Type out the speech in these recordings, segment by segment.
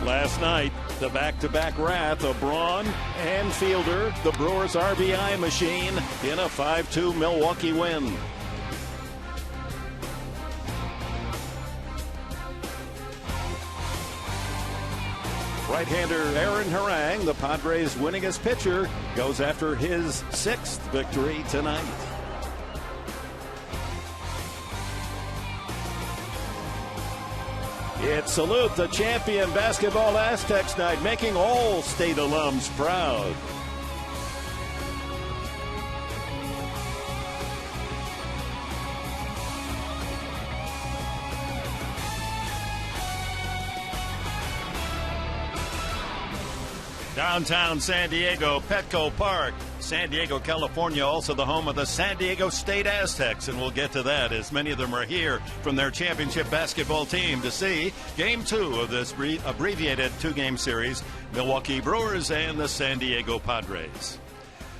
Last night, the back-to-back wrath of Braun and Fielder, the Brewers' RBI machine, in a 5-2 Milwaukee win. Right-hander Aaron Harang, the Padres' winningest pitcher, goes after his 6th victory tonight. It's Salute the Champion Basketball Aztecs night, making all state alums proud. Downtown San Diego, Petco Park, San Diego, California, also the home of the San Diego State Aztecs, and we'll get to that as many of them are here from their championship basketball team to see Game 2 of this abbreviated 2-game series, Milwaukee Brewers and the San Diego Padres.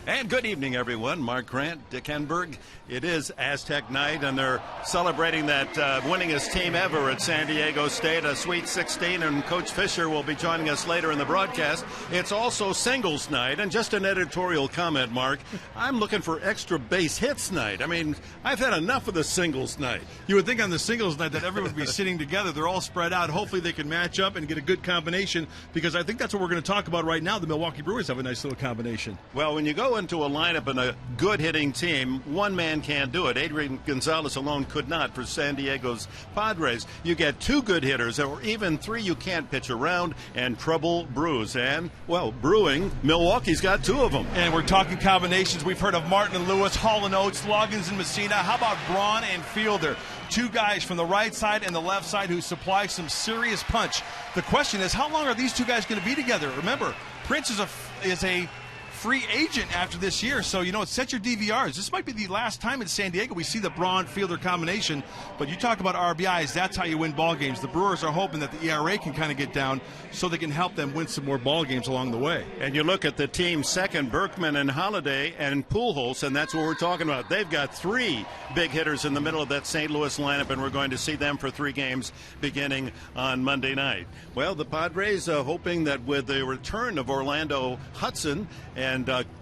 And good evening, everyone. Mark Grant, Dick Henberg. It is Aztec night, and they're celebrating that winningest team ever at San Diego State, a Sweet 16, and Coach Fisher will be joining us later in the broadcast. It's also singles night, and just an editorial comment, Mark. I'm looking for extra base hits night. I mean, I've had enough of the singles night. You would think on the singles night that everyone would be sitting together. They're all spread out. Hopefully they can match up and get a good combination, because I think that's what we're going to talk about right now. The Milwaukee Brewers have a nice little combination. Well, when you go into a lineup and a good hitting team, one man can't do it. Adrian Gonzalez alone could not for San Diego's Padres. You get 2 good hitters, or even 3 you can't pitch around, and trouble brews. And, well, brewing, Milwaukee's got 2 of them. And we're talking combinations. We've heard of Martin and Lewis, Hall and Oates, Loggins and Messina. How about Braun and Fielder? 2 guys from the right side and the left side who supply some serious punch. The question is, how long are these 2 guys going to be together? Remember, Prince is a free agent after this year, so set your DVRs. This might be the last time in San Diego we see the Braun Fielder combination, but you talk about RBIs, that's how you win ball games. The Brewers are hoping that the ERA can kind of get down so they can help them win some more ball games along the way. And you look at the team's second, Berkman and Holiday and Pujols, and that's what we're talking about. They've got 3 big hitters in the middle of that St. Louis lineup, and we're going to see them for 3 games beginning on Monday night. Well, the Padres hoping that with the return of Orlando Hudson and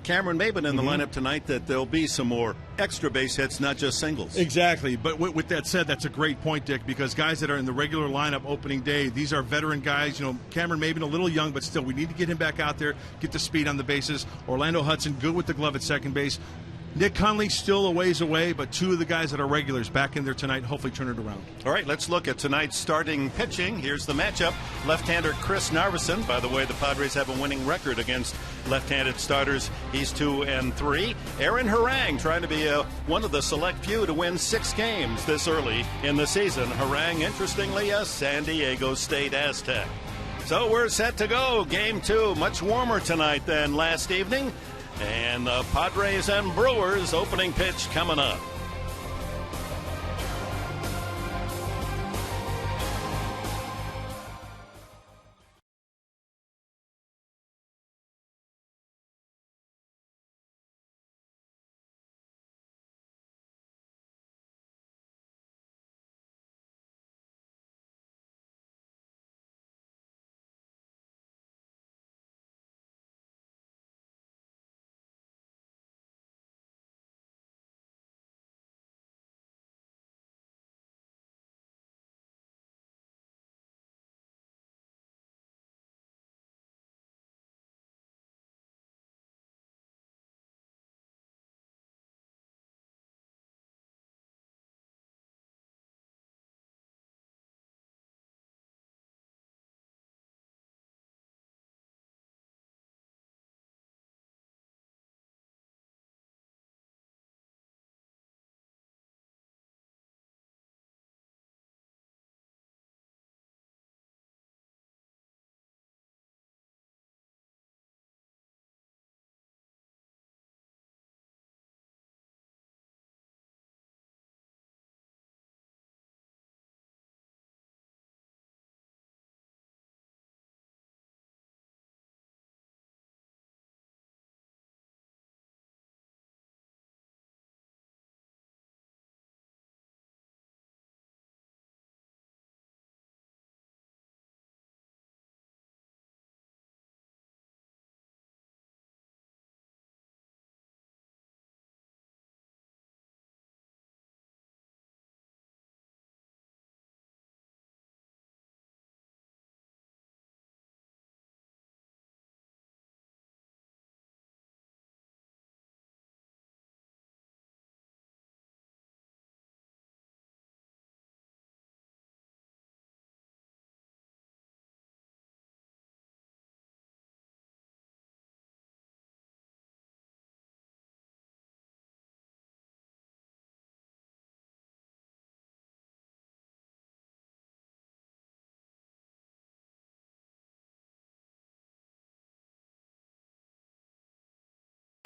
Cameron Maben in the lineup tonight, that there'll be some more extra base hits, not just singles. Exactly. But with that said, that's a great point, Dick, because guys that are in the regular lineup opening day, these are veteran guys. Cameron Maben a little young, but still, we need to get him back out there, get the speed on the bases. Orlando Hudson, good with the glove at second base. Nick Conley still a ways away, but 2 of the guys that are regulars back in there tonight, hopefully turn it around. All right, let's look at tonight's starting pitching. Here's the matchup. Left-hander Chris Narveson. By the way, the Padres have a winning record against left-handed starters. He's 2-3. Aaron Harang trying to be one of the select few to win 6 games this early in the season. Harang, interestingly, a San Diego State Aztec. So we're set to go. Game 2, much warmer tonight than last evening. And the Padres and Brewers opening pitch coming up.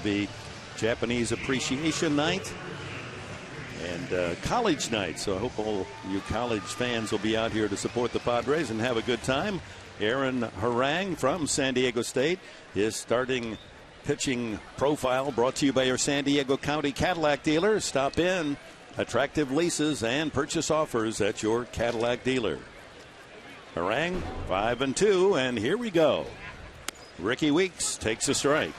Be Japanese Appreciation Night and college night. So I hope all you college fans will be out here to support the Padres and have a good time. Aaron Harang from San Diego State. His starting pitching profile brought to you by your San Diego County Cadillac dealer. Stop in. Attractive leases and purchase offers at your Cadillac dealer. Harang 5-2, and here we go. Ricky Weeks takes a strike.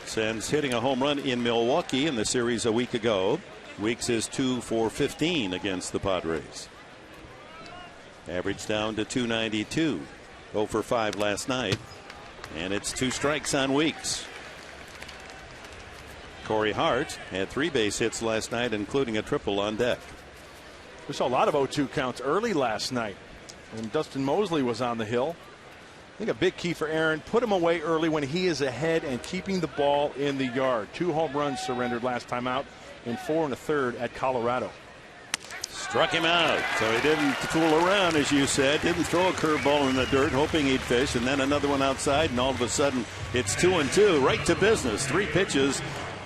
Since hitting a home run in Milwaukee in the series a week ago, Weeks is 2 for 15 against the Padres. Average down to 292. 0 for 5 last night. And it's 2 strikes on Weeks. Corey Hart had 3 base hits last night, including a triple on deck. We saw a lot of 0-2 counts early last night. And Dustin Mosley was on the hill. I think a big key for Aaron, put him away early when he is ahead and keeping the ball in the yard. 2 home runs surrendered last time out and 4 1/3 at Colorado. Struck him out, so he didn't fool around, as you said. Didn't throw a curveball in the dirt hoping he'd fish, and then another one outside, and all of a sudden it's 2-2, right to business. 3 pitches,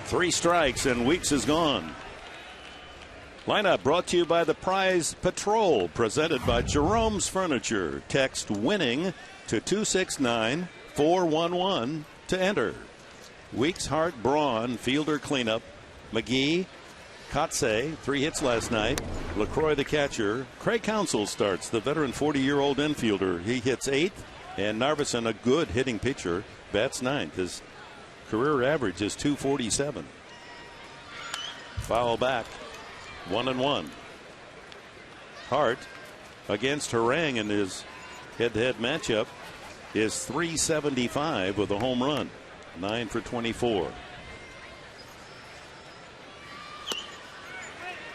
3 strikes, and Weeks is gone. Lineup brought to you by the Prize Patrol, presented by Jerome's Furniture. Text winning to 269-411 to enter. Weeks, Hart, Braun, fielder cleanup. McGee, Kotze, 3 hits last night. LaCroix the catcher. Craig Counsell starts, the veteran 40-year-old infielder. He hits 8th, and Narveson, a good hitting pitcher, bats 9th. His career average is 247. Foul back, 1-1. Hart against Harang in his head-to-head matchup is 375 with a home run, 9 for 24.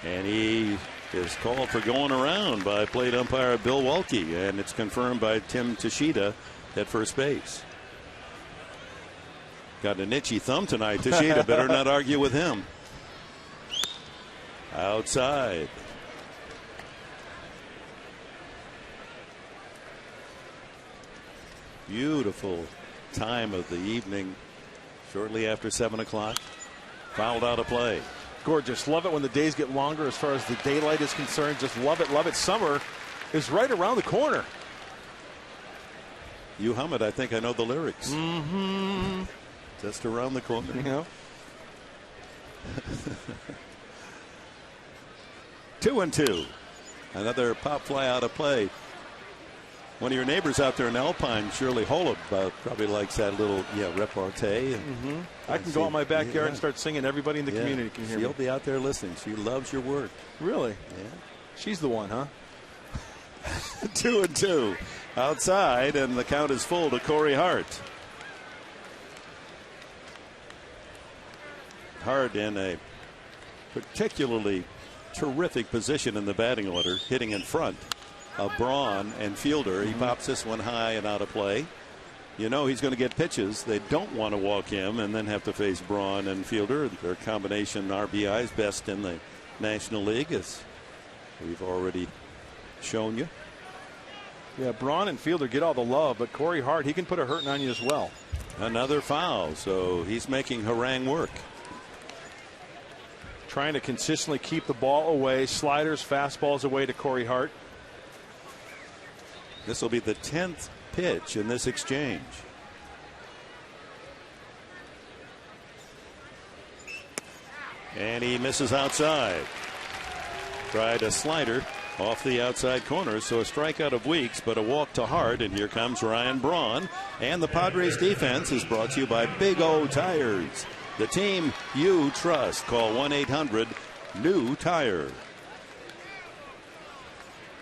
And he is called for going around by plate umpire Bill Walke, and it's confirmed by Tim Tashida at first base. Got an itchy thumb tonight. Tashida better not argue with him. Outside. Beautiful time of the evening, shortly after 7 o'clock. Fouled out of play. Gorgeous. Love it when the days get longer as far as the daylight is concerned. Just love it, love it. Summer is right around the corner. You hum it, I think I know the lyrics. Mm-hmm. Just around the corner. You know? 2-2. Another pop fly out of play. One of your neighbors out there in Alpine, Shirley Holub, probably likes that little repartee. Mm-hmm. I can go out in my backyard and start singing. Everybody in the community can hear me. She'll be out there listening. She loves your work. Really? Yeah. She's the one, huh? 2-2. Outside, and the count is full to Corey Hart. Hart in a particularly terrific position in the batting order, hitting in front of Braun and Fielder. He pops this one high and out of play. You know he's going to get pitches. They don't want to walk him and then have to face Braun and Fielder. Their combination RBIs best in the National League, as we've already shown you. Yeah, Braun and Fielder get all the love, but Corey Hart, he can put a hurting on you as well. Another foul, so he's making Harang work. Trying to consistently keep the ball away. Sliders, fastballs away to Corey Hart. This will be the 10th pitch in this exchange. And he misses outside. Tried a slider off the outside corner, so a strikeout of Weeks, but a walk to Hart, and here comes Ryan Braun. And the Padres defense is brought to you by Big O Tires, the team you trust. Call 1-800-NEW-TIRE.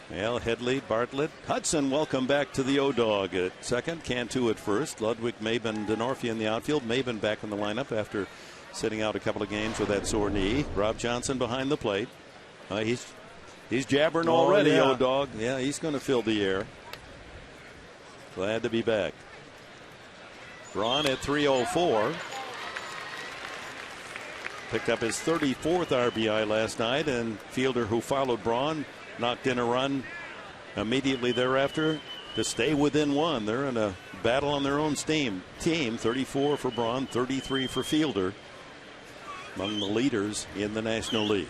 Well, Headley, Bartlett, Hudson, welcome back to the O-Dog at second. Cantu at first. Ludwig, Maben, Denorfia in the outfield. Maben back in the lineup after sitting out a couple of games with that sore knee. Rob Johnson behind the plate. He's jabbering already, yeah. O-Dog. Yeah, he's going to fill the air. Glad to be back. Braun at 304. Picked up his 34th RBI last night, and Fielder, who followed Braun, knocked in a run immediately thereafter to stay within one. They're in a battle on their own team. 34 for Braun, 33 for Fielder, among the leaders in the National League.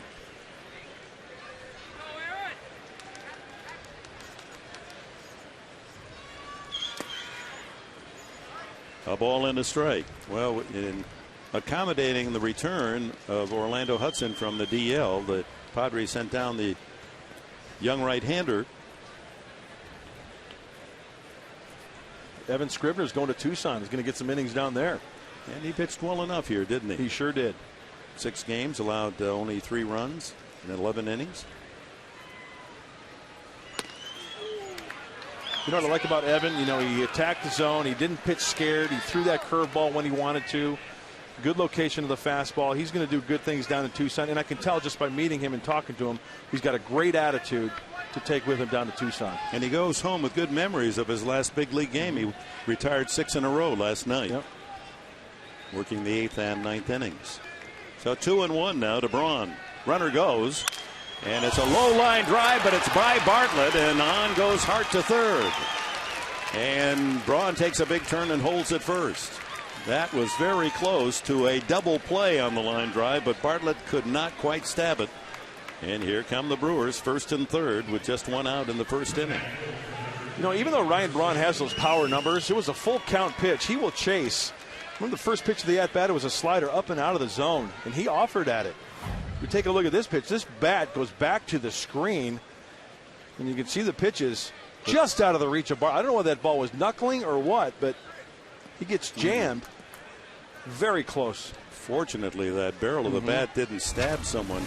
A ball and a strike. Well, in accommodating the return of Orlando Hudson from the DL, the Padres sent down the young right-hander. Evan Scribner's going to Tucson. He's going to get some innings down there. And he pitched well enough here, didn't he? He sure did. 6 games, allowed only 3 runs in 11 innings. You know what I like about Evan? You know, he attacked the zone. He didn't pitch scared. He threw that curveball when he wanted to. Good location of the fastball. He's going to do good things down in Tucson. And I can tell just by meeting him and talking to him, he's got a great attitude to take with him down to Tucson. And he goes home with good memories of his last big league game. He retired 6 in a row last night. Yep. Working the 8th and 9th innings. So 2-1 now to Braun. Runner goes. And it's a low line drive, but it's by Bartlett, and on goes Hart to third. And Braun takes a big turn and holds at first. That was very close to a double play on the line drive, but Bartlett could not quite stab it. And here come the Brewers, first and third, with just 1 out in the first inning. You know, even though Ryan Braun has those power numbers, it was a full count pitch. He will chase. Remember the first pitch of the at-bat, it was a slider up and out of the zone, and he offered at it. You take a look at this pitch. This bat goes back to the screen, and you can see the pitches just out of the reach of Bartlett. I don't know whether that ball was knuckling or what, but he gets jammed very close. Fortunately, that barrel of the bat didn't stab someone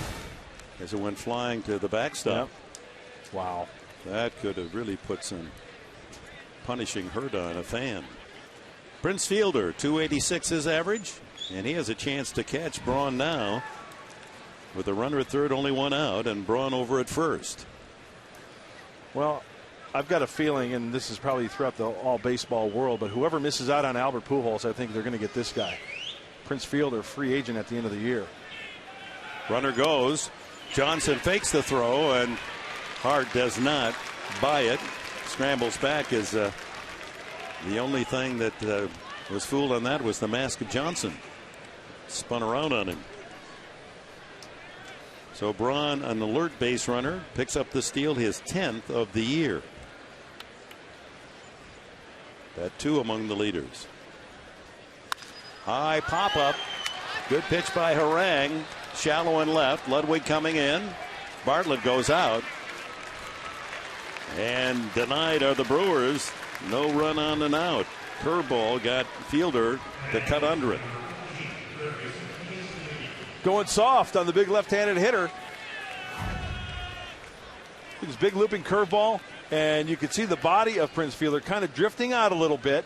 as it went flying to the backstop. Yep. Wow. That could have really put some punishing hurt on a fan. Prince Fielder, 286 his average, and he has a chance to catch Braun now. With a runner at third, only 1 out, and Braun over at first. Well, I've got a feeling, and this is probably throughout the all baseball world, but whoever misses out on Albert Pujols, I think they're going to get this guy. Prince Fielder, free agent at the end of the year. Runner goes. Johnson fakes the throw, and Hart does not buy it. Scrambles back. Is the only thing that was fooled on that was the mask of Johnson. Spun around on him. So Braun, an alert base runner, picks up the steal, his 10th of the year. That 2 among the leaders. High pop up. Good pitch by Harang. Shallow and left. Ludwig coming in. Bartlett goes out. And denied are the Brewers. No run on and out. Curveball got Fielder to cut under it. Going soft on the big left-handed hitter. This big looping curveball, and you can see the body of Prince Fielder kind of drifting out a little bit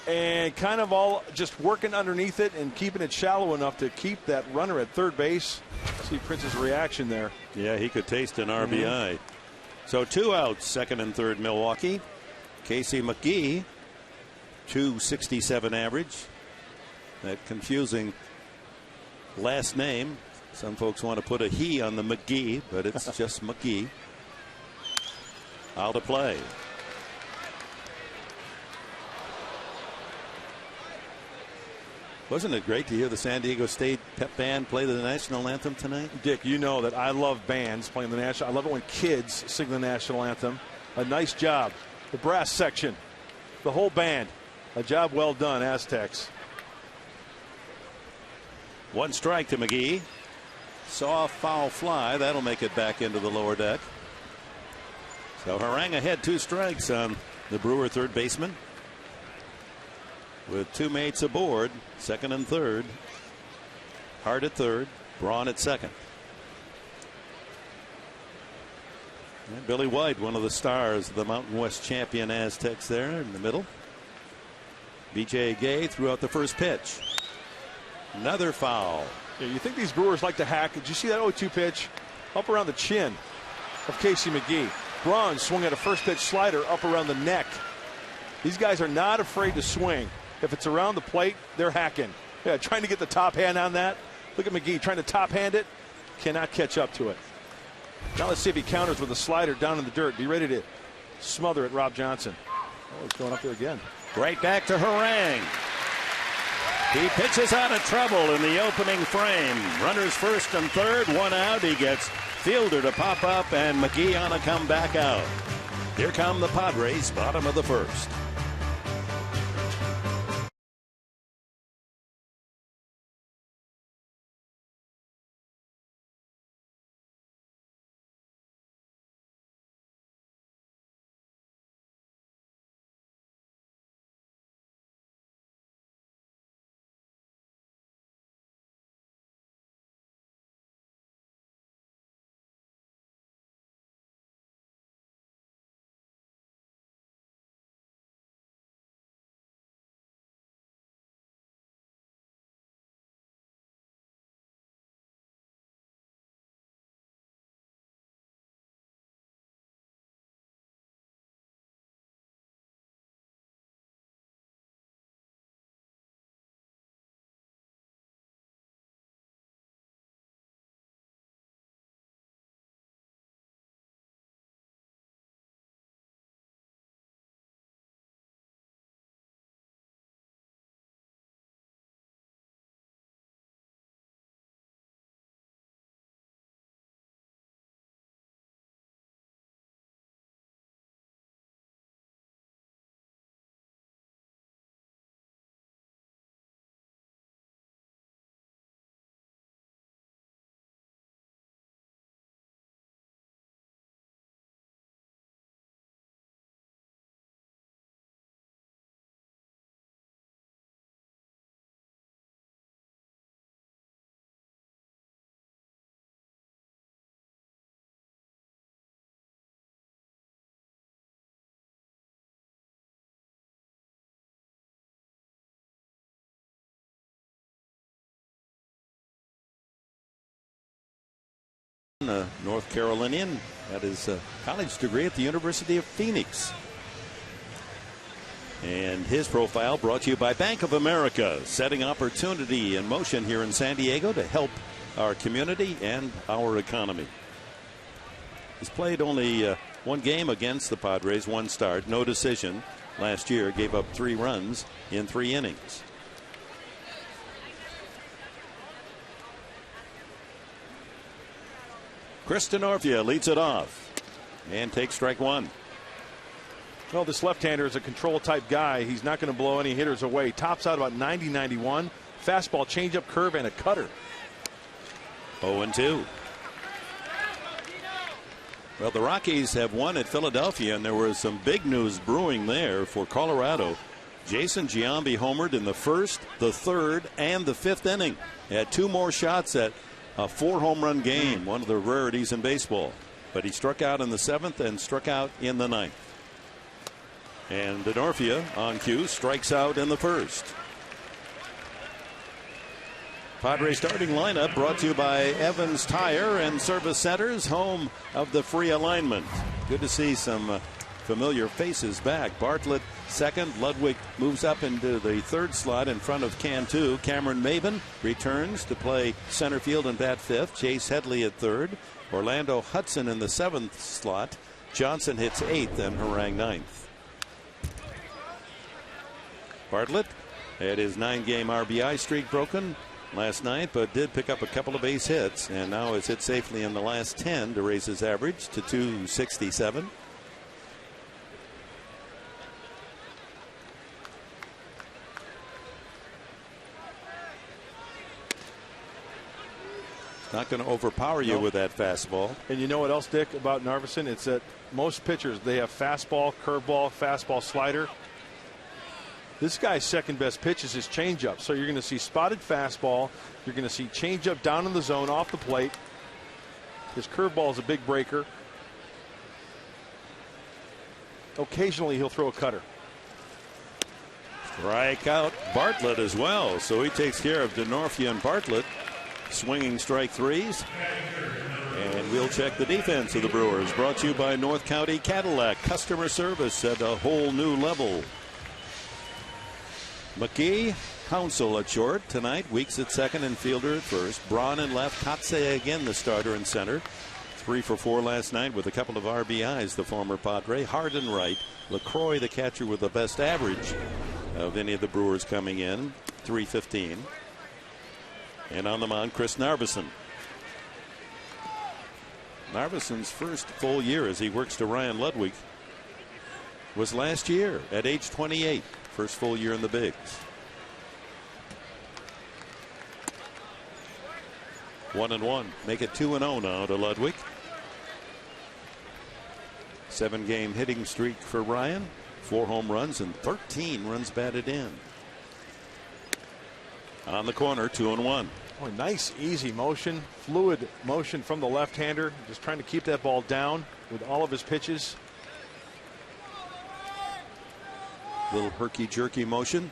and kind of all just working underneath it and keeping it shallow enough to keep that runner at third base. See Prince's reaction there. Yeah, he could taste an RBI. So 2 outs, second and third Milwaukee. Casey McGee, 267 average. That confusing last name. Some folks want to put a he on the McGee, but it's just McGee. Out to play. Wasn't it great to hear the San Diego State pep band play the national anthem tonight? Dick, you know that I love bands playing the national. I love it when kids sing the national anthem. A nice job. The brass section, the whole band. A job well done, Aztecs. 1 strike to McGee. Soft foul fly. That'll make it back into the lower deck. So Harang ahead, 2 strikes on the Brewer third baseman. With 2 mates aboard, second and third. Hart at third, Braun at second. And Billy White, one of the stars of the Mountain West champion Aztecs there in the middle. B.J. Gay threw out the first pitch. Another foul. Yeah, you think these Brewers like to hack. Did you see that 0-2 pitch? Up around the chin of Casey McGee. Braun swung at a first pitch slider up around the neck. These guys are not afraid to swing. If it's around the plate, they're hacking. Yeah, trying to get the top hand on that. Look at McGee trying to top hand it. Cannot catch up to it. Now let's see if he counters with a slider down in the dirt. Be ready to smother at Rob Johnson. Oh, he's going up there again. Right back to Harang. He pitches out of trouble in the opening frame. Runners first and third, one out. He gets Fielder to pop up, and McGee on a come back out. Here come the Padres, bottom of the first. North Carolinian, had his college degree at the University of Phoenix. And his profile brought to you by Bank of America, setting opportunity in motion here in San Diego to help our community and our economy. He's played only one game against the Padres, one start, no decision. Last year gave up 3 runs in 3 innings. Chris Denorfia leads it off and takes strike 1. Well, this left-hander is a control-type guy. He's not going to blow any hitters away. Tops out about 90-91. Fastball, changeup, curve, and a cutter. 0-2. Well, the Rockies have won at Philadelphia, and there was some big news brewing there for Colorado. Jason Giambi homered in the first, the third, and the 5th inning. He had 2 more shots at a 4-home-run game, one of the rarities in baseball. But he struck out in the 7th and struck out in the 9th. And Denorfia on cue strikes out in the 1st. Padres starting lineup brought to you by Evans Tire and Service Centers, home of the free alignment. Good to see some familiar faces back. Bartlett second. Ludwig moves up into the 3rd slot in front of Cantu. Cameron Maven returns to play center field and bat 5th. Chase Headley at 3rd. Orlando Hudson in the 7th slot. Johnson hits 8th and Harang 9th. Bartlett had his 9-game RBI streak broken last night, but did pick up a couple of base hits, and now has hit safely in the last 10 to raise his average to 267. Not going to overpower you with that fastball. And you know what else, Dick, about Narveson? It's that most pitchers, they have fastball, curveball, fastball, slider. This guy's second best pitch is his changeup. So you're going to see spotted fastball. You're going to see changeup down in the zone off the plate. His curveball is a big breaker. Occasionally he'll throw a cutter. Strike out Bartlett as well. So he takes care of Denorfia and Bartlett. Swinging strike 3s. And we'll check the defense of the Brewers. Brought to you by North County Cadillac. Customer service at a whole new level. McGee, Counsell at short tonight. Weeks at second and Fielder at first. Braun in left. Kotze again the starter in center. 3 for 4 last night with a couple of RBIs, the former Padre. Hardin right. LaCroix, the catcher, with the best average of any of the Brewers coming in, 315. And on the mound, Chris Narveson. Narveson's first full year as he works to Ryan Ludwig was last year at age 28. First full year in the bigs. 1-1. Make it 2-0 now to Ludwig. 7-game hitting streak for Ryan. 4 home runs and 13 runs batted in. On the corner, 2-1. Oh, nice, easy motion, fluid motion from the left-hander. Just trying to keep that ball down with all of his pitches. Little herky-jerky motion.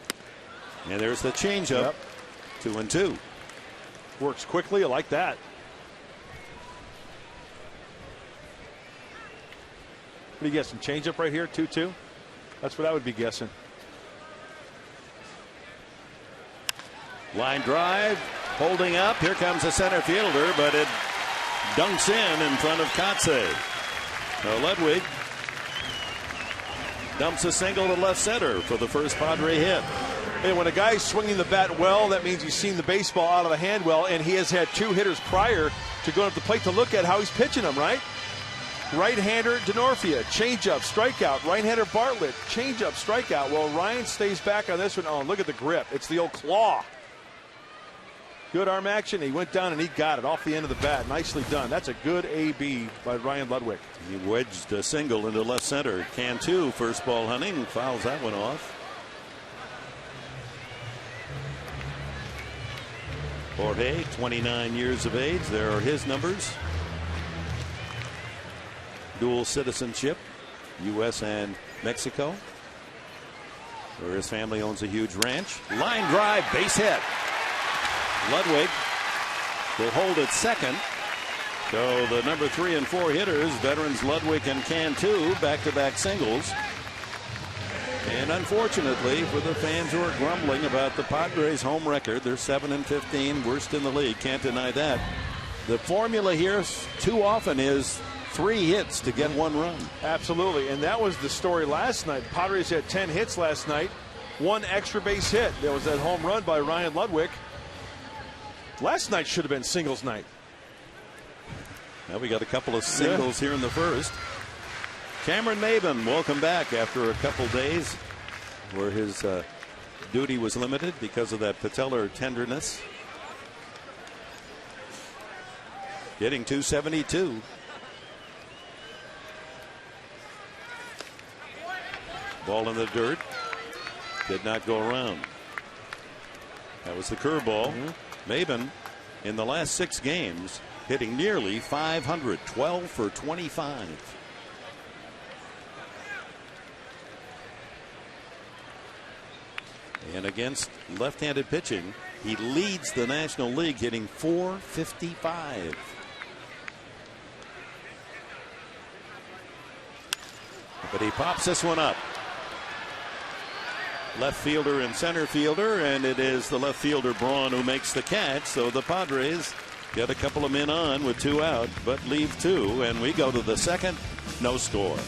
And there's the changeup. 2-2. Works quickly. I like that. What do you guess? Some changeup right here, 2-2. That's what I would be guessing. Line drive, holding up. Here comes the center fielder, but it dunks in front of Kotze. So Ludwig dumps a single to left center for the first Padre hit. And when a guy's swinging the bat well, that means he's seen the baseball out of the hand well, and he has had 2 hitters prior to going up the plate to look at how he's pitching them, right? Right-hander Denorfia, changeup, strikeout. Right-hander Bartlett, changeup, strikeout. Well, Ryan stays back on this one. Oh, look at the grip. It's the old claw. Good arm action. He went down and he got it off the end of the bat. Nicely done. That's a good AB by Ryan Ludwig. He wedged a single into left center. Cantu, first ball hunting, fouls that one off. Jorge, 29 years of age. There are his numbers. Dual citizenship, U.S. and Mexico, where his family owns a huge ranch. Line drive, base hit. Ludwig will hold at second. So the number 3 and 4 hitters, veterans Ludwig and Cantu, back-to-back singles. And unfortunately for the fans who are grumbling about the Padres' home record, they're 7-15, worst in the league. Can't deny that. The formula here too often is 3 hits to get 1 run. Absolutely, and that was the story last night. Padres had 10 hits last night, 1 extra base hit. There was that home run by Ryan Ludwig. Last night should have been singles night. Now we got a couple of singles here in the first. Cameron Maben, welcome back after a couple days where his duty was limited because of that patellar tenderness. Getting 272. Ball in the dirt. Did not go around. That was the curveball. Maben, in the last 6 games, hitting nearly 500, 12 for 25. And against left-handed pitching, he leads the National League, hitting .455. But he pops this one up. Left fielder and center fielder, and it is the left fielder Braun who makes the catch. So the Padres get a couple of men on with 2 out, but leave 2, and we go to the second. No score.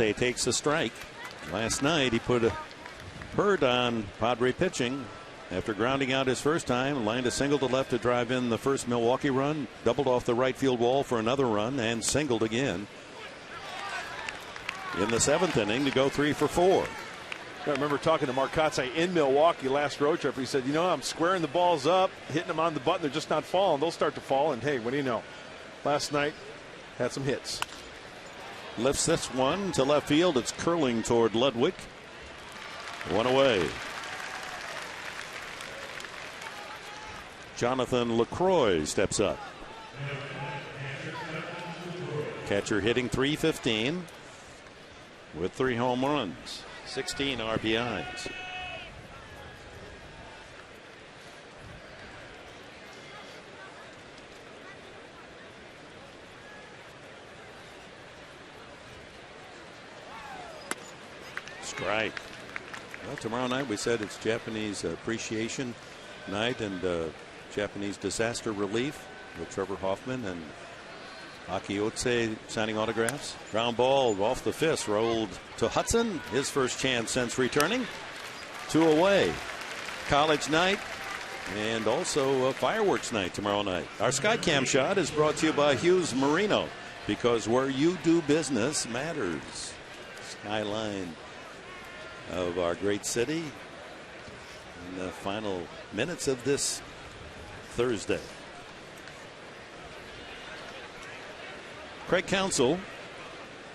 Aguirre takes a strike. Last night he put a hurt on Padre pitching after grounding out his first time. Lined a single to left to drive in the first Milwaukee run. Doubled off the right field wall for another run and singled again in the 7th inning to go 3 for 4. I remember talking to Marcotte in Milwaukee last road trip. He said, you know, I'm squaring the balls up, hitting them on the button. They're just not falling. They'll start to fall. And hey, what do you know? Last night had some hits. Lifts this one to left field. It's curling toward Ludwig. One away. Jonathan LaCroix steps up. Catcher hitting .315 with 3 home runs, 16 RBIs. Strike. Well, tomorrow night we said it's Japanese appreciation night and Japanese disaster relief with Trevor Hoffman and Aki Otse signing autographs. Ground ball off the fist, rolled to Hudson. His first chance since returning. 2 away. College night and also a fireworks night tomorrow night. Our Skycam shot is brought to you by Hughes Marino, because where you do business matters. Skyline of our great city in the final minutes of this Thursday. Craig Counsell,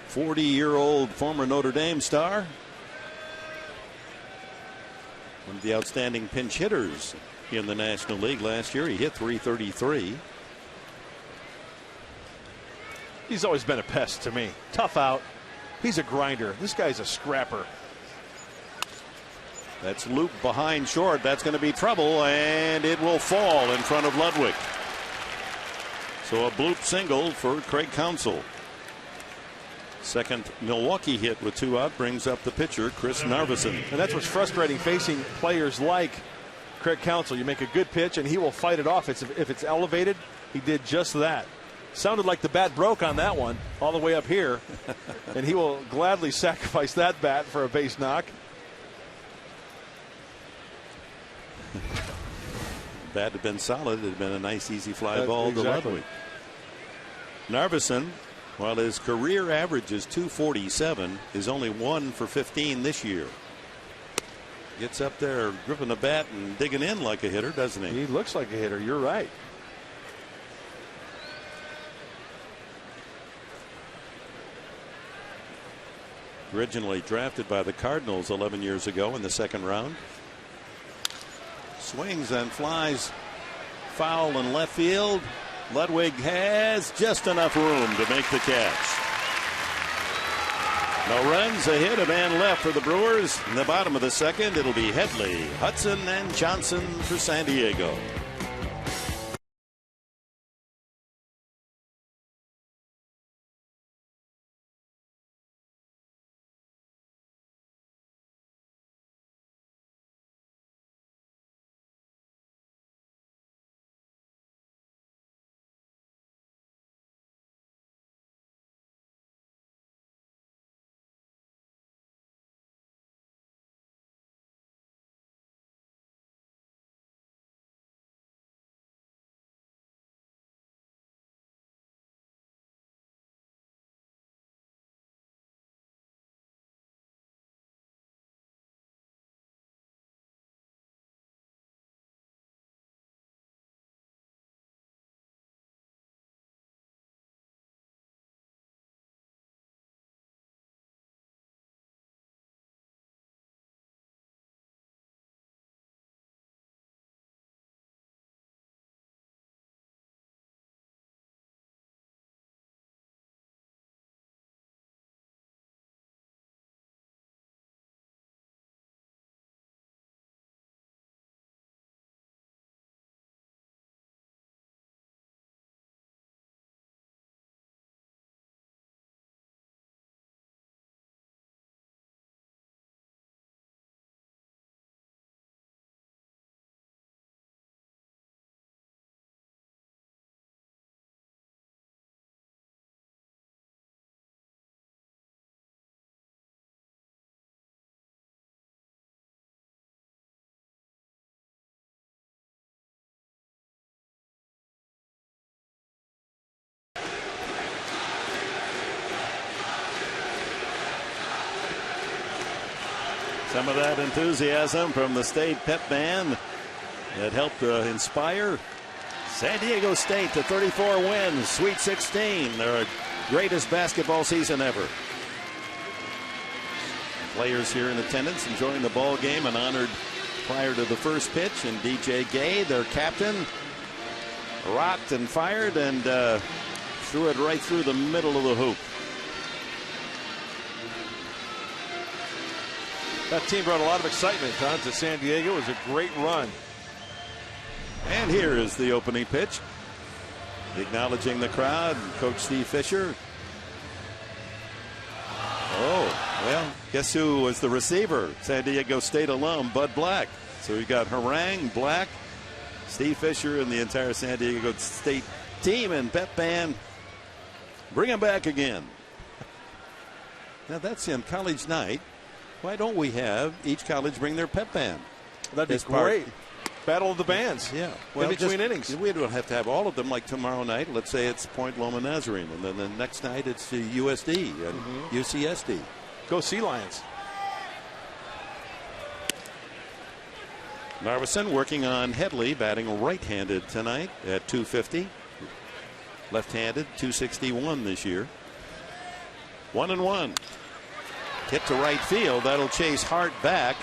40-year-old former Notre Dame star, one of the outstanding pinch hitters in the National League last year. He hit .333. He's always been a pest to me. Tough out. He's a grinder. This guy's a scrapper. That's loop behind short. That's going to be trouble, and it will fall in front of Ludwig. So a bloop single for Craig Counsell. Second Milwaukee hit with 2 out brings up the pitcher, Chris Narveson. And that's what's frustrating facing players like Craig Counsell. You make a good pitch and he will fight it off. If it's elevated, he did just that. Sounded like the bat broke on that one all the way up here. And he will gladly sacrifice that bat for a base knock. Bat had been solid. It had been a nice, easy fly ball to Ludwig. Narveson, while his career average is .247, is only 1 for 15 this year. Gets up there gripping the bat and digging in like a hitter, doesn't he? He looks like a hitter. You're right. Originally drafted by the Cardinals 11 years ago in the 2nd round. Swings and flies foul in left field. Ludwig has just enough room to make the catch. No runs, a hit, a man left for the Brewers. In the bottom of the 2nd, it'll be Headley, Hudson, and Johnson for San Diego. Some of that enthusiasm from the state pep band that helped inspire San Diego State to 34 wins, Sweet 16, their greatest basketball season ever. Players here in attendance enjoying the ball game and honored prior to the first pitch. And DJ Gay, their captain, rocked and fired and threw it right through the middle of the hoop. That team brought a lot of excitement to San Diego. It was a great run. And here is the opening pitch. Acknowledging the crowd, Coach Steve Fisher. Oh, well, guess who was the receiver? San Diego State alum, Bud Black. So we got Harang, Black, Steve Fisher, and the entire San Diego State team and pep band. Bring them back again. Now that's in college night. Why don't we have each college bring their pep band? That'd be great. Battle of the bands. Yeah. Well, in between innings. We don't have to have all of them like tomorrow night. Let's say it's Point Loma Nazarene. And then the next night it's USD and UCSD. Go Sea Lions. Narveson working on Headley, batting right-handed tonight at 250. Left-handed, 261 this year. 1-1. Hit to right field. That'll chase Hart back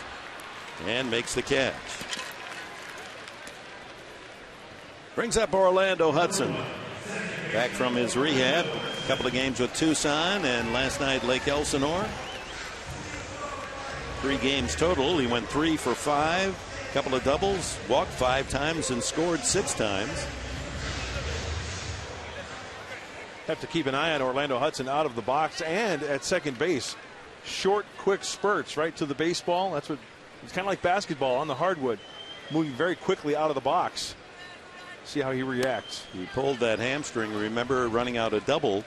and makes the catch. Brings up Orlando Hudson. Back from his rehab. A couple of games with Tucson and last night Lake Elsinore. 3 games total. He went 3 for 5. A couple of doubles. Walked 5 times and scored 6 times. Have to keep an eye on Orlando Hudson out of the box and at second base. Short, quick spurts right to the baseball. That's what it's kind of like basketball on the hardwood. Moving very quickly out of the box. See how he reacts. He pulled that hamstring, remember, running out a double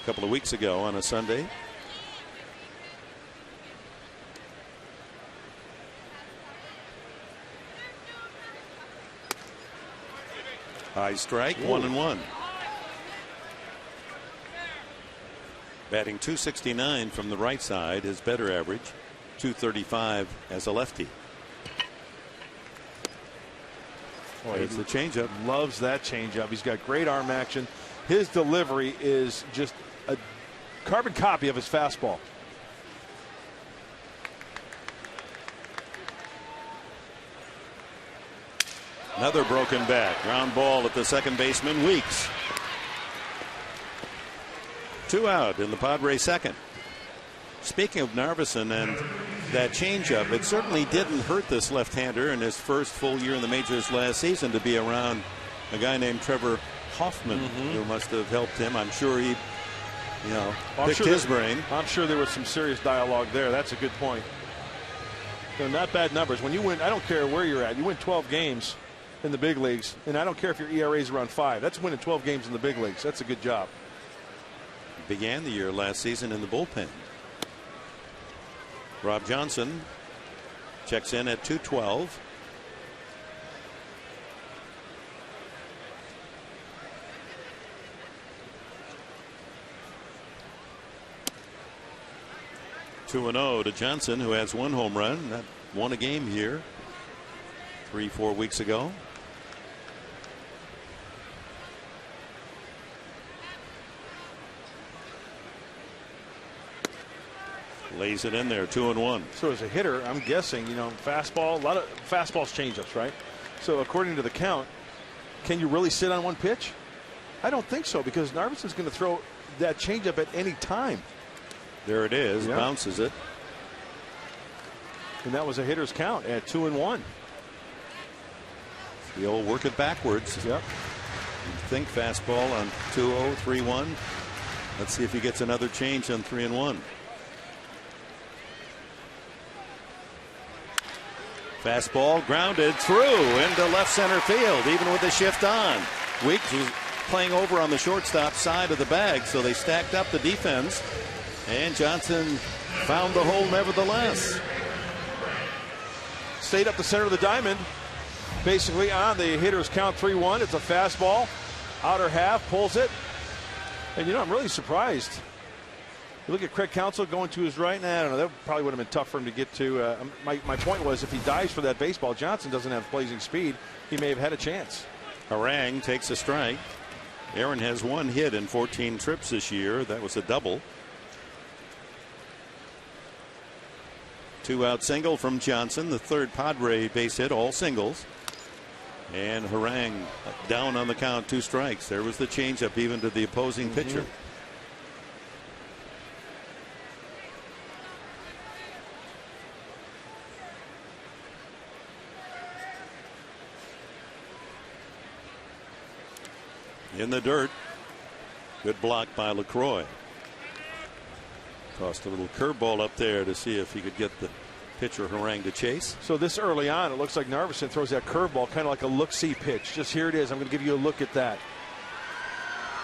a couple of weeks ago on a Sunday. High strike, 1-1. Batting .269 from the right side, his better average, .235 as a lefty. Boy, it's the changeup. Loves that changeup. He's got great arm action. His delivery is just a carbon copy of his fastball. Another broken bat. Ground ball at the second baseman, Weeks. 2 out in the Padres second. Speaking of Narveson and that changeup, it certainly didn't hurt this left-hander in his first full year in the majors last season to be around a guy named Trevor Hoffman, who must have helped him. I'm sure he, picked his brain. I'm sure there was some serious dialogue there. That's a good point. Not bad numbers. When you win, I don't care where you're at. You win 12 games in the big leagues, and I don't care if your ERA is around 5. That's winning 12 games in the big leagues. That's a good job. Began the year last season in the bullpen. Rob Johnson checks in at 212. (2-0) to Johnson, who has 1 home run. That won a game here 3-4 weeks ago. Lays it in there, 2-1. So as a hitter, I'm guessing, fastball, a lot of fastballs, changeups, right? So according to the count, can you really sit on one pitch? I don't think so, because Narveson's going to throw that changeup at any time. There it is, bounces it. And that was a hitter's count at 2-1. The old work it backwards. Yep. Think fastball on 2-0, 3-1. Let's see if he gets another change on 3-1. Fastball grounded through into left center field, even with the shift on. Weeks was playing over on the shortstop side of the bag, so they stacked up the defense, and Johnson found the hole nevertheless. Stayed up the center of the diamond, basically on the hitter's count, 3-1. It's a fastball, outer half, pulls it. And I'm really surprised You look at Craig Counsell going to his right. I don't know. That probably would have been tough for him to get to. My point was, if he dives for that baseball, Johnson doesn't have blazing speed. He may have had a chance. Harang takes a strike. Aaron has 1 hit in 14 trips this year. That was a double. 2-out single from Johnson, the 3rd Padre base hit, all singles. And Harang down on the count, 2 strikes. There was the changeup even to the opposing pitcher. In the dirt. Good block by LaCroix. Tossed a little curveball up there to see if he could get the pitcher Harang to chase. So this early on, it looks like Narveson throws that curveball kind of like a look-see pitch. Just here it is. I'm going to give you a look at that.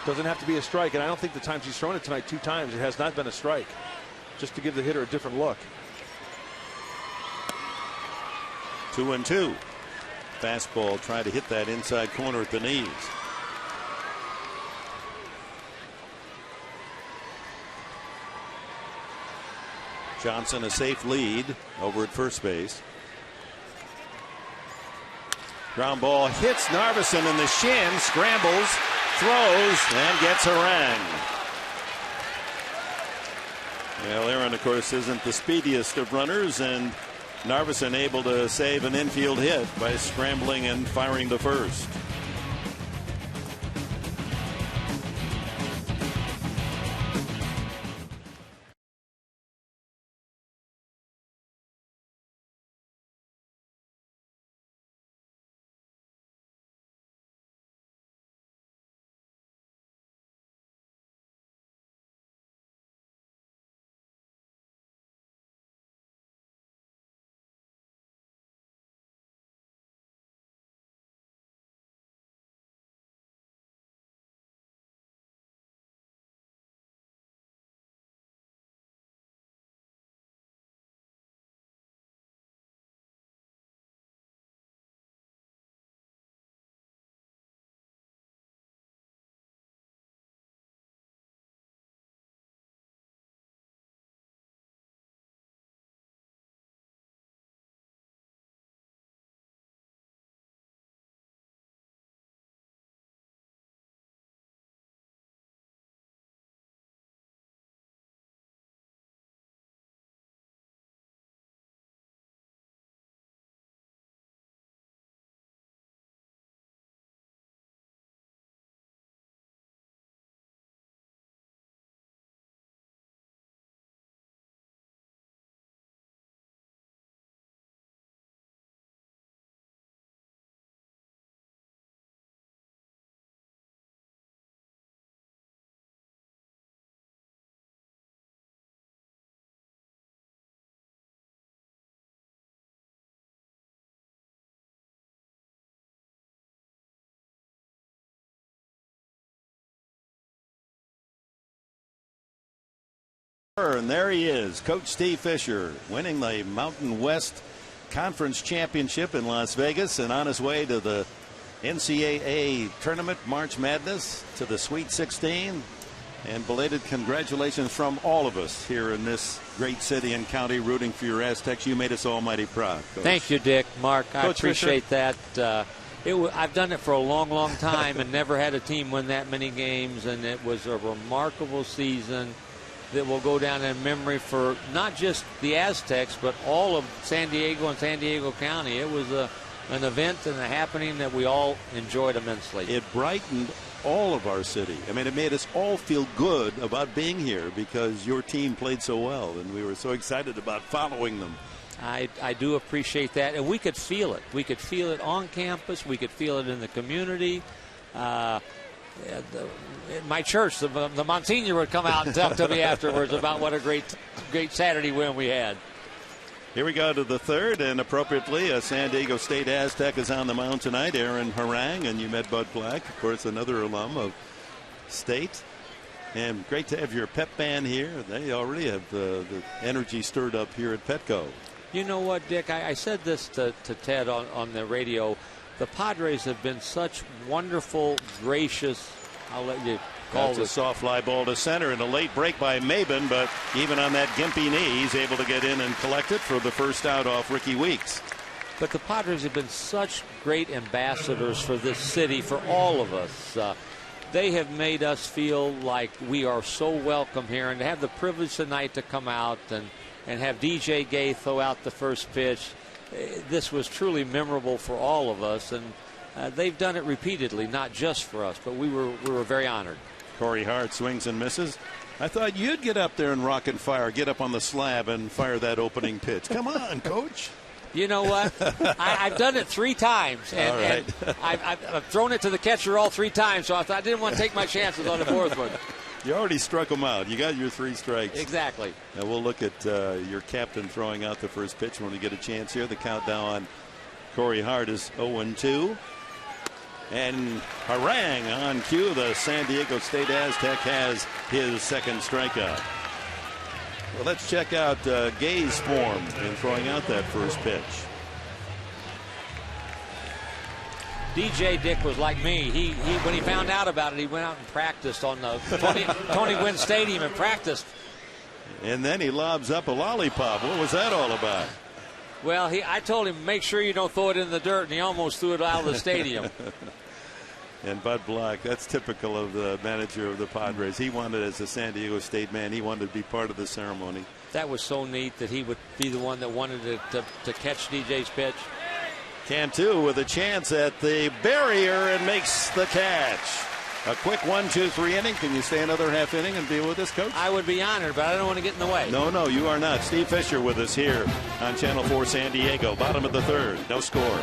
Doesn't have to be a strike, and I don't think the times he's thrown it tonight 2 times, it has not been a strike. Just to give the hitter a different look. 2-2. Fastball tried to hit that inside corner at the knees. Johnson a safe lead over at first base. Ground ball hits Narveson in the shin, scrambles, throws, and gets Harang. Well, Aaron, of course, isn't the speediest of runners, and Narveson able to save an infield hit by scrambling and firing to first. And there he is, Coach Steve Fisher, winning the Mountain West Conference Championship in Las Vegas and on his way to the NCAA Tournament March Madness, to the Sweet 16. And belated congratulations from all of us here in this great city and county rooting for your Aztecs. You made us all mighty proud, Coach. Thank you, Dick. Mark, I Coach appreciate that. I've done it for a long, long time and never had a team win that many games, and it was a remarkable season that will go down in memory for not just the Aztecs, but all of San Diego and San Diego County. It was an event and a happening that we all enjoyed immensely. It brightened all of our city. I mean, it made us all feel good about being here because your team played so well, and we were so excited about following them. I do appreciate that, and we could feel it. We could feel it on campus. We could feel it in the community. My church, the Monsignor, would come out and talk to me afterwards about what a great Saturday win we had. Here we go to the third, and appropriately, a San Diego State Aztec is on the mound tonight, Aaron Harang, and you met Bud Black, of course, another alum of State. And great to have your pep band here. They already have the energy stirred up here at Petco. You know what, Dick? I said this to Ted on the radio. The Padres have been such wonderful, gracious, I'll let you called That's a soft fly ball to center and a late break by Maben, but even on that gimpy knee, he's able to get in and collect it for the first out off Ricky Weeks. But the Padres have been such great ambassadors for this city, for all of us. They have made us feel like we are so welcome here, and to have the privilege tonight to come out and have DJ Gay throw out the first pitch. This was truly memorable for all of us, and they've done it repeatedly, not just for us, but we were very honored. Corey Hart swings and misses. I thought you'd get up there and rock and fire, get up on the slab and fire that opening pitch. Come on, Coach. You know what? I've done it 3 times, and, all right. and I've thrown it to the catcher all 3 times, so I didn't want to take my chances on the 4th one. You already struck him out. You got your 3 strikes. Exactly. Now we'll look at your captain throwing out the first pitch when we get a chance here. The countdown on Corey Hart is 0-2. And harangue on cue. The San Diego State Aztec has his second strikeout. Well, let's check out Gay's form in throwing out that first pitch. DJ Dick was like me. He when he found out about it, he went out and practiced on the Tony Gwynn Stadium and practiced. And then he lobs up a lollipop. What was that all about? Well, I told him, make sure you don't throw it in the dirt, and he almost threw it out of the stadium. And Bud Black, that's typical of the manager of the Padres. He wanted, as a San Diego State man, he wanted to be part of the ceremony. That was so neat that he would be the one that wanted to catch DJ's pitch. Cantu with a chance at the barrier and makes the catch. A quick 1-2-3 inning. Can you stay another half inning and be with us, Coach? I would be honored, but I don't want to get in the way. No, you are not. Steve Fisher with us here on Channel 4 San Diego. Bottom of the 3rd. No score.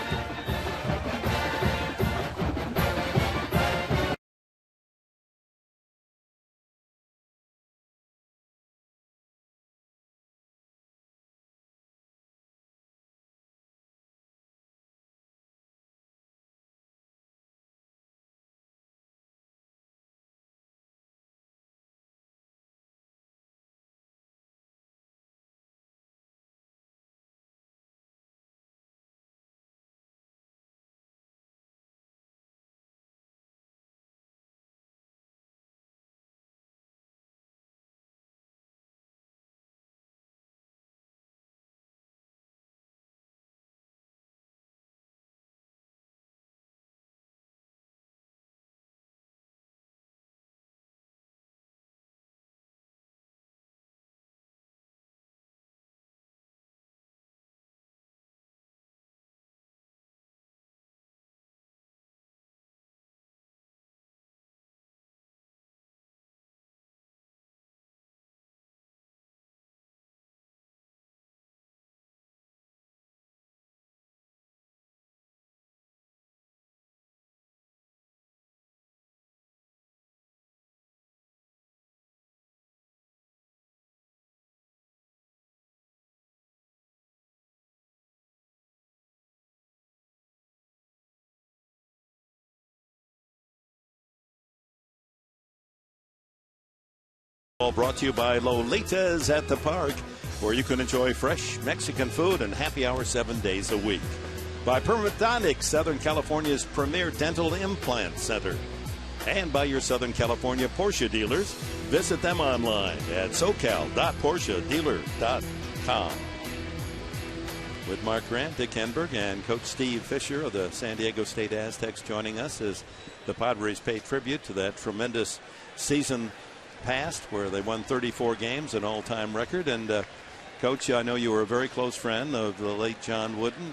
All brought to you by Lolita's at the Park, where you can enjoy fresh Mexican food and happy hour 7 days a week. By Permadontics, Southern California's premier dental implant center. And by your Southern California Porsche dealers. Visit them online at socal.porschedealer.com. With Mark Grant, Dick Henberg, and Coach Steve Fisher of the San Diego State Aztecs joining us as the Padres pay tribute to that tremendous season past where they won 34 games, an all-time record. And Coach, I know you were a very close friend of the late John Wooden.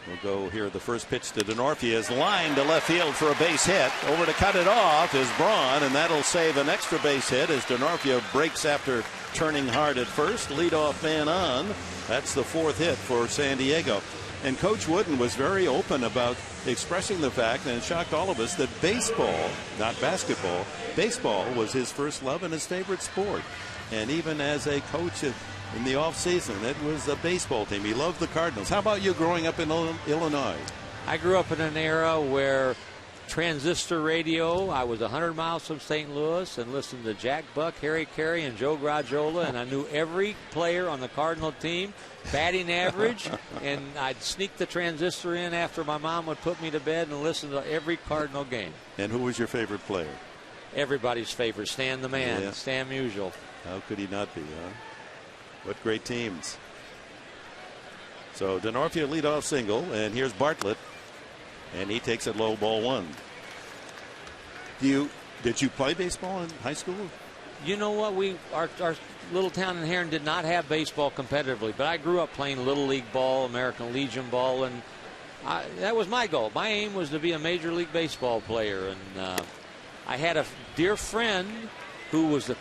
We'll go here. The first pitch to Denorfia is lined to left field for a base hit. Over to cut it off is Braun, and that'll save an extra base hit as Denorfia breaks after turning hard at first. Leadoff man on. That's the 4th hit for San Diego. And Coach Wooden was very open about expressing the fact, and it shocked all of us, that baseball, not basketball, baseball was his first love and his favorite sport. And even as a coach in the offseason, it was a baseball team. He loved the Cardinals. How about you growing up in Illinois? I grew up in an era where transistor radio, I was 100 miles from St. Louis and listened to Jack Buck, Harry Carey, and Joe Garagiola, and I knew every player on the Cardinal team, batting average, and I'd sneak the transistor in after my mom would put me to bed and listen to every Cardinal game. And who was your favorite player? everybody's favorite, Stan the Man, Yeah. Stan Musial. How could he not be, huh? What great teams. So Denorfia leadoff single, and here's Bartlett, and he takes it low, ball one. Did you play baseball in high school? You know what? Our little town in Heron did not have baseball competitively, but I grew up playing Little League ball, American Legion ball, and that was my goal. My aim was to be a Major League Baseball player, and I had a dear friend who was the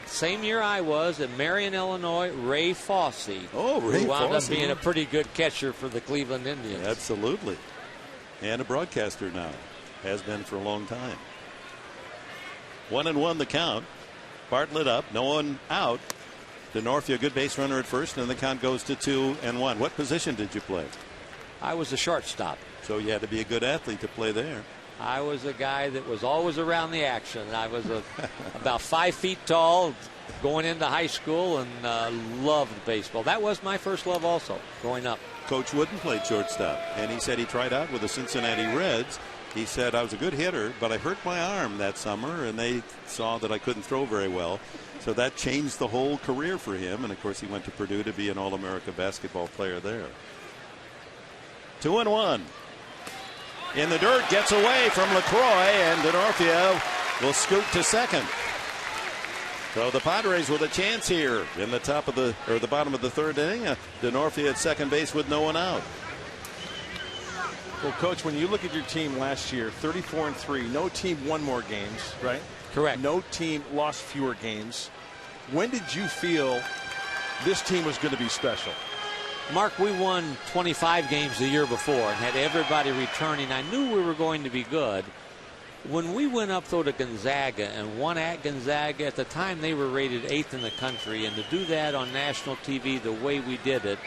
same year I was in Marion, Illinois, Ray Fosse. Oh, Ray who wound Fosse. up being a pretty good catcher for the Cleveland Indians. Absolutely. And a broadcaster now. Has been for a long time. 1-1 the count. Bartlett up, no one out. Denorfia, good base runner at first, and the count goes to 2-1. What position did you play? I was a shortstop. So you had to be a good athlete to play there. I was a guy that was always around the action. I was about 5 feet tall going into high school and loved baseball. That was my first love also, growing up. Coach Wooden played shortstop, and he said he tried out with the Cincinnati Reds. He said, I was a good hitter, but I hurt my arm that summer, and they saw that I couldn't throw very well. So that changed the whole career for him, and of course he went to Purdue to be an All-America basketball player there. 2-1. In the dirt, gets away from LaCroix, and Denorfia will scoot to second. So the Padres with a chance here in the the bottom of the third inning. Denorfia at second base with no one out. Well, Coach, when you look at your team last year, 34-3, no team won more games, right? Correct. No team lost fewer games. When did you feel this team was going to be special? Mark, we won 25 games the year before and had everybody returning. I knew we were going to be good. When we went up, though, to Gonzaga and won at Gonzaga, at the time they were rated 8th in the country, and to do that on national TV the way we did it,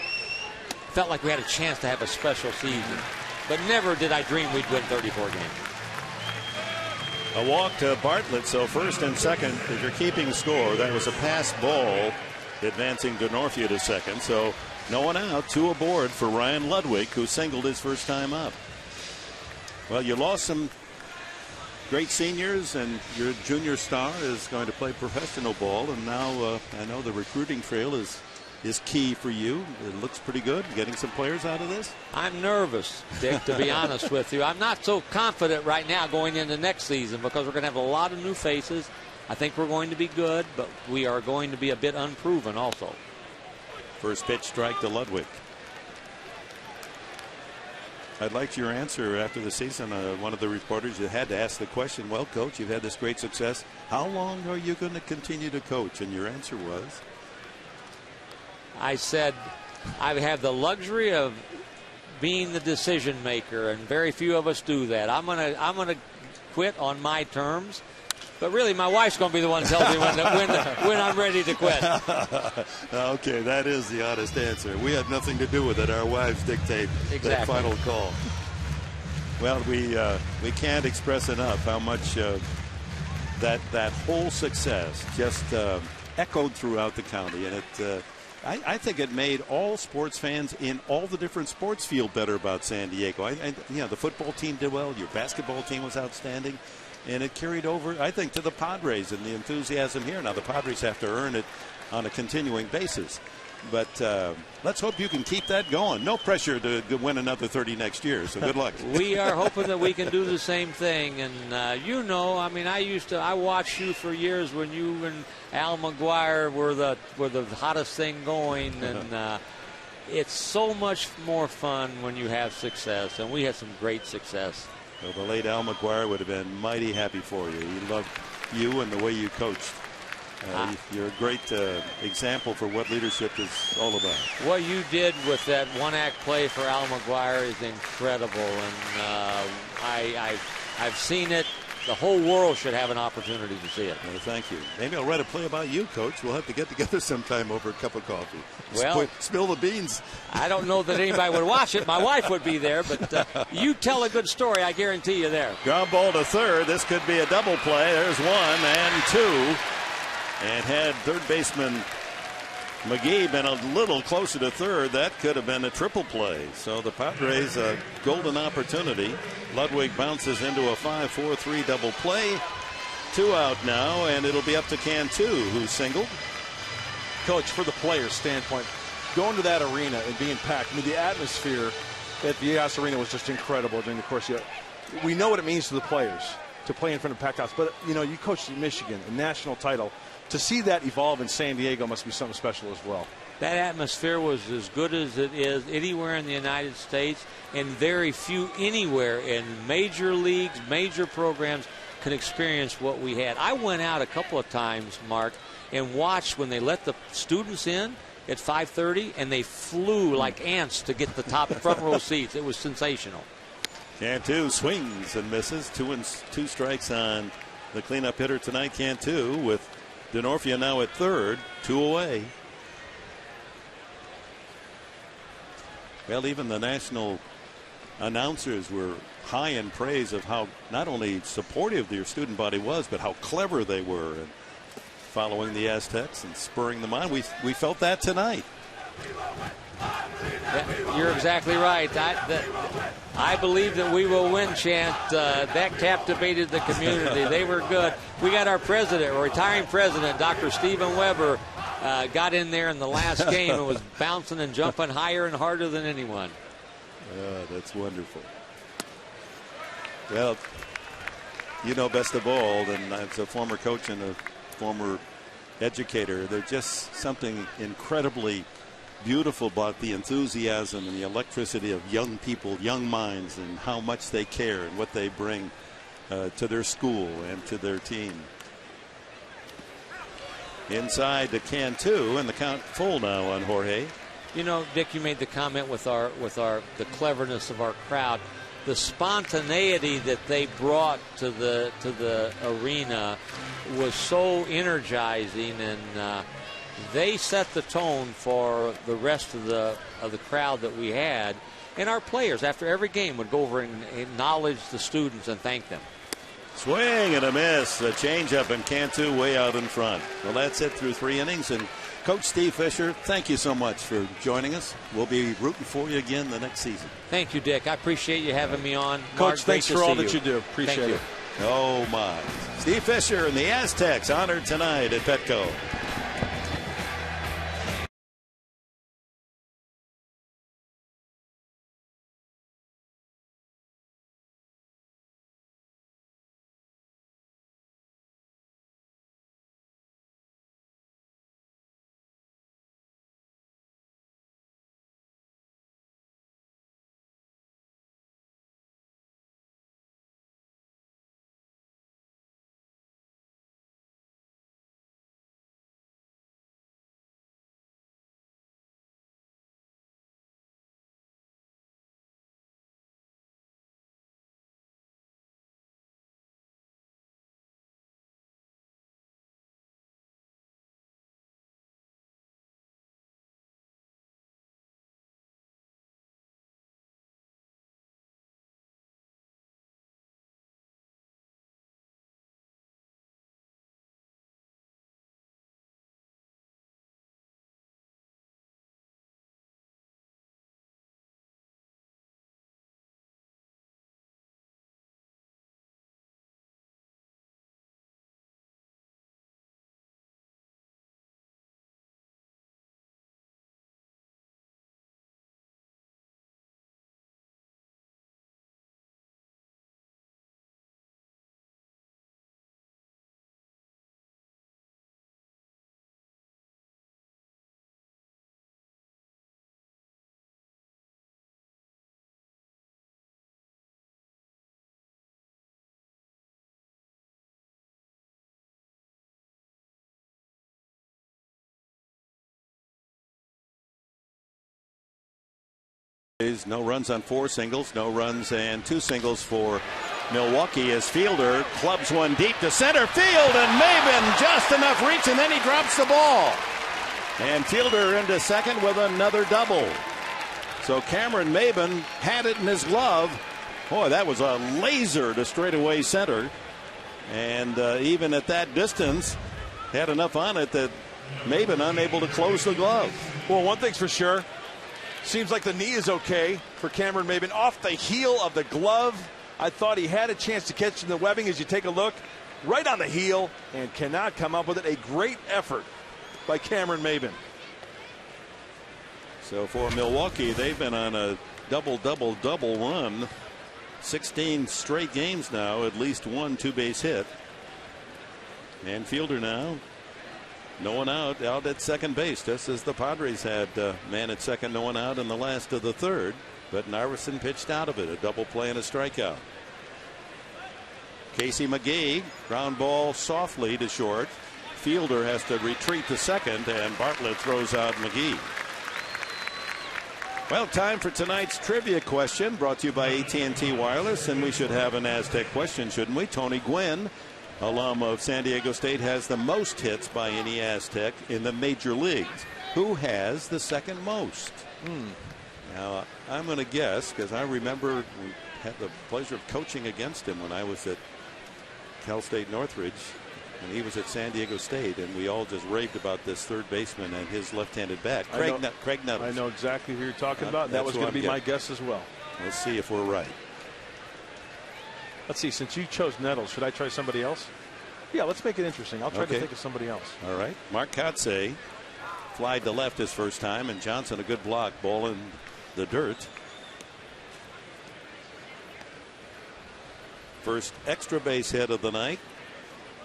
felt like we had a chance to have a special season. But never did I dream we'd win 34 games. A walk to Bartlett, so first and second, if you're keeping score, that was a pass ball advancing Denorfia to second. So no one out, 2 aboard for Ryan Ludwig, who singled his first time up. Well, you lost some great seniors, and your junior star is going to play professional ball, and now I know the recruiting trail is key for you. It looks pretty good, getting some players out of this. I'm nervous, Dick, to be honest with you. I'm not so confident right now going into next season because we're going to have a lot of new faces. I think we're going to be good, but we are going to be a bit unproven also. First pitch strike to Ludwig. I'd like your answer after the season. One of the reporters, you had to ask the question, well, Coach, you've had this great success. How long are you going to continue to coach? And your answer was? I said, I have the luxury of being the decision maker, and very few of us do that. I'm gonna quit on my terms, but really my wife's going to be the one who tells me when I'm ready to quit. Okay, that is the honest answer. We have nothing to do with it. Our wives dictate that final call. Well, we can't express enough how much that whole success just echoed throughout the county, and it. I think it made all sports fans in all the different sports feel better about San Diego. The football team did well. Your basketball team was outstanding. And it carried over, I think, to the Padres and the enthusiasm here. Now, the Padres have to earn it on a continuing basis. But let's hope you can keep that going. No pressure to win another 30 next year, so good luck. We are hoping that we can do the same thing. And, I watched you for years when you and Al McGuire were the hottest thing going. And it's so much more fun when you have success. And we had some great success. Well, the late Al McGuire would have been mighty happy for you. He loved you and the way you coached. You're a great example for what leadership is all about. What you did with that one-act play for Al McGuire is incredible, and I've seen it. The whole world should have an opportunity to see it. Well, thank you. Maybe I'll write a play about you, Coach. We'll have to get together sometime over a cup of coffee. Well, spill the beans. I don't know that anybody would watch it. My wife would be there, but you tell a good story, I guarantee you there. Ground ball to third. This could be a double play. There's 1 and 2. And had third baseman McGee been a little closer to third, that could have been a triple play. So the Padres a golden opportunity. Ludwig bounces into a 5-4-3 double play. 2 out now, and it'll be up to Cantu, who singled. Coach, for the player's standpoint, going to that arena and being packed, I mean, the atmosphere at the AT Arena was just incredible during the course of the. We know what it means to the players to play in front of packed house, but you coached at Michigan, a national title. To see that evolve in San Diego must be something special as well. That atmosphere was as good as it is anywhere in the United States, and very few anywhere in major leagues, major programs can experience what we had. I went out a couple of times, Mark, and watched when they let the students in at 5:30, and they flew like ants to get the top front row seats. It was sensational. Cantu swings and misses. 2 strikes on the cleanup hitter tonight, Cantu, with Denorfia now at third, 2 away. Well, even the national announcers were high in praise of how not only supportive their student body was, but how clever they were in following the Aztecs and spurring them on. We felt that tonight. You're exactly right. I believe that we will win chant. That captivated the community. They were good. We got our president, retiring president, Dr. Stephen Weber, got in there in the last game and was bouncing and jumping higher and harder than anyone. That's wonderful. Well, best of all, and as a former coach and a former educator, there's just something incredibly beautiful about the enthusiasm and the electricity of young people, young minds, and how much they care and what they bring to their school and to their team. Inside to Cantu, and the count full now on Jorge. Dick, you made the comment with the cleverness of our crowd, the spontaneity that they brought to the arena was so energizing, and they set the tone for the rest of the crowd that we had. And our players, after every game, would go over and acknowledge the students and thank them. Swing and a miss. A changeup, and Cantu way out in front. Well, that's it through 3 innings. And Coach Steve Fisher, thank you so much for joining us. We'll be rooting for you again the next season. Thank you, Dick. I appreciate you having me on. Coach, Mark, thanks for all that you do. Appreciate it. Oh, my. Steve Fisher and the Aztecs honored tonight at Petco. No runs on 4 singles, no runs and 2 singles for Milwaukee as Fielder clubs one deep to center field, and Maben just enough reach, and then he drops the ball. And Fielder into second with another double. So Cameron Maben had it in his glove. Boy, that was a laser to straightaway center. And even at that distance, had enough on it that Maben unable to close the glove. Well, one thing's for sure. Seems like the knee is okay for Cameron Maben. Off the heel of the glove. I thought he had a chance to catch in the webbing as you take a look. right on the heel and cannot come up with it. A great effort by Cameron Maben. So for Milwaukee, they've been on a double run. 16 straight games now, at least one two-base hit. And Fielder now, no one out at second base, just as the Padres had man at second, no one out in the last of the third. But Narveson pitched out of it, a double play and a strikeout. Casey McGee, ground ball softly to short. Fielder has to retreat to second, and Bartlett throws out McGee. Well, time for tonight's trivia question, brought to you by AT Wireless, and we should have an Aztec question, shouldn't we? Tony Gwynn, alum of San Diego State, has the most hits by any Aztec in the major leagues. Who has the second most? Now, I'm going to guess, because I remember we had the pleasure of coaching against him when I was at Cal State Northridge, and he was at San Diego State, and we all just raved about this third baseman and his left-handed bat, Craig Nettles. I know exactly who you're talking about. That was going to be my guess as well. Let's see if we're right. Let's see. Since you chose Nettles, should I try somebody else? Yeah, let's make it interesting. I'll try to think of somebody else. All right. Mark Kotze flied to left his first time, and Johnson a good block, ball in the dirt. First extra base hit of the night.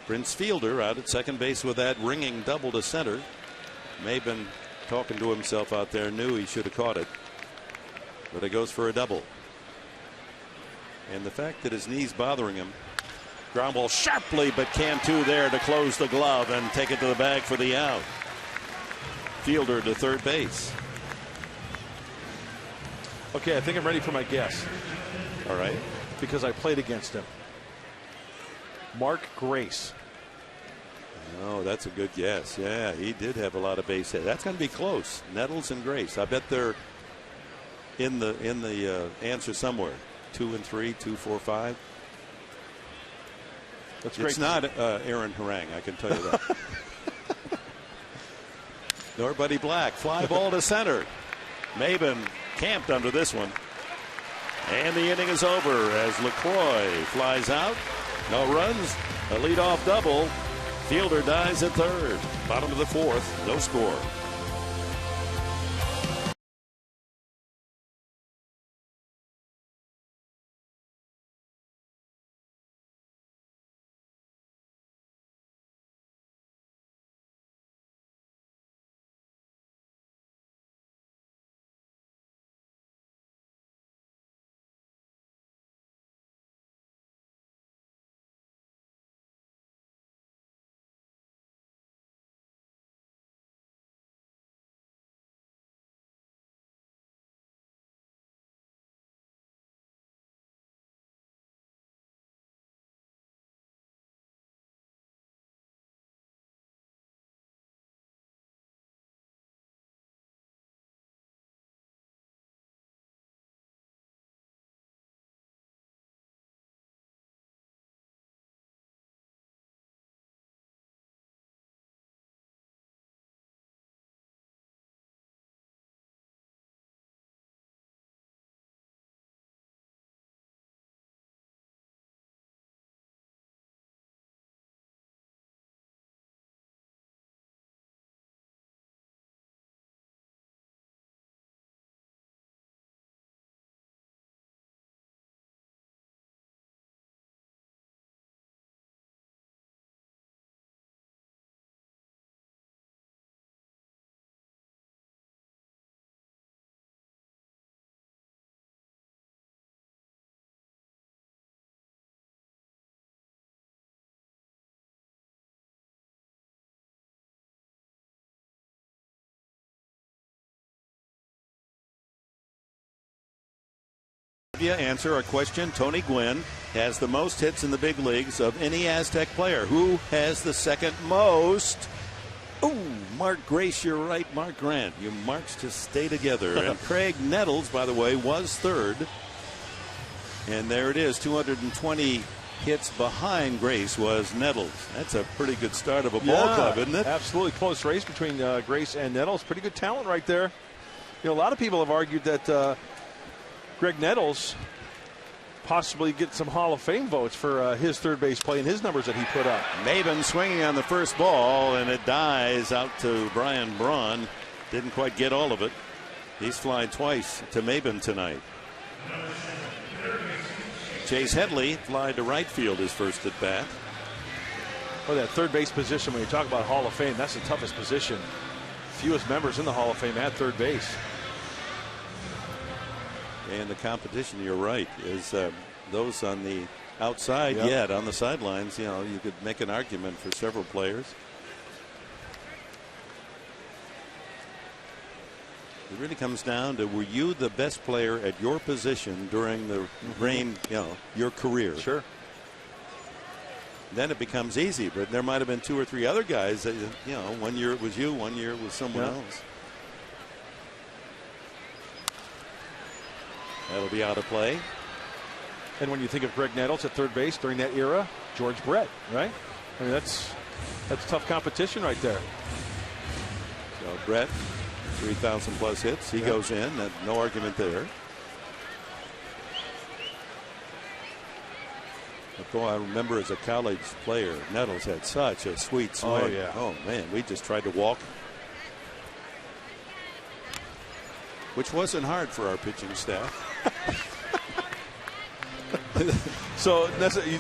Prince Fielder out at second base with that ringing double to center. Maben, talking to himself out there, knew he should have caught it, but it goes for a double. And the fact that his knee's bothering him. Ground ball sharply, but Cantu there to close the glove and take it to the bag for the out. Fielder to third base. Okay, I think I'm ready for my guess. All right. Because I played against him. Mark Grace. Oh, that's a good guess. Yeah, he did have a lot of base hits. That's going to be close. Nettles and Grace. I bet they're in the answer somewhere. 2 and 3, 2, 4, 5. That's great. It's not Aaron Harang, I can tell you that. Nor Buddy Black. Fly ball to center. Maben camped under this one. And the inning is over as LaCroix flies out. No runs. A leadoff double. Fielder dies at third. Bottom of the fourth. No score. Answer a question. Tony Gwynn has the most hits in the big leagues of any Aztec player. Who has the second most? Ooh, Mark Grace, you're right. Mark Grant, you marks to stay together. And Craig Nettles, by the way, was third. And there it is, 220 hits behind Grace was Nettles. That's a pretty good start of a ball club, isn't it? Absolutely close race between Grace and Nettles. Pretty good talent right there. You know, a lot of people have argued that Greg Nettles possibly get some Hall of Fame votes for his third base play and his numbers that he put up. Maben swinging on the first ball, and it dies out to Brian Braun. Didn't quite get all of it. He's flying twice to Maben tonight. Chase Headley flied to right field his first at bat. Well, that third base position, when you talk about Hall of Fame, that's the toughest position. Fewest members in the Hall of Fame at third base. And the competition, you're right, is those on the outside. Yep. Yet on the sidelines, you know, you could make an argument for several players. It really comes down to, were you the best player at your position during the reign, you know, your career? Sure. Then it becomes easy, but there might have been 2 or 3 other guys that, you know, one year it was you, one year it was someone else. That'll be out of play. And when you think of Greg Nettles at third base during that era, George Brett, right? I mean, that's tough competition right there. So Brett, 3,000 plus hits. He goes in. No argument there. But I remember as a college player, Nettles had such a sweet swing. Oh, yeah. Oh, man. We just tried to walk, which wasn't hard for our pitching staff. So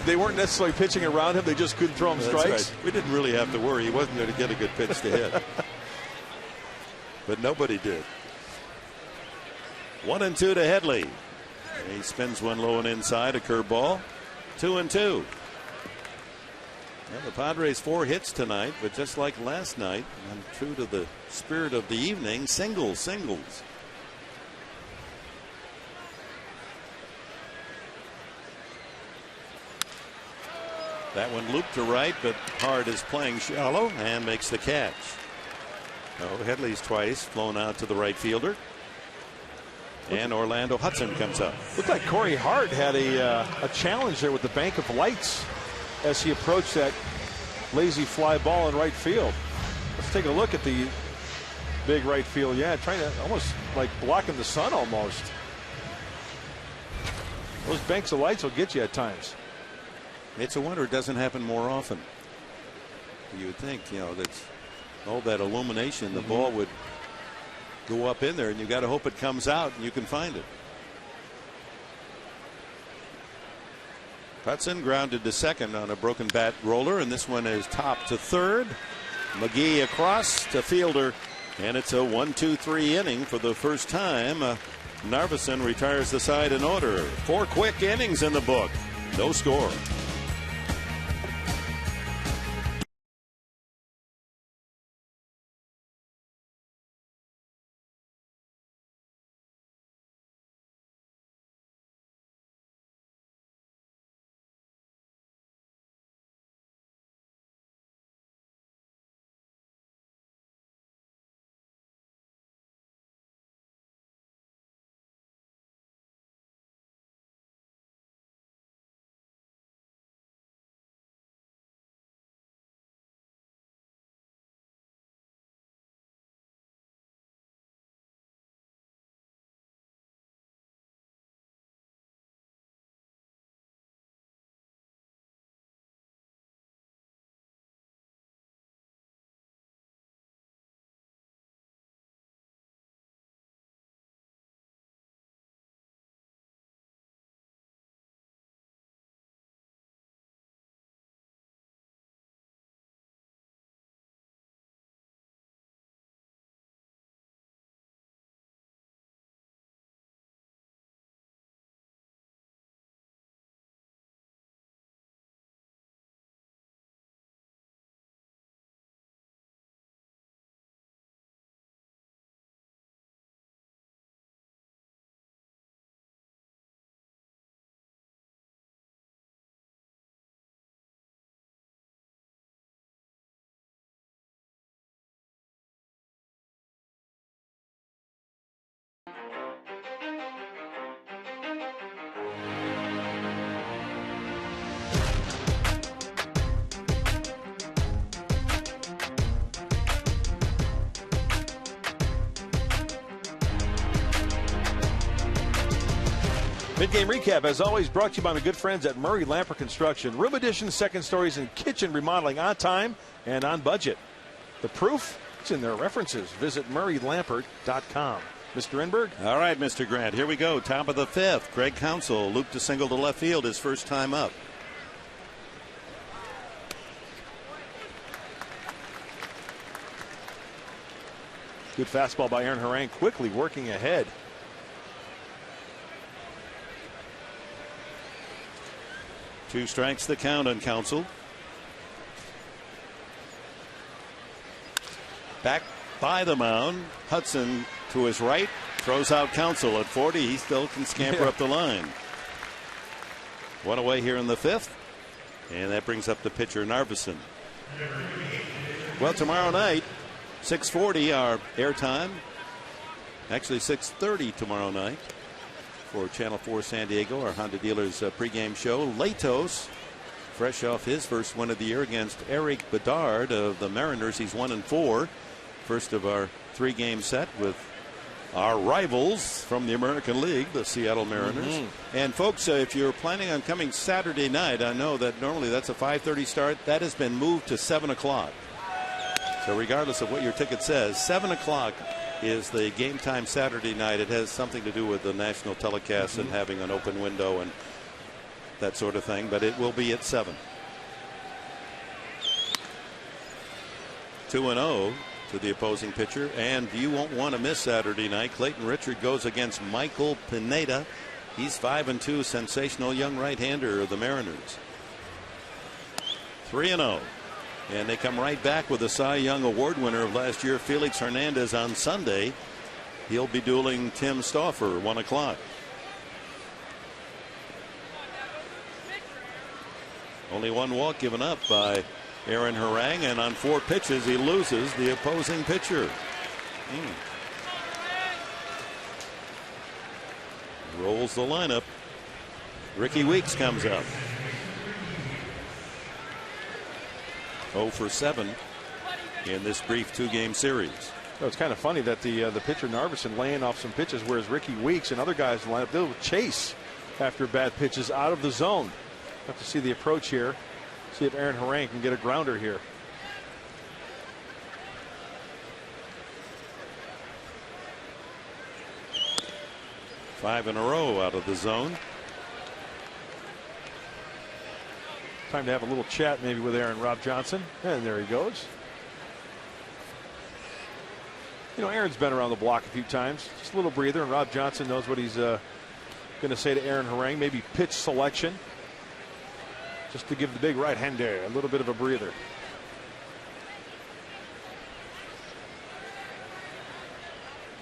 they weren't necessarily pitching around him. They just couldn't throw him strikes. Right. We didn't really have to worry. He wasn't going to get a good pitch to hit. But nobody did. 1-2 to Headley. He spins one low and inside, a curveball. 2-2. Well, the Padres 4 hits tonight, but just like last night, and true to the spirit of the evening, singles. That one looped to right, but Hard is playing shallow and makes the catch. Oh, Headley's twice flown out to the right fielder. And Orlando Hudson comes up. Looked like Corey Hart had a challenge there with the bank of lights as he approached that lazy fly ball in right field. Let's take a look at the big right field. Yeah, trying to almost like blocking the sun almost. Those banks of lights will get you at times. It's a wonder it doesn't happen more often. You would think, you know, that's all that illumination, the ball would go up in there, and you got to hope it comes out and you can find it. Hudson grounded to second on a broken bat roller, and this one is top to third. McGee across to fielder, and it's a 1-2-3 inning for the first time. Narveson retires the side in order. 4 quick innings in the book. No score. Mid-game recap, as always, brought to you by my good friends at Murray Lamper Construction. Room additions, second stories, and kitchen remodeling on time and on budget. The proof? It's in their references. Visit murraylampert.com. Mr. Enberg? All right, Mr. Grant, here we go. Top of the fifth. Greg Counsell looped a single to left field his first time up. Good fastball by Aaron Harang, quickly working ahead. Two strikes the count on Counsell. Back by the mound. Hudson to his right. Throws out Counsell at 40. He still can scamper up the line. One away here in the fifth. And that brings up the pitcher Narveson. Well, tomorrow night, 6:40 our airtime. Actually 6:30 tomorrow night. For Channel 4 San Diego, our Honda dealers pregame show. Latos, fresh off his first win of the year against Eric Bedard of the Mariners. He's 1-4. First of our three-game set with our rivals from the American League, the Seattle Mariners. And folks, if you're planning on coming Saturday night, I know that normally that's a 5:30 start. That has been moved to 7 o'clock. So regardless of what your ticket says, 7 o'clock is the game time Saturday night. It has something to do with the national telecast and having an open window and that sort of thing, but it will be at 7. 2-0 to the opposing pitcher, and you won't want to miss Saturday night. Clayton Richard goes against Michael Pineda. He's 5-2, sensational young right-hander of the Mariners. 3-0. And they come right back with the Cy Young Award winner of last year, Felix Hernandez, on Sunday. He'll be dueling Tim Stauffer, 1 o'clock. Only one walk given up by Aaron Harang, and on 4 pitches he loses the opposing pitcher. Rolls the lineup. Ricky Weeks comes up. 0 for 7 in this brief 2-game series. So it's kind of funny that the pitcher Narveson laying off some pitches, whereas Ricky Weeks and other guys in the lineup, they'll chase after bad pitches out of the zone. Have to see the approach here. See if Aaron Harang can get a grounder here. Five in a row out of the zone. Time to have a little chat maybe with Rob Johnson. And there he goes. You know, Aaron's been around the block a few times. Just a little breather, and Rob Johnson knows what he's going to say to Aaron Harang. Maybe pitch selection. Just to give the big right-hander a little bit of a breather.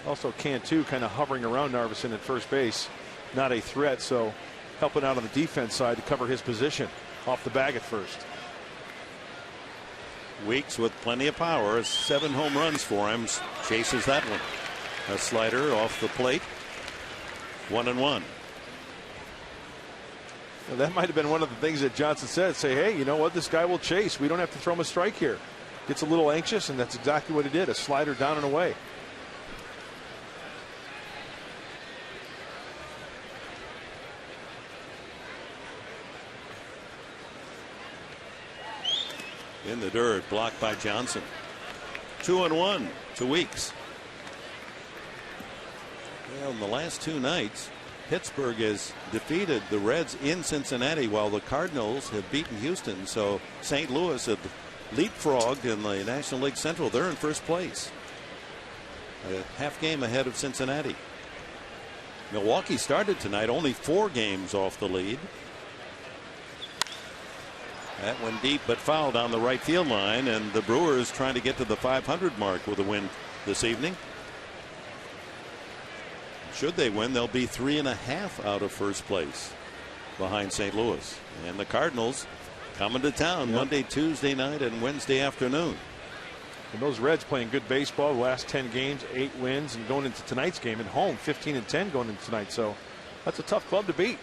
Also, Cantu kind of hovering around Narveson at first base. Not a threat, so helping out on the defense side to cover his position. Off the bag at first. Weeks with plenty of power. 7 home runs for him. Chases that one. A slider off the plate. 1-1. Well, that might have been one of the things that Johnson said. Say, hey, you know what? This guy will chase. We don't have to throw him a strike here. Gets a little anxious, and that's exactly what he did. A slider down and away. In the dirt, blocked by Johnson. 2-1 to Weeks. Well, in the last 2 nights, Pittsburgh has defeated the Reds in Cincinnati while the Cardinals have beaten Houston. So St. Louis have leapfrogged in the National League Central. They're in first place. A half game ahead of Cincinnati. Milwaukee started tonight only 4 games off the lead. That went deep but foul down the right field line, and the Brewers trying to get to the 500 mark with a win this evening. Should they win, they'll be 3.5 out of first place behind St. Louis. And the Cardinals coming to town Monday, Tuesday night, and Wednesday afternoon. And those Reds playing good baseball. The last 10 games, 8 wins, and going into tonight's game at home, 15-10 going into tonight. So that's a tough club to beat.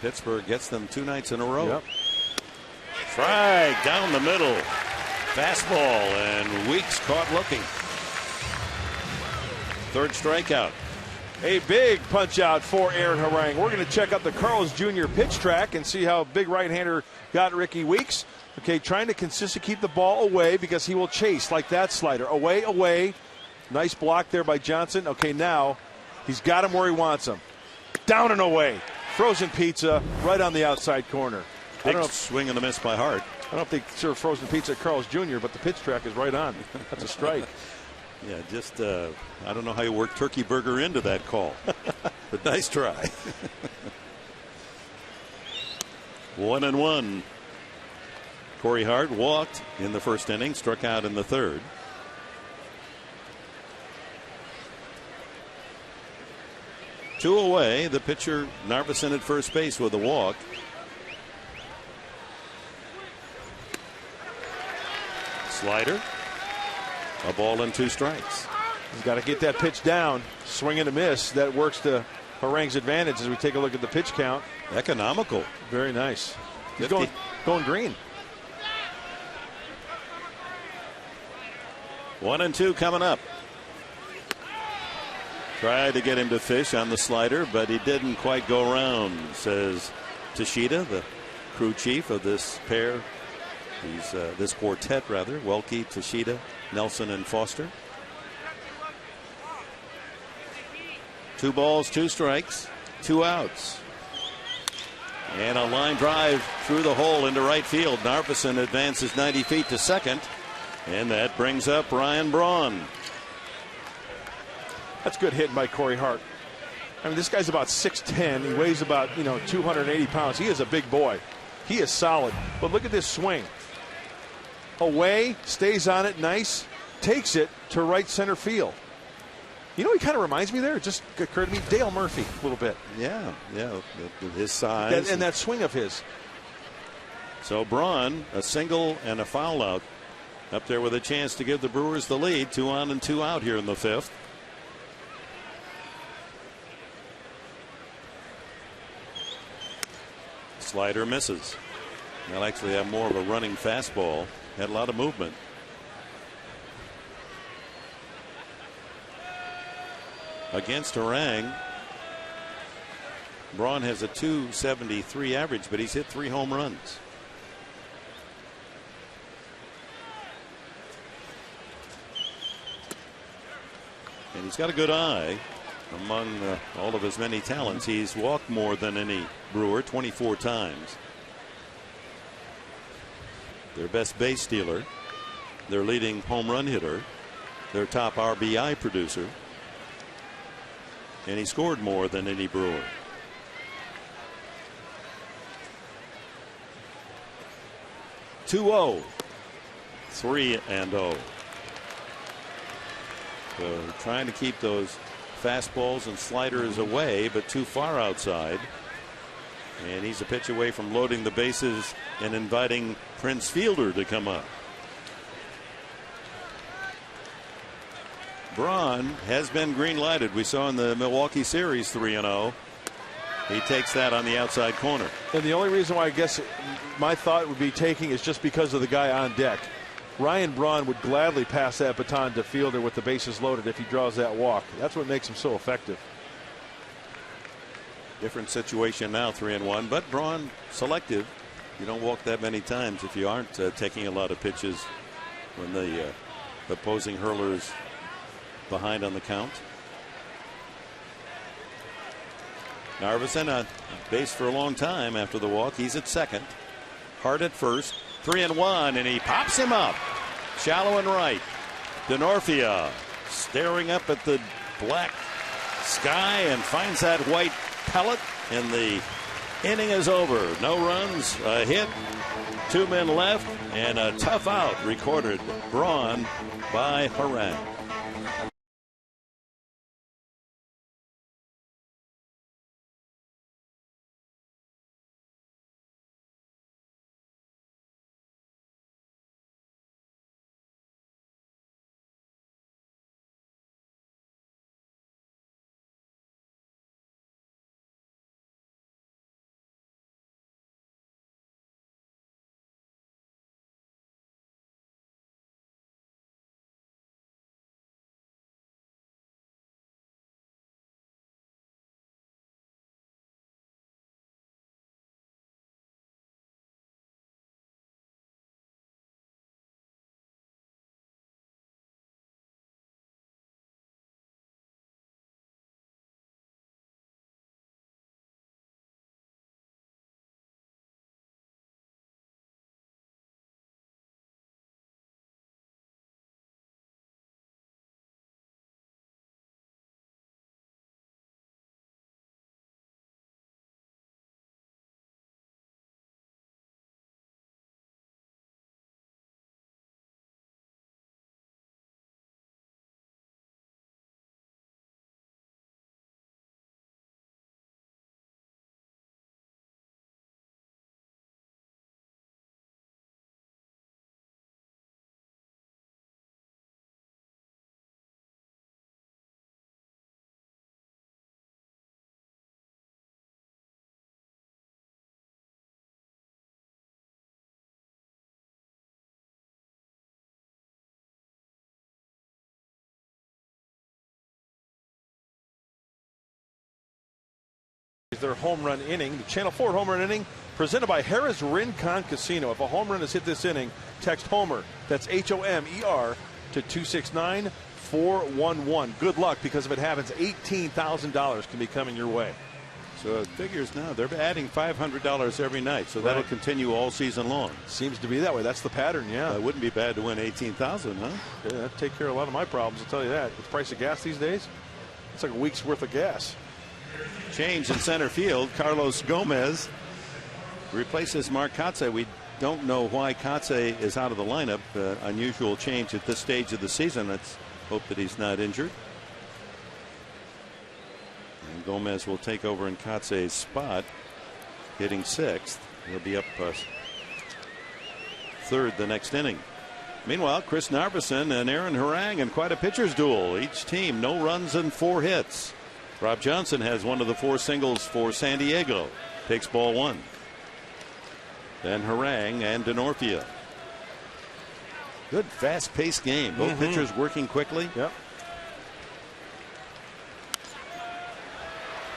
Pittsburgh gets them 2 nights in a row. Yep. Strike down the middle. Fastball, and Weeks caught looking. 3rd strikeout. A big punch out for Aaron Harang. We're going to check out the Carl's Jr. pitch track and see how big right-hander got Ricky Weeks. Okay, trying to consistently keep the ball away because he will chase like that slider. Away, away. Nice block there by Johnson. Okay, now he's got him where he wants him. Down and away. Frozen pizza right on the outside corner. Big swing and a miss by Hart. I don't know if they serve frozen pizza at Carl's Jr., but the pitch track is right on. That's a strike. Yeah, just, I don't know how you work Turkey Burger into that call. But nice try. 1-1. Corey Hart walked in the first inning, struck out in the third. Two away, the pitcher Narveson at first base with a walk. Slider. A ball and 2 strikes. He's got to get that pitch down. Swing and a miss. That works to Harang's advantage as we take a look at the pitch count. Economical. Very nice. He's 50. going green. 1-2 coming up. Tried to get him to fish on the slider, but he didn't quite go around, says Tashida, the crew chief of this pair. He's this quartet, rather. Welke, Tashida, Nelson, and Foster. 2 balls, 2 strikes, 2 outs. And a line drive through the hole into right field. Narveson advances 90 feet to second. And that brings up Ryan Braun. That's good hitting by Corey Hart. I mean, this guy's about 6'10". He weighs about, 280 pounds. He is a big boy. He is solid. But look at this swing. Away, stays on it, nice. Takes it to right center field. You know, he kind of reminds me there. It just occurred to me, Dale Murphy a little bit. Yeah. His size. And that swing of his. So Braun, a single and a foul out. Up there with a chance to give the Brewers the lead. 2 on and 2 out here in the 5th. Slider misses. They'll actually have more of a running fastball. Had a lot of movement. Against Harang, Braun has a .273 average, but he's hit 3 home runs. And he's got a good eye. Among all of his many talents, he's walked more than any Brewer, 24 times. Their best base stealer, their leading home run hitter, their top RBI producer, and he scored more than any Brewer. .2-0, 3-0. So trying to keep those fastballs and sliders away, but too far outside. And he's a pitch away from loading the bases and inviting Prince Fielder to come up. Braun has been green lighted. We saw in the Milwaukee series 3-0. He takes that on the outside corner. And the only reason why I guess my thought would be taking is just because of the guy on deck. Ryan Braun would gladly pass that baton to Fielder with the bases loaded if he draws that walk. That's what makes him so effective. Different situation now, 3-1, but Braun selective. You don't walk that many times if you aren't taking a lot of pitches when the opposing hurler's behind on the count. Narveson on base for a long time after the walk. He's at second. Hart at first. 3-1, and he pops him up. Shallow and right. Denorfia staring up at the black sky and finds that white pellet, and the inning is over. No runs, a hit, 2 men left, and a tough out recorded. Braun by Harang. their home run inning. The Channel 4 home run inning presented by Harrah's Rincon Casino. If a home run is hit this inning, text Homer, that's Homer, to 269-411. Good luck, because if it happens, $18,000 can be coming your way. So it figures now they're adding $500 every night, so that'll continue all season long. Seems to be that way. That's the pattern, yeah. It wouldn't be bad to win $18,000, huh? Yeah, that'd take care of a lot of my problems, I'll tell you that. With the price of gas these days, it's like a week's worth of gas. Change in center field. Carlos Gomez replaces Mark Kotze. We don't know why Kotze is out of the lineup. Unusual change at this stage of the season. Let's hope that he's not injured. And Gomez will take over in Kotze's spot, hitting sixth. He'll be up third the next inning. Meanwhile, Chris Narveson and Aaron Harang in quite a pitcher's duel. Each team no runs and 4 hits. Rob Johnson has one of the 4 singles for San Diego. Takes ball 1. Then Harang and Denorfia. Good fast-paced game. Both pitchers working quickly. Yep.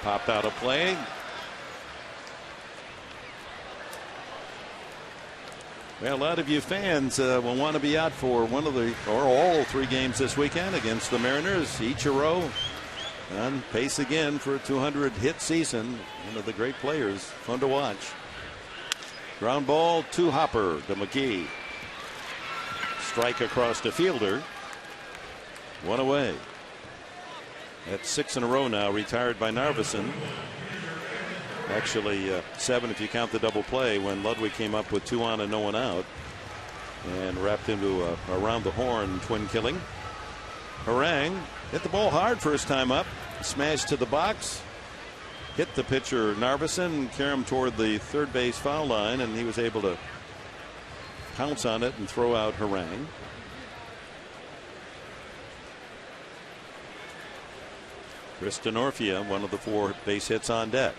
Popped out of play. Well, a lot of you fans will want to be out for one of the or all 3 games this weekend against the Mariners. Ichiro on pace again for a 200 hit season. One of the great players. Fun to watch. Ground ball to Hopper to McGee. Strike across to Fielder. 1 away. That's 6 in a row now, retired by Narveson. Actually 7 if you count the double play when Ludwig came up with 2 on and no one out and wrapped into a around the horn twin killing. Harang hit the ball hard first time up, smashed to the box, hit the pitcher Narveson, carry him toward the third base foul line, and he was able to pounce on it and throw out Harang. Chris Denorfia, one of the 4 base hits on deck.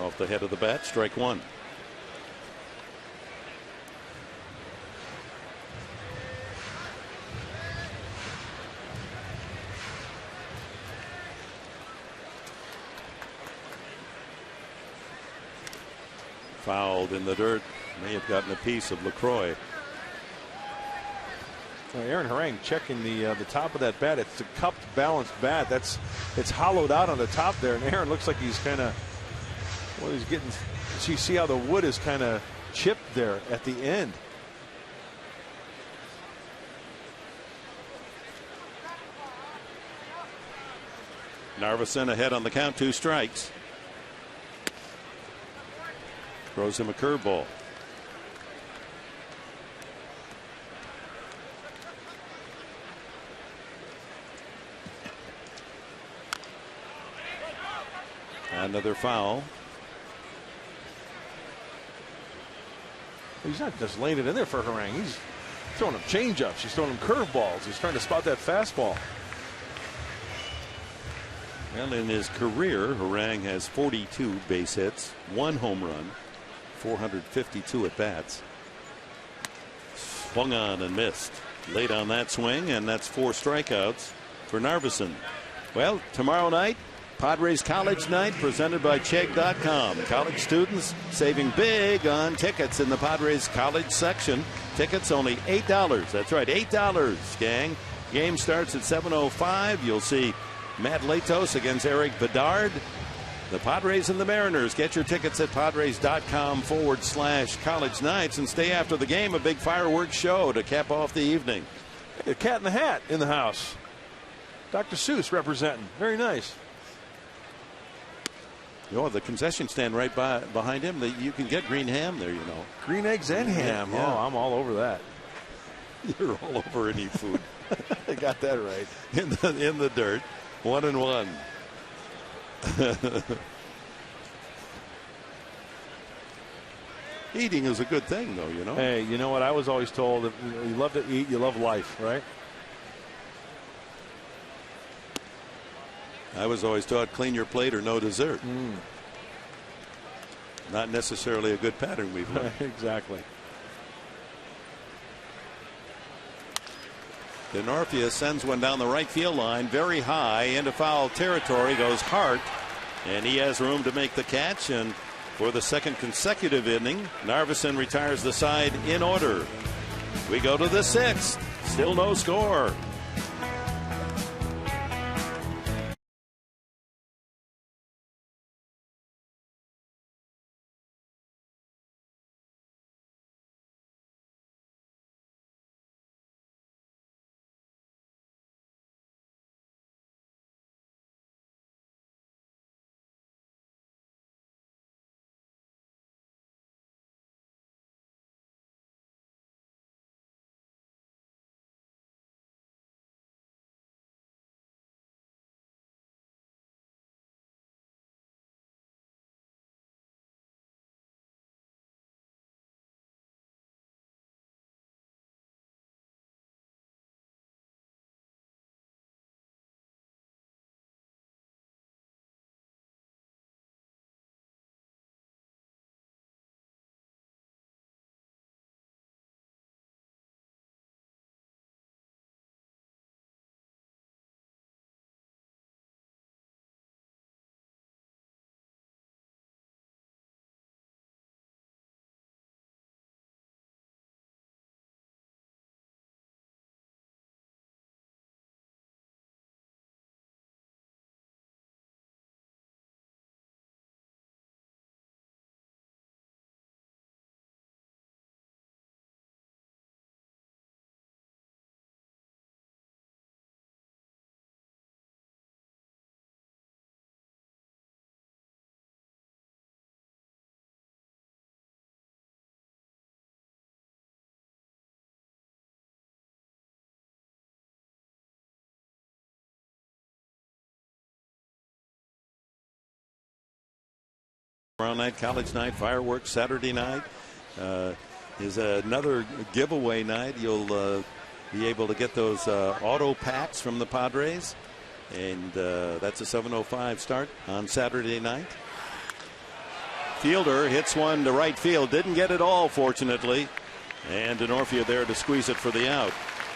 Off the head of the bat, strike 1. Fouled in the dirt. May have gotten a piece of LaCroix. Aaron Harang checking the top of that bat. It's a cupped, balanced bat. It's hollowed out on the top there, and Aaron looks like he's kind of, well, he's getting. So you see how the wood is kind of chipped there at the end. Narveson ahead on the count, 2 strikes. Throws him a curveball. Another foul. He's not just laying it in there for Harang. He's throwing him changeups. He's throwing him curveballs. He's trying to spot that fastball. Well, in his career, Harang has 42 base hits, 1 home run, 452 at bats. Swung on and missed. Late on that swing, and that's 4 strikeouts for Narveson. Well, tomorrow night, Padres College Night presented by Chegg.com. College students saving big on tickets in the Padres College section. Tickets only $8. That's right, $8, gang. Game starts at 7:05. You'll see Matt Latos against Eric Bedard. The Padres and the Mariners. Get your tickets at Padres.com/college nights and stay after the game. A big fireworks show to cap off the evening. Hey, a cat in the hat in the house. Dr. Seuss representing. Very nice. Oh, the concession stand right behind him. You can get green ham there, you know. Green eggs and ham. Yeah. Oh, I'm all over that. You're all over any food. I got that right. In the dirt. 1-1. Eating is a good thing, though, you know. Hey, you know what? I was always told, if you love to eat, you love life, right? I was always taught clean your plate or no dessert. Not necessarily a good pattern we've learned. Exactly. Denorfia sends one down the right field line, very high into foul territory, goes Hart, and he has room to make the catch. And for the second consecutive inning, Narveson retires the side in order. We go to the sixth, still no score. Tomorrow night, college night, fireworks Saturday night is another giveaway night. You'll be able to get those auto packs from the Padres, and that's a 7:05 start on Saturday night. Fielder hits one to right field, didn't get it all, fortunately, and Denorfia there to squeeze it for the out.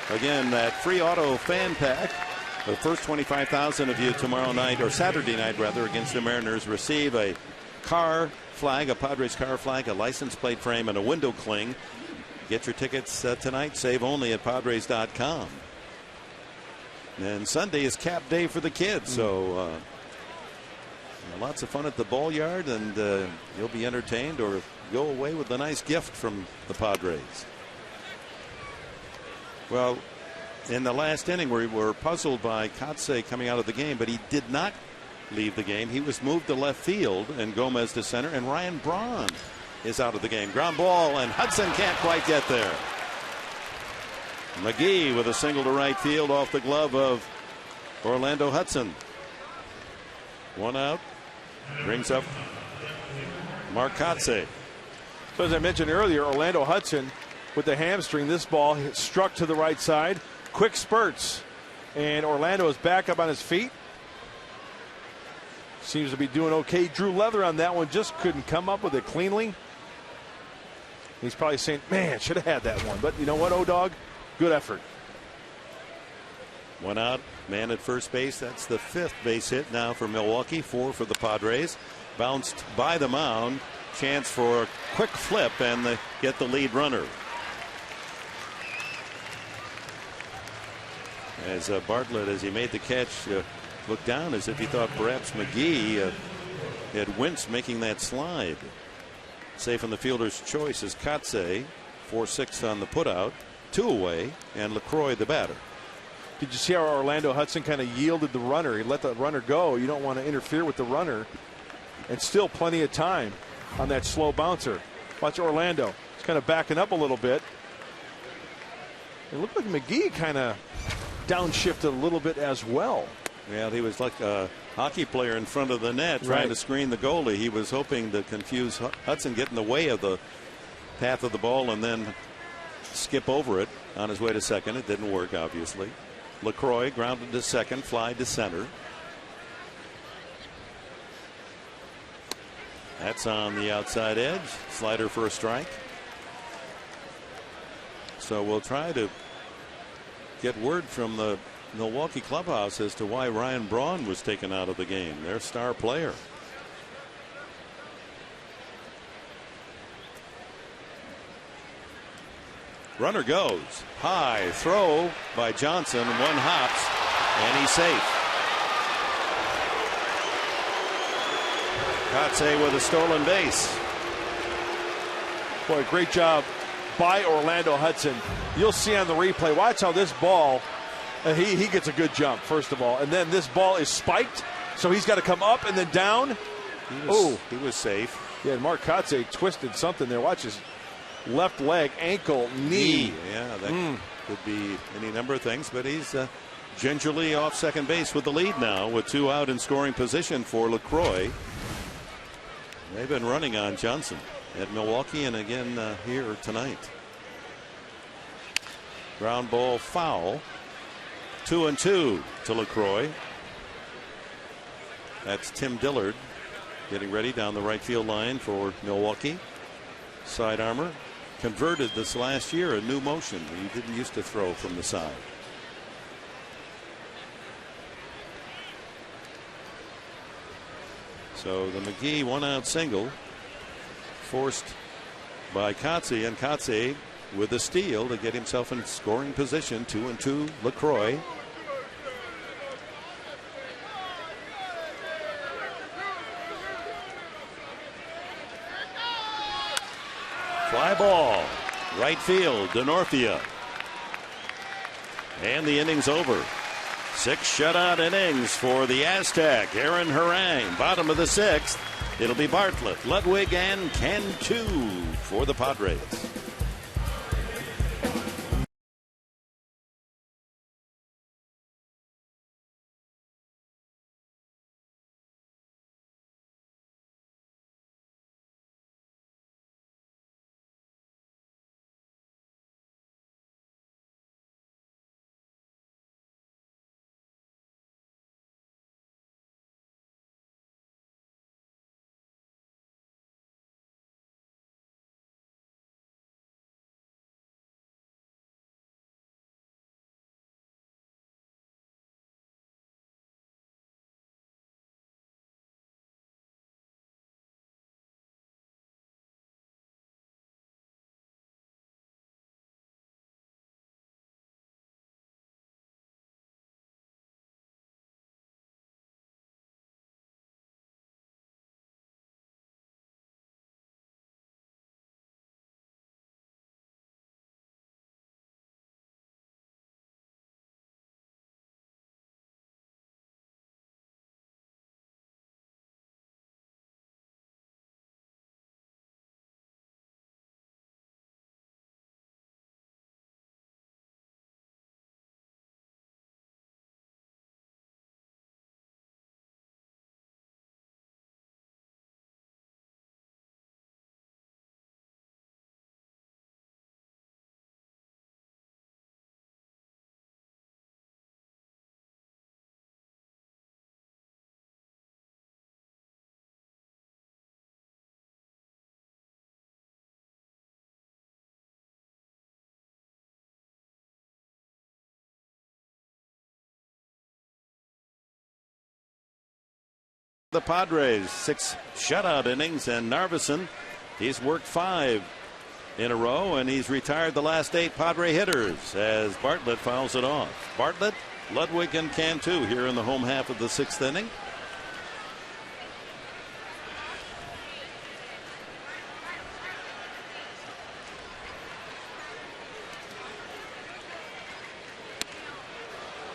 Again, that free auto fan pack. The first 25,000 of you tomorrow night, or Saturday night rather, against the Mariners receive a car flag, a Padres car flag, a license plate frame, and a window cling. Get your tickets tonight. Save only at Padres.com. And Sunday is cap day for the kids, so lots of fun at the ball yard, and you'll be entertained or go away with a nice gift from the Padres. Well, in the last inning, we were puzzled by Kotze coming out of the game, but he did not leave the game. He was moved to left field, and Gomez to center, and Ryan Braun is out of the game. Ground ball, and Hudson can't quite get there. McGee with a single to right field off the glove of Orlando Hudson. One out. Brings up Mark Kotze. So as I mentioned earlier, Orlando Hudson with the hamstring. This ball struck to the right side. Quick spurts, and Orlando is back up on his feet. Seems to be doing okay. Drew Leather on that one just couldn't come up with it cleanly. He's probably saying, man, should have had that one. But you know what, O-Dog? Good effort. One out, man at first base. That's the fifth base hit now for Milwaukee. 4 for the Padres. Bounced by the mound. Chance for a quick flip and they get the lead runner. As Bartlett, as he made the catch, looked down as if he thought perhaps McGee had winced making that slide. Safe on the fielder's choice is Kotze. 4-6 on the putout. 2 away, and LaCroix the batter. Did you see how Orlando Hudson kind of yielded the runner? He let the runner go. You don't want to interfere with the runner. And still plenty of time on that slow bouncer. Watch Orlando. He's kind of backing up a little bit. It looked like McGee kind of downshifted a little bit as well. Well, he was like a hockey player in front of the net trying to screen the goalie. He was hoping to confuse Hudson, get in the way of the path of the ball, and then skip over it on his way to second. It didn't work, obviously. LaCroix grounded to second, fly to center. That's on the outside edge. Slider for a strike. So we'll try to get word from the Milwaukee clubhouse as to why Ryan Braun was taken out of the game, their star player. Runner goes high, throw by Johnson, one hops, and he's safe. Kotze with a stolen base. Boy, great job by Orlando Hudson. You'll see on the replay, watch how this ball, he gets a good jump, first of all, and then this ball is spiked, so he's got to come up and then down. He was safe. Yeah, Mark Kotze twisted something there. Watch his left leg, ankle, knee. Yeah, that could be any number of things, but he's gingerly off second base with the lead now with 2 out in scoring position for LaCroix. They've been running on Johnson at Milwaukee and again here tonight. Ground ball foul. 2-2 to LaCroix. That's Tim Dillard getting ready down the right field line for Milwaukee. Side armor. Converted this last year a new motion. He didn't used to throw from the side. So the McGee 1-out single forced by Kotze, and Kotze with a steal to get himself in scoring position. 2-2 LaCroix. Fly ball, right field, DeNorthia. And the inning's over. 6 shutout innings for the Aztec. Aaron Harang, bottom of the 6th. It'll be Bartlett, Ludwig, and Cantu for the Padres. The Padres 6 shutout innings, and Narveson, he's worked 5 in a row, and he's retired the last 8 Padre hitters as Bartlett fouls it off. Bartlett, Ludwig, and Cantu here in the home half of the 6th inning.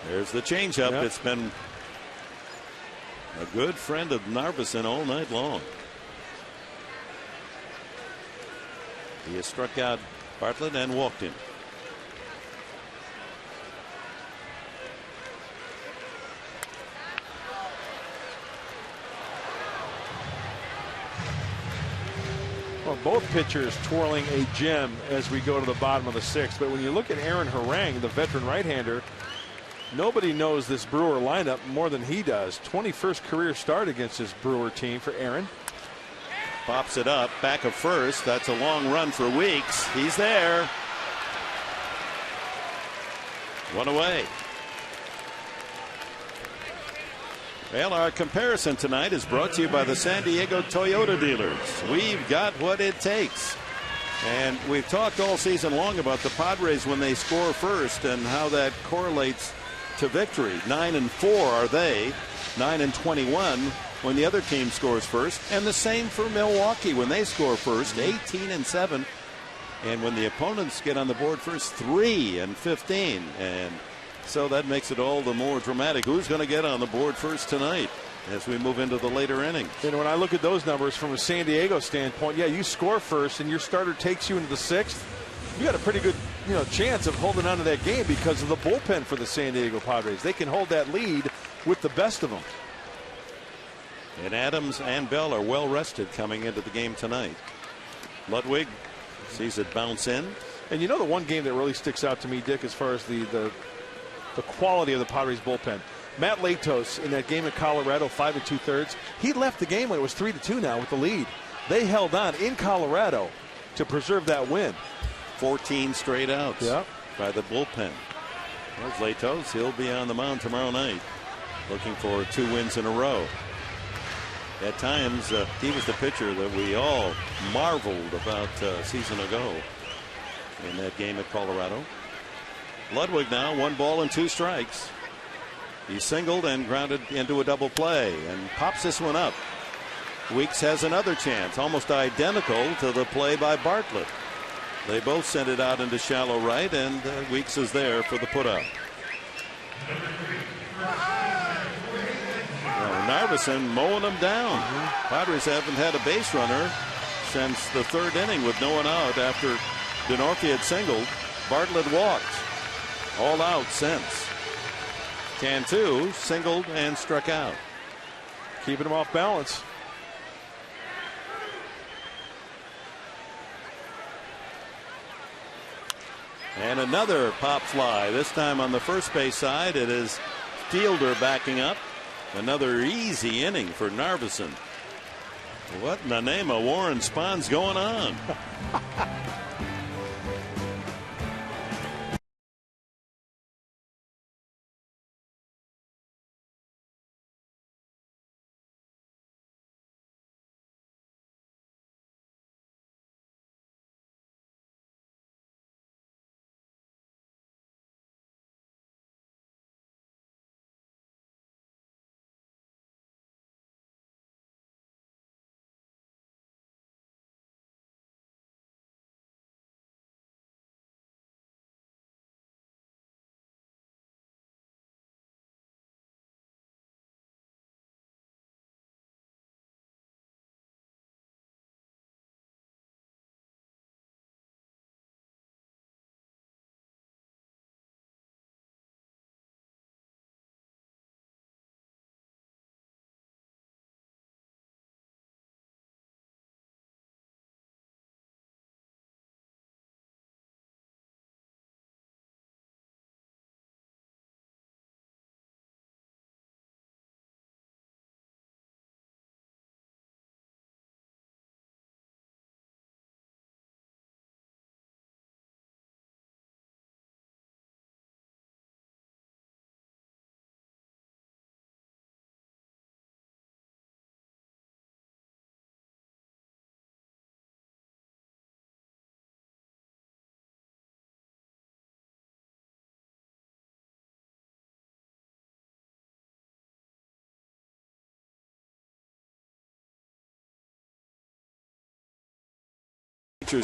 There's the changeup. Yep. It's been a good friend of Narveson all night long. He has struck out Bartlett and walked him. Well, both pitchers twirling a gem as we go to the bottom of the 6th. But when you look at Aaron Harang, the veteran right-hander, nobody knows this Brewer lineup more than he does. 21st career start against this Brewer team for Aaron. Pops it up, back of first. That's a long run for Weeks. He's there. One away. Well, our comparison tonight is brought to you by the San Diego Toyota dealers. We've got what it takes. And we've talked all season long about the Padres when they score first and how that correlates to victory. 9-4 are they, 9-21 when the other team scores first, and the same for Milwaukee when they score first, 18-7, and when the opponents get on the board first, 3-15, and so that makes it all the more dramatic. Who's going to get on the board first tonight as we move into the later innings? And when I look at those numbers from a San Diego standpoint, yeah, you score first and your starter takes you into the sixth, you got a pretty good chance of holding on to that game because of the bullpen for the San Diego Padres. They can hold that lead with the best of them. And Adams and Bell are well rested coming into the game tonight. Ludwig sees it bounce in. And the one game that really sticks out to me, Dick, as far as the quality of the Padres bullpen. Matt Latos in that game at Colorado, 5 2/3. He left the game when it was 3-2 now with the lead. They held on in Colorado to preserve that win. 14 straight outs by the bullpen. There's Latos. He'll be on the mound tomorrow night looking for 2 wins in a row. At times, he was the pitcher that we all marveled about a season ago in that game at Colorado. Ludwig now 1 ball and 2 strikes. He singled and grounded into a double play and pops this one up. Weeks has another chance, almost identical to the play by Bartlett. They both sent it out into shallow right, and Weeks is there for the putout. Narveson mowing them down. Padres haven't had a base runner since the 3rd inning with no one out after Denorfia had singled. Bartlett walked. All out since. Cantu singled and struck out. Keeping him off balance. And another pop fly, this time on the first base side. It is Fielder backing up. Another easy inning for Narveson. What in the name of Warren Spahn's going on?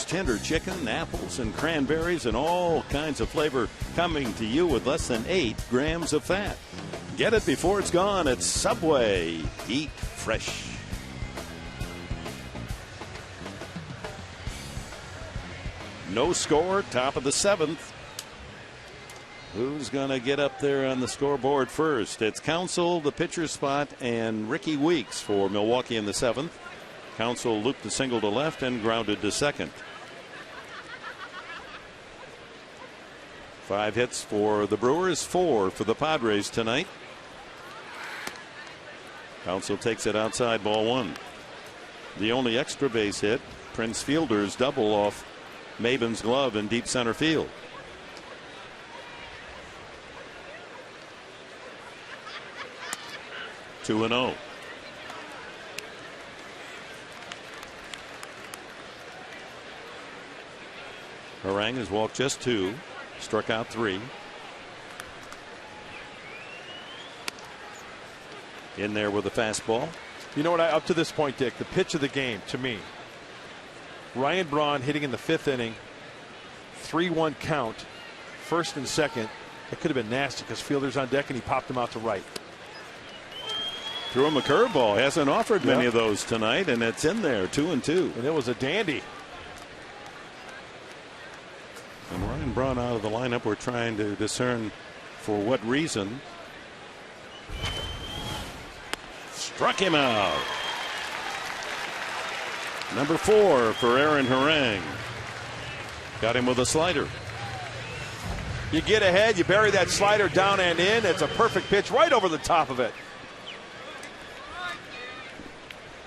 Tender chicken, apples, and cranberries, and all kinds of flavor coming to you with less than 8 grams of fat. Get it before it's gone at Subway. Eat fresh. No score, top of the 7th. Who's going to get up there on the scoreboard first? It's Counsell, the pitcher spot, and Ricky Weeks for Milwaukee in the 7th. Counsell looped the single to left and grounded to second. 5 hits for the Brewers, 4 for the Padres tonight. Counsell takes it outside, ball 1. The only extra base hit, Prince Fielder's double off Maben's glove in deep center field. 2-0. Harang has walked just 2, struck out 3. In there with a fastball. You know what? Up to this point, Dick, the pitch of the game to me, Ryan Braun hitting in the 5th inning, 3-1 count, first and second. It could have been nasty because Fielder's on deck and he popped him out to right. Threw him a curveball. Hasn't offered many of those tonight, and it's in there, 2-2. And it was a dandy. And Ryan Braun out of the lineup. We're trying to discern for what reason. Struck him out. Number 4 for Aaron Harang. Got him with a slider. You get ahead, you bury that slider down and in. It's a perfect pitch right over the top of it.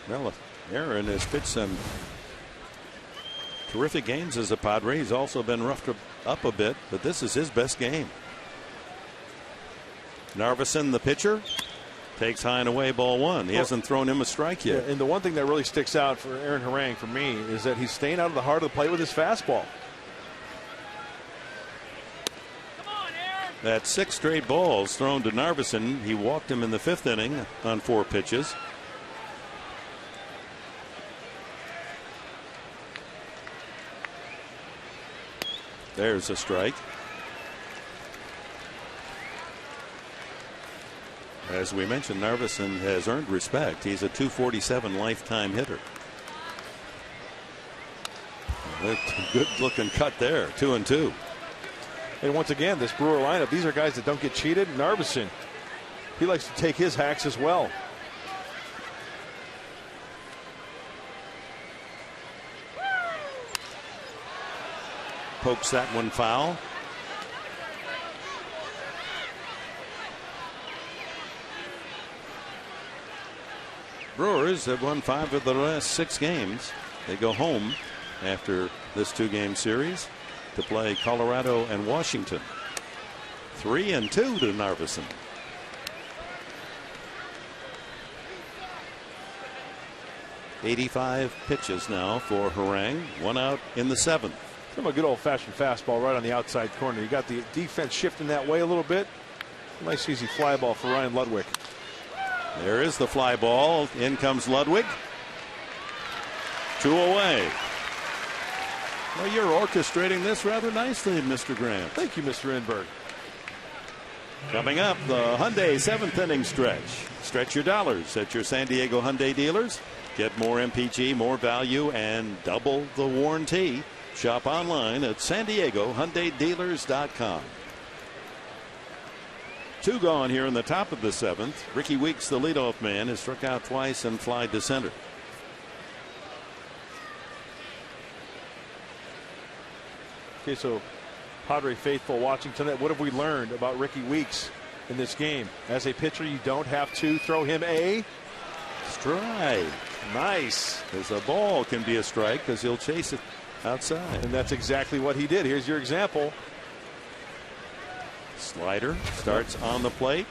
Well, Aaron has pitched some terrific games as a Padre. He's also been roughed up a bit, but this is his best game. Narveson, the pitcher, takes high and away, ball 1. He hasn't thrown him a strike yet. Yeah, and the one thing that really sticks out for Aaron Harang for me is that he's staying out of the heart of the plate with his fastball. That's 6 straight balls thrown to Narveson. He walked him in the 5th inning on 4 pitches. There's a strike. As we mentioned, Narveson has earned respect. He's a .247 lifetime hitter. Good looking cut there. 2-2. And once again, this Brewer lineup, these are guys that don't get cheated. Narveson, he likes to take his hacks as well. Pokes that one foul. Brewers have won 5 of the last 6 games. They go home after this 2-game series to play Colorado and Washington. 3-2 to Narveson. .85 pitches now for Harang. 1 out in the 7th. A good old-fashioned fastball right on the outside corner. You got the defense shifting that way a little bit. Nice easy fly ball for Ryan Ludwig. There is the fly ball. In comes Ludwig. 2 away. Well, you're orchestrating this rather nicely, Mr. Grant. Thank you, Mr. Enberg. Coming up, the Hyundai 7th inning stretch. Stretch your dollars at your San Diego Hyundai dealers. Get more MPG, more value, and double the warranty. Shop online at SanDiegoHyundaiDealers.com. 2 gone here in the top of the 7th. Ricky Weeks, the leadoff man, has struck out twice and flied to center. Okay, so Padre faithful watching tonight. What have we learned about Ricky Weeks in this game? As a pitcher, you don't have to throw him a strike. Nice. Because a ball can be a strike because he'll chase it outside. And that's exactly what he did. Here's your example. Slider starts on the plate,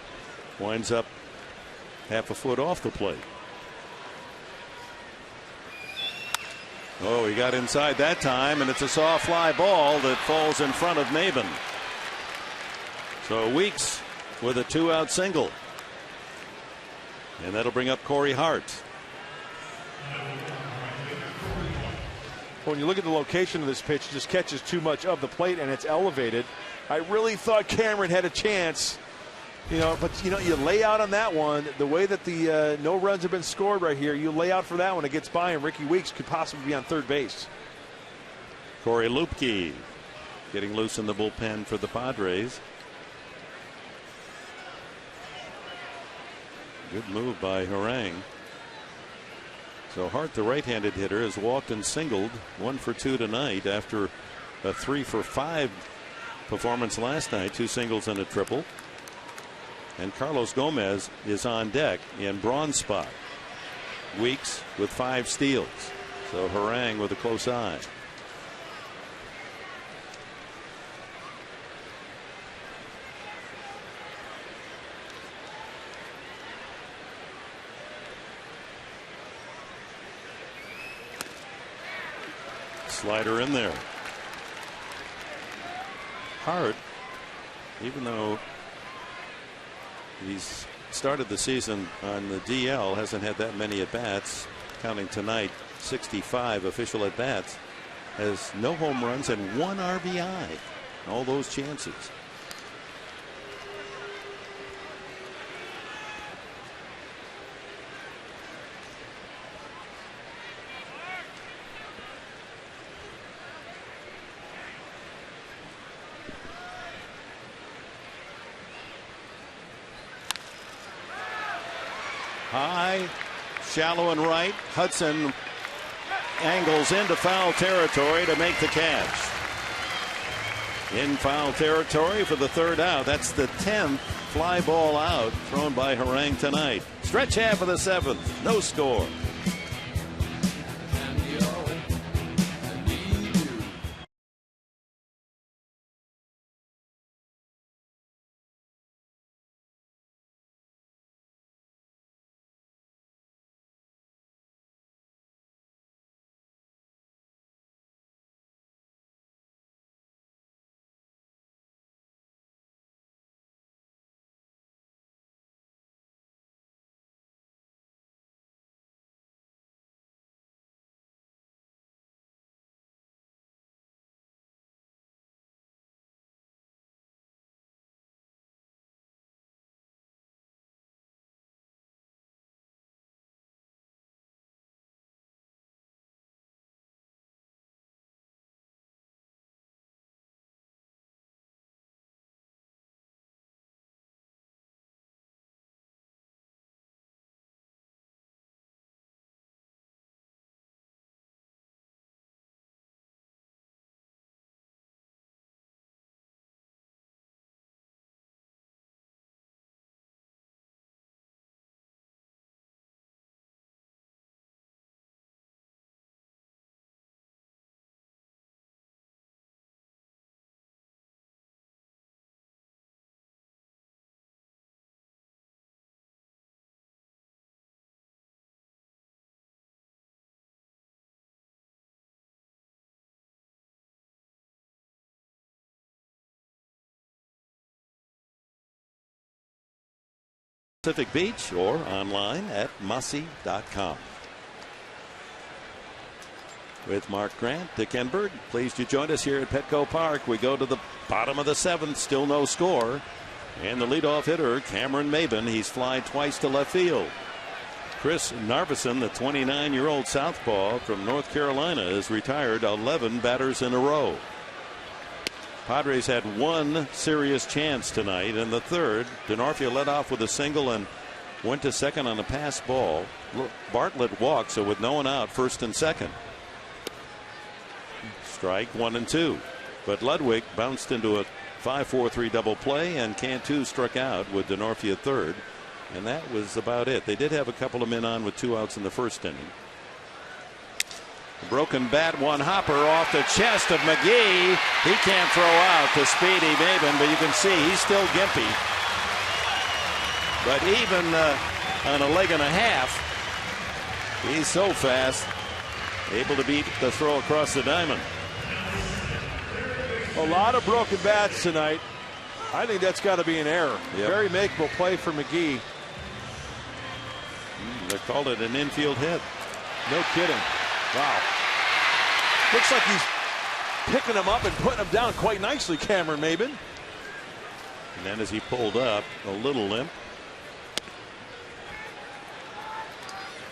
winds up half a foot off the plate. Oh, he got inside that time, and it's a soft fly ball that falls in front of Maben. So Weeks with a 2-out single. And that'll bring up Corey Hart. When you look at the location of this pitch, it just catches too much of the plate and it's elevated. I really thought Cameron had a chance, but you lay out on that one. The way that the no runs have been scored right here, you lay out for that one, it gets by, and Ricky Weeks could possibly be on third base. Corey Lupke getting loose in the bullpen for the Padres. Good move by Harang. So Hart, the right-handed hitter, has walked and singled 1 for 2 tonight after a 3 for 5 performance last night. 2 singles and a triple. And Carlos Gomez is on deck in Braun's spot. Weeks with 5 steals. So Harang with a close eye. Slider in there. Hart, even though he's started the season on the DL, hasn't had that many at bats, counting tonight 65 official at bats, has no home runs and 1 RBI. All those chances. High, shallow and right. Hudson angles into foul territory to make the catch. In foul territory for the 3rd out. That's the 10th fly ball out thrown by Harang tonight. Stretch half of the 7th. No score. Pacific Beach or online at Mussy.com. With Mark Grant, Dick Enberg, pleased you joined us here at Petco Park. We go to the bottom of the 7th, still no score. And the leadoff hitter, Cameron Maben, he's flied twice to left field. Chris Narveson, the 29-year-old southpaw from North Carolina, has retired 11 batters in a row. Padres had 1 serious chance tonight in the 3rd. Denorfia led off with a single and went to second on a pass ball. Bartlett walked, so with no one out, 1st and 2nd. Strike 1 and 2. But Ludwig bounced into a 5-4-3 double play, and Cantu struck out with Denorfia 3rd. And that was about it. They did have a couple of men on with 2 outs in the 1st inning. A broken bat, one hopper off the chest of McGee. He can't throw out the speedy Maben, but you can see he's still gimpy. But even on a leg and a half, he's so fast, able to beat the throw across the diamond. A lot of broken bats tonight. I think that's got to be an error. Yep. Very makeable play for McGee. They called it an infield hit. No kidding. Wow. Looks like he's picking him up and putting him down quite nicely, Cameron Maben. And then as he pulled up, a little limp.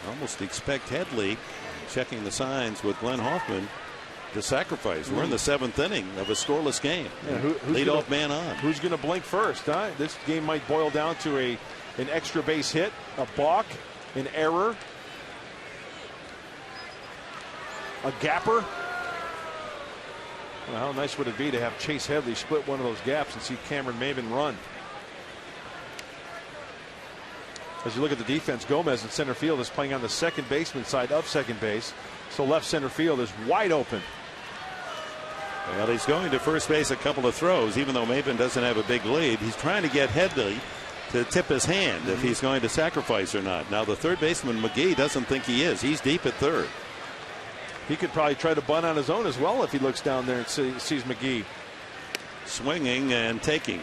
Almost expect Headley, checking the signs with Glenn Hoffman, to sacrifice. We're in the 7th inning of a scoreless game. Yeah, leadoff man on. Who's going to blink first? Huh? This game might boil down to an extra base hit, a balk, an error, a gapper. Well, how nice would it be to have Chase Headley split one of those gaps and see Cameron Maben run? As you look at the defense, Gomez in center field is playing on the second baseman side of second base. So left center field is wide open. Well, he's going to first base a couple of throws, even though Maben doesn't have a big lead. He's trying to get Headley to tip his hand if he's going to sacrifice or not. Now the third baseman, McGee, doesn't think he is. He's deep at 3rd. He could probably try to bunt on his own as well if he looks down there and sees McGee. Swinging and taking.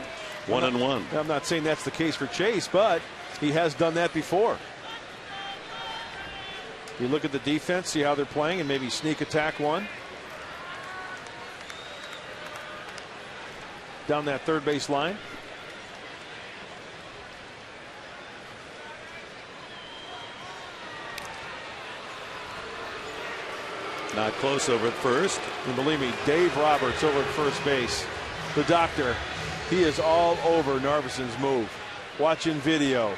1-1. I'm not saying that's the case for Chase, but he has done that before. You look at the defense, see how they're playing, and maybe sneak attack one. Down that third base line. Not close over at first. And believe me, Dave Roberts over at first base, the doctor, he is all over Narvison's move. Watching video,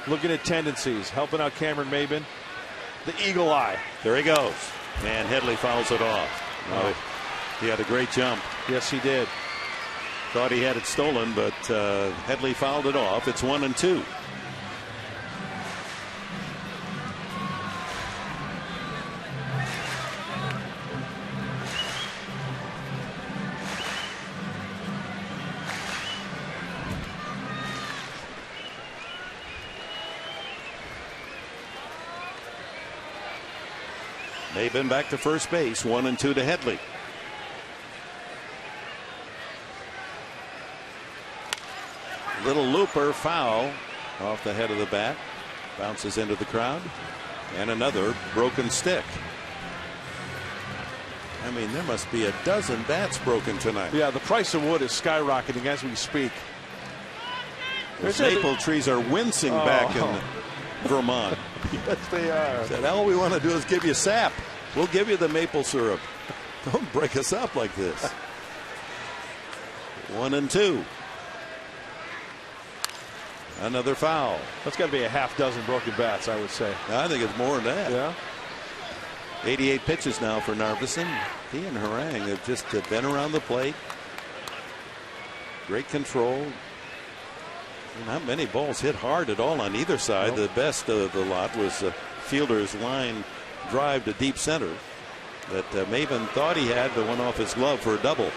looking at tendencies, helping out Cameron Maben. The eagle eye. There he goes. And Headley fouls it off. He had a great jump. Yes, he did. Thought he had it stolen, but Headley fouled it off. It's 1-2. Maben back to first base. 1-2 to Headley. Little looper foul off the head of the bat. Bounces into the crowd. And another broken stick. I mean, there must be a dozen bats broken tonight. Yeah, the price of wood is skyrocketing as we speak. The maple trees are wincing back in Vermont. Yes, they are. Said, all we want to do is give you sap. We'll give you the maple syrup. Don't break us up like this. 1-2. Another foul. That's got to be a half dozen broken bats, I would say. I think it's more than that. Yeah. 88 pitches now for Narveson. He and Harang have just been around the plate. Great control. Not many balls hit hard at all on either side. Nope. The best of the lot was Fielder's line drive to deep center that Maven thought he had, but went off his glove for a double.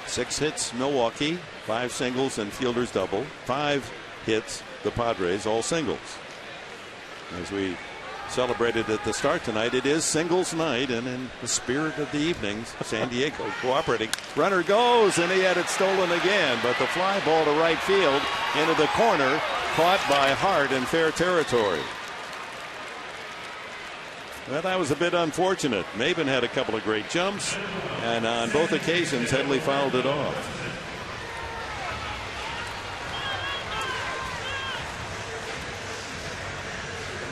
6 hits Milwaukee, 5 singles and Fielder's double. 5 hits the Padres, all singles. As we celebrated at the start tonight, it is singles night, and in the spirit of the evenings, San Diego cooperating. Runner goes, and he had it stolen again, but the fly ball to right field into the corner, caught by Hart in fair territory. Well, that was a bit unfortunate. Maben had a couple of great jumps, and on both occasions, Headley fouled it off.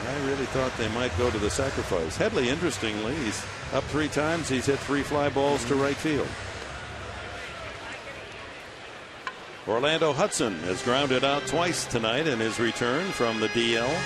I really thought they might go to the sacrifice. Headley, interestingly, he's up 3 times. He's hit 3 fly balls to right field. Orlando Hudson has grounded out twice tonight in his return from the DL.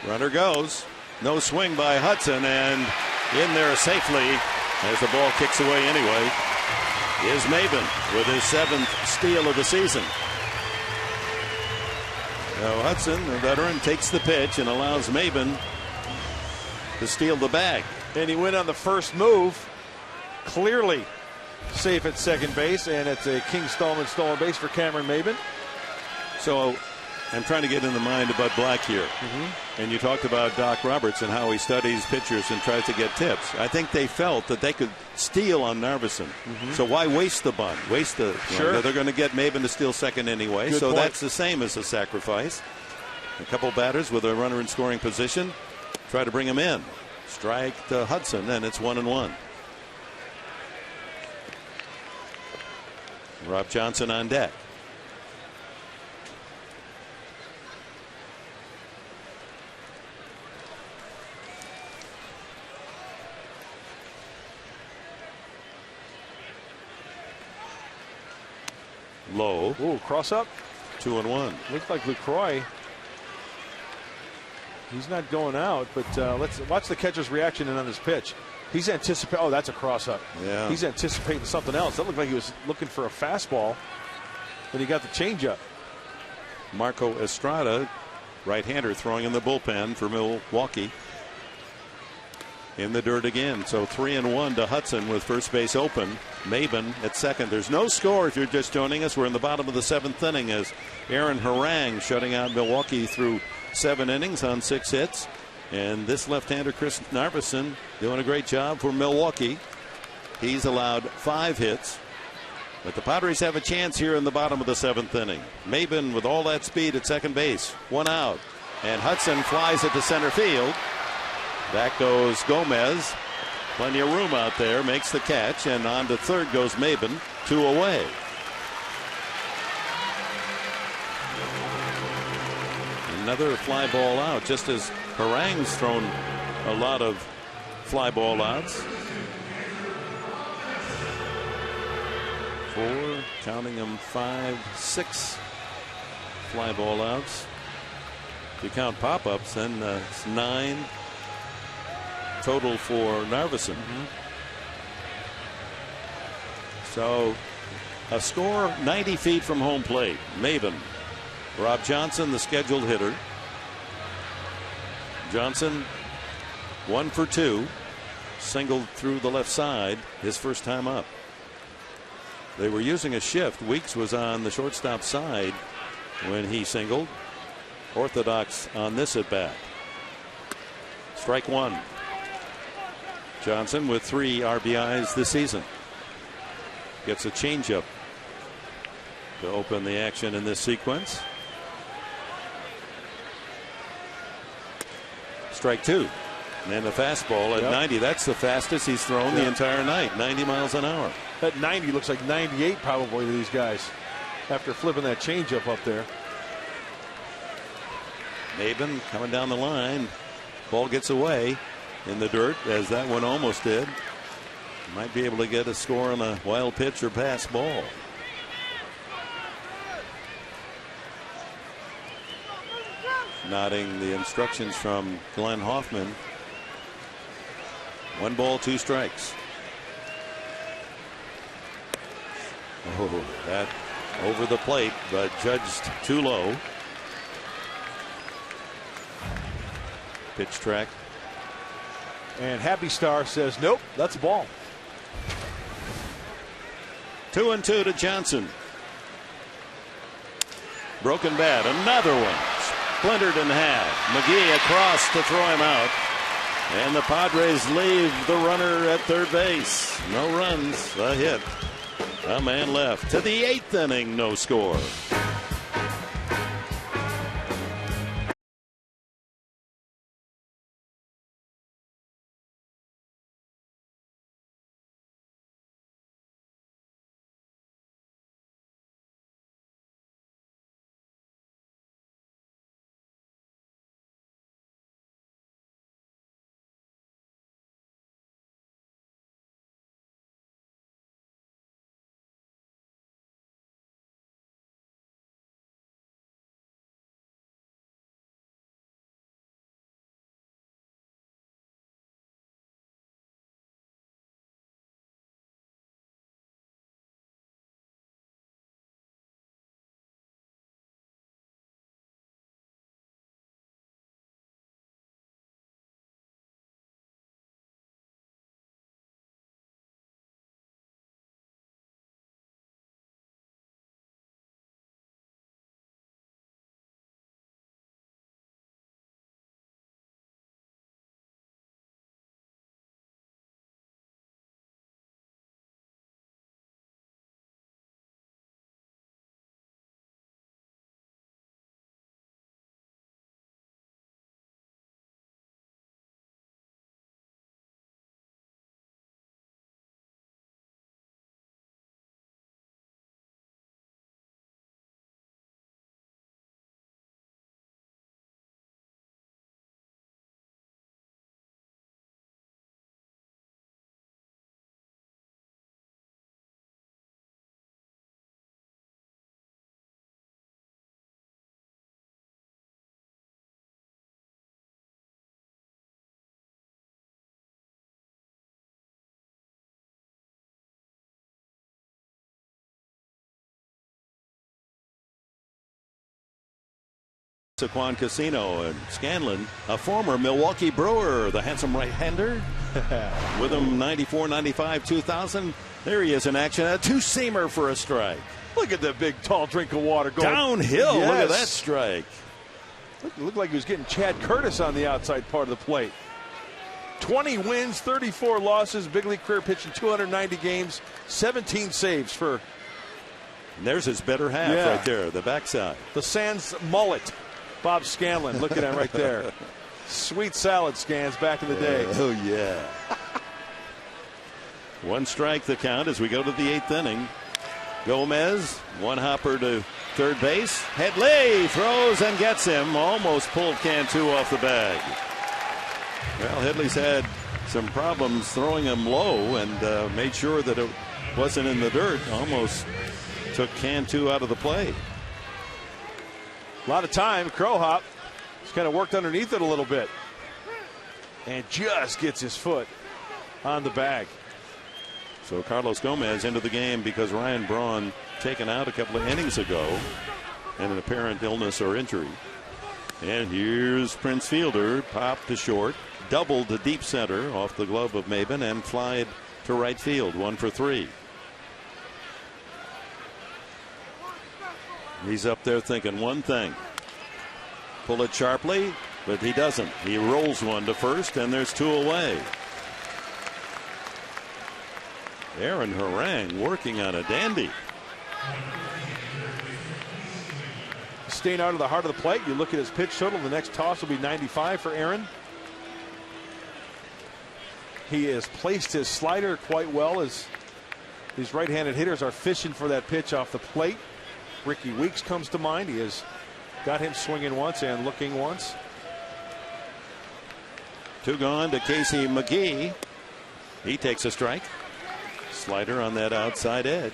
Runner goes. No swing by Hudson, and in there safely as the ball kicks away anyway is Maben with his 7th steal of the season. Now Hudson, the veteran, takes the pitch and allows Maben to steal the bag. And he went on the first move, clearly safe at second base, and it's a King Stallman stolen base for Cameron Maben. So I'm trying to get in the mind of Bud Black here. And you talked about Doc Roberts and how he studies pitchers and tries to get tips. I think they felt that they could steal on Narveson. So why waste the bunt? Waste the. Sure. They're going to get Maben to steal second anyway. Good so point. that's the same as a sacrifice. A couple batters with a runner in scoring position. Try to bring him in. Strike to Hudson, and it's 1-1. Rob Johnson on deck. Low. Ooh, cross up. 2-1. Looks like LaCroix. He's not going out, but let's watch the catcher's reaction in on his pitch. He's anticipating. Oh, that's a cross-up. Yeah. He's anticipating something else. That looked like he was looking for a fastball, but he got the changeup. Marco Estrada, right-hander, throwing in the bullpen for Milwaukee. In the dirt again. So 3-1 to Hudson with first base open. Maben at second. There's no score if you're just joining us. We're in the bottom of the 7th inning as Aaron Harang shutting out Milwaukee through 7 innings on 6 hits. And this left-hander, Chris Narveson, doing a great job for Milwaukee. He's allowed 5 hits. But the Padres have a chance here in the bottom of the 7th inning. Maben with all that speed at second base. 1 out. And Hudson flies it to center field. Back goes Gomez. Plenty of room out there. Makes the catch. And on to third goes Maben. 2 away. Another fly ball out. Just as Harang's thrown a lot of fly ball outs. 4, counting them 5, 6 fly ball outs. If you count pop-ups, then it's 9 total for Narveson. So a score 90 feet from home plate. Maben. Rob Johnson, the scheduled hitter. Johnson 1 for 2. Singled through the left side his first time up. They were using a shift. Weeks was on the shortstop side when he singled. Orthodox on this at bat. Strike 1. Johnson with 3 RBIs this season. Gets a changeup to open the action in this sequence. Strike 2. And the fastball at 90. That's the fastest he's thrown the entire night. 90 miles an hour. That 90 looks like 98 probably to these guys after flipping that changeup up there. Maben coming down the line. Ball gets away in the dirt, as that one almost did. Might be able to get a score on a wild pitch or pass ball. Nodding the instructions from Glenn Hoffman. 1 ball, 2 strikes. Oh, that over the plate, but judged too low. Pitch track. And Happy Star says, nope, that's a ball. 2-2 to Johnson. Broken bat. Another one. Splintered in half. McGee across to throw him out. And the Padres leave the runner at third base. No runs. A hit. A man left. To the 8th inning. No score. Saquon Casino and Scanlon, a former Milwaukee Brewer, the handsome right-hander. With him 94, 95, 2000. There he is in action. A two-seamer for a strike. Look at that big, tall drink of water going downhill. Yes. Look at that strike. Looked like he was getting Chad Curtis on the outside part of the plate. 20 wins, 34 losses. Big league career pitching 290 games, 17 saves for. And there's his better half right there, the backside. The Sands mullet. Bob Scanlon, look at that right there. Sweet salad Scans back in the day. Oh, yeah. One strike the count as we go to the 8th inning. Gomez, one hopper to third base. Headley throws and gets him. Almost pulled Cantu off the bag. Well, Headley's had some problems throwing him low and made sure that it wasn't in the dirt. Almost took Cantu out of the play. A lot of time. Crow Hop has kind of worked underneath it a little bit. And just gets his foot on the bag. So Carlos Gomez into the game because Ryan Braun taken out a couple of innings ago and an apparent illness or injury. And here's Prince Fielder, popped to short, doubled to deep center off the glove of Maben and flied to right field, 1 for 3. He's up there thinking one thing. Pull it sharply, but he doesn't. He rolls one to first, and there's 2 away. Aaron Harang working on a dandy. Staying out of the heart of the plate. You look at his pitch total. The next toss will be 95 for Aaron. He has placed his slider quite well as these right-handed hitters are fishing for that pitch off the plate. Ricky Weeks comes to mind. He has got him swinging once and looking once. 2 gone to Casey McGee. He takes a strike. Slider on that outside edge.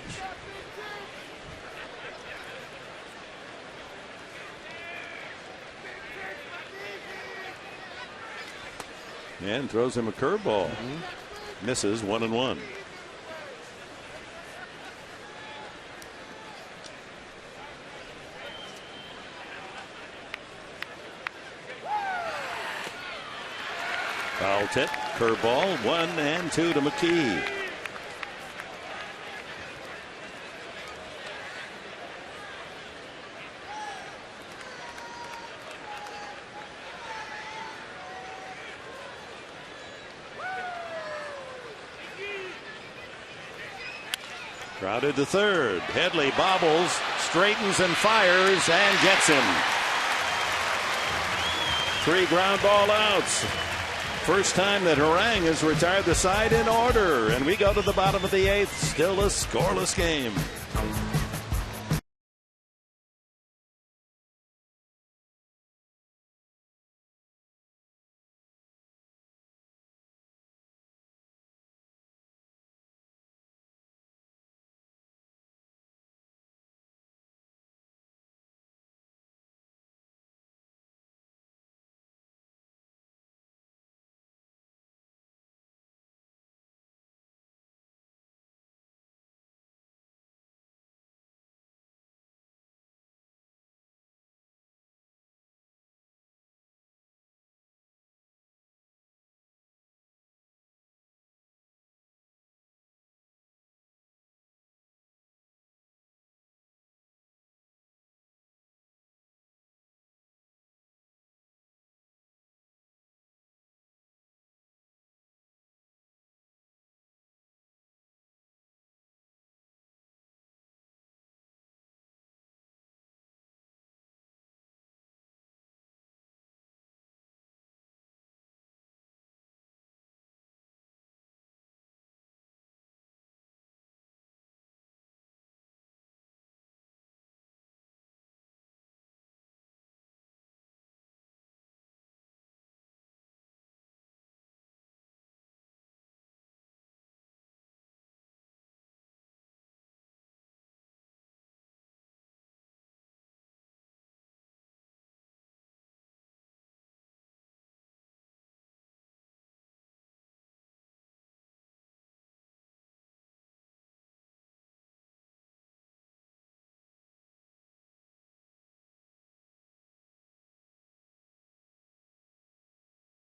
And throws him a curveball. Misses, 1-1. Foul tip, curveball, 1-2 to McKee. Crowded to third. Headley bobbles, straightens and fires and gets him. 3 ground ball outs. First time that Harang has retired the side in order. And we go to the bottom of the 8th. Still a scoreless game.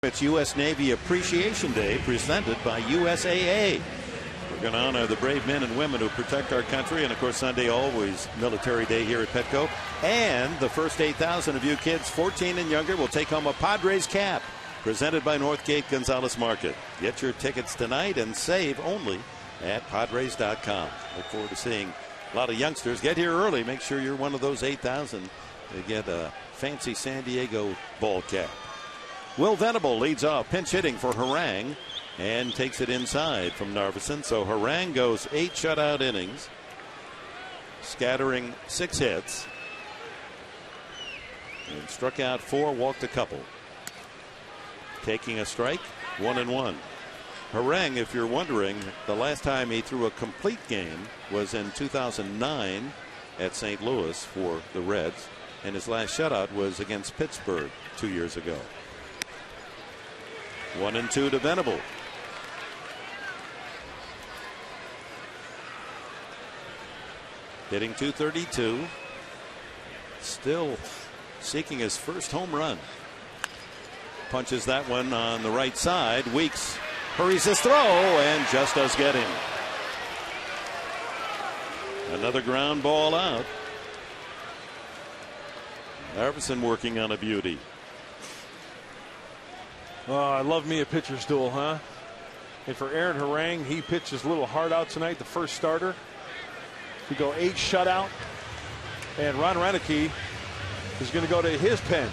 It's U.S. Navy Appreciation Day presented by USAA. We're going to honor the brave men and women who protect our country. And, of course, Sunday always Military Day here at Petco. And the first 8,000 of you kids 14 and younger will take home a Padres cap presented by Northgate Gonzalez Market. Get your tickets tonight and save only at Padres.com. Look forward to seeing a lot of youngsters. Get here early. Make sure you're one of those 8,000 to get a fancy San Diego ball cap. Will Venable leads off pinch hitting for Harang and takes it inside from Narveson. So Harang goes 8 shutout innings, scattering 6 hits, and struck out 4, walked a couple. Taking a strike, 1-1. Harang, if you're wondering, the last time he threw a complete game was in 2009 at St. Louis for the Reds, and his last shutout was against Pittsburgh 2 years ago. 1-2 to Venable. Hitting .232. Still seeking his first home run. Punches that one on the right side. Weeks hurries his throw and just does get him. Another ground ball out. Narveson working on a beauty. Oh, I love me a pitcher's duel, huh? And for Aaron Harang, he pitched his little heart out tonight, the first starter. We go 8 shutout. And Ron Reineke is going to go to his pen.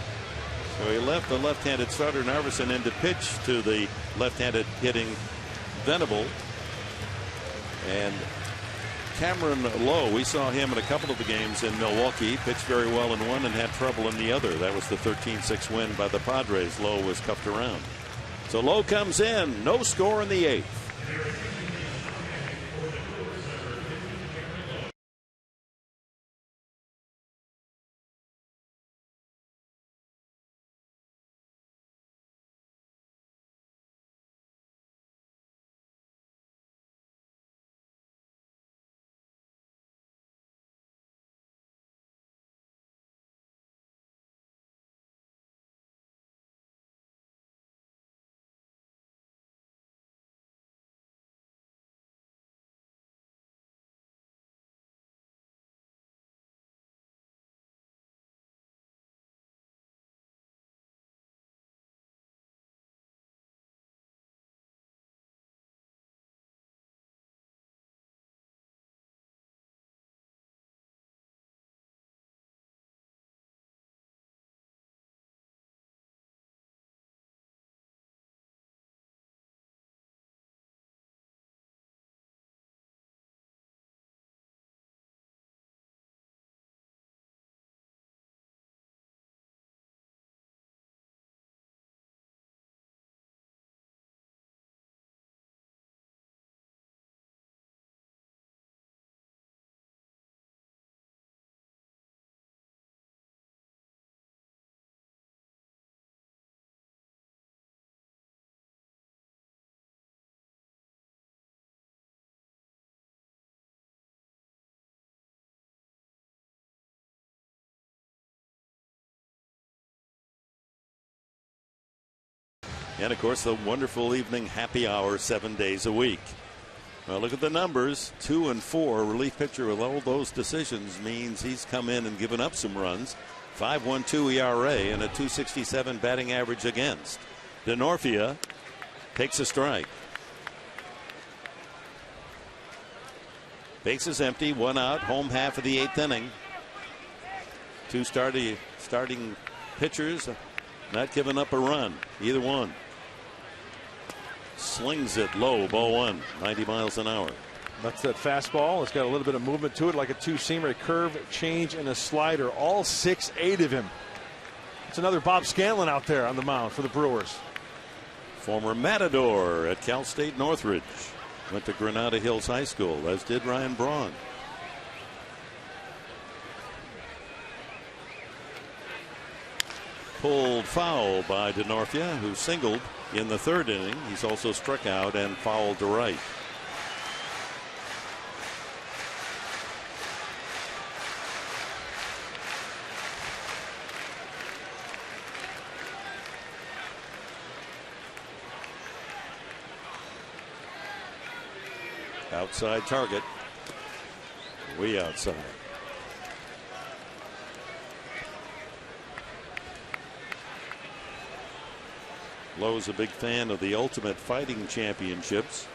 So he left the left-handed starter Narveson in to pitch to the left-handed hitting Venable. And Cameron Lowe, we saw him in a couple of the games in Milwaukee, pitched very well in one and had trouble in the other. That was the 13-6 win by the Padres. Lowe was cuffed around. So Lowe comes in, no score in the 8th. And, of course, the wonderful evening happy hour 7 days a week. Well, look at the numbers. 2 and 4. Relief pitcher with all those decisions means he's come in and given up some runs. 5.12 ERA and a .267 batting average against. DeNorfia takes a strike. Bases empty, 1 out, home half of the 8th inning. 2 starting pitchers not giving up a run, either one. Slings it low, ball 1, 90 miles an hour. That's that fastball. It's got a little bit of movement to it, like a 2-seamer, a curve, change, and a slider. All 6-8 of him. It's another Bob Scanlon out there on the mound for the Brewers. Former Matador at Cal State Northridge. Went to Granada Hills High School, as did Ryan Braun. Pulled foul by DeNorfia, who singled in the 3rd inning. He's also struck out and fouled to right. Outside target. Way outside. Lowe's a big fan of the Ultimate Fighting Championships.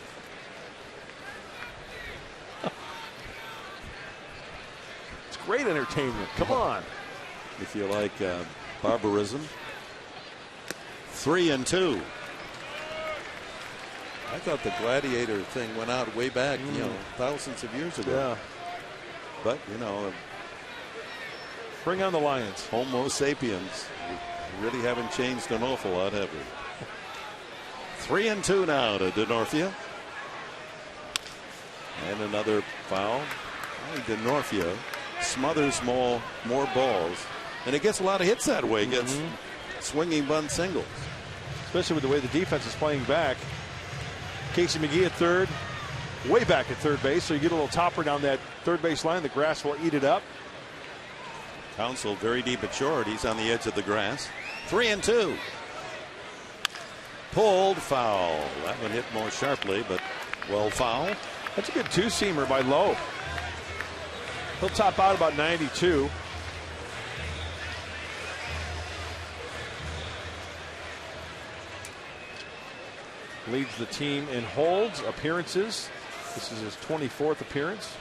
It's great entertainment. Come on. If you like barbarism. 3-2. I thought the gladiator thing went out way back, you know, thousands of years ago. Yeah. But, you know, bring on the Lions. Homo sapiens. We really haven't changed an awful lot, have we? 3-2 now to DeNorfia. And another foul. DeNorfia smothers more balls. And it gets a lot of hits that way. Gets swinging bunt singles. Especially with the way the defense is playing back. Casey McGee at third. Way back at third base. So you get a little topper down that third base line. The grass will eat it up. Counsell very deep at short. He's on the edge of the grass. 3-2. Pulled, foul. That one hit more sharply, but well foul. That's a good two-seamer by Lowe. He'll top out about 92. Leads the team in holds, appearances. This is his 24th appearance.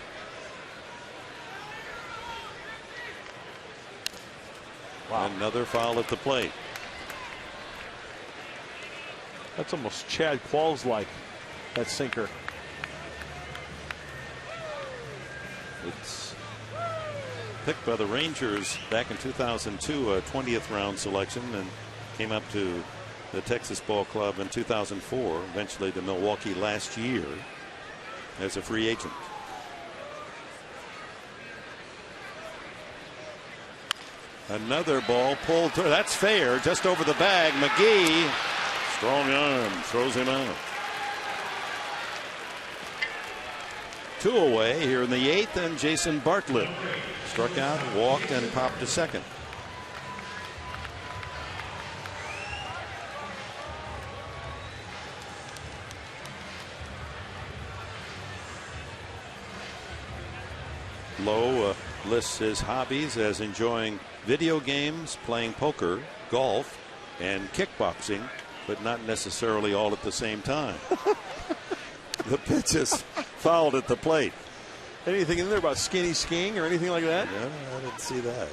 Wow. Another foul at the plate. That's almost Chad Qualls-like, that sinker. It's picked by the Rangers back in 2002, a 20th round selection, and came up to the Texas Ball Club in 2004, eventually to Milwaukee last year as a free agent. Another ball pulled through. That's fair. Just over the bag. McGee, strong arm, throws him out. 2 away here in the 8th, and Jason Bartlett struck out, walked, and popped to second. Lowe lists his hobbies as enjoying video games, playing poker, golf, and kickboxing, but not necessarily all at the same time. The pitch is fouled at the plate. Anything in there about skinny skiing or anything like that? Yeah, I didn't see that.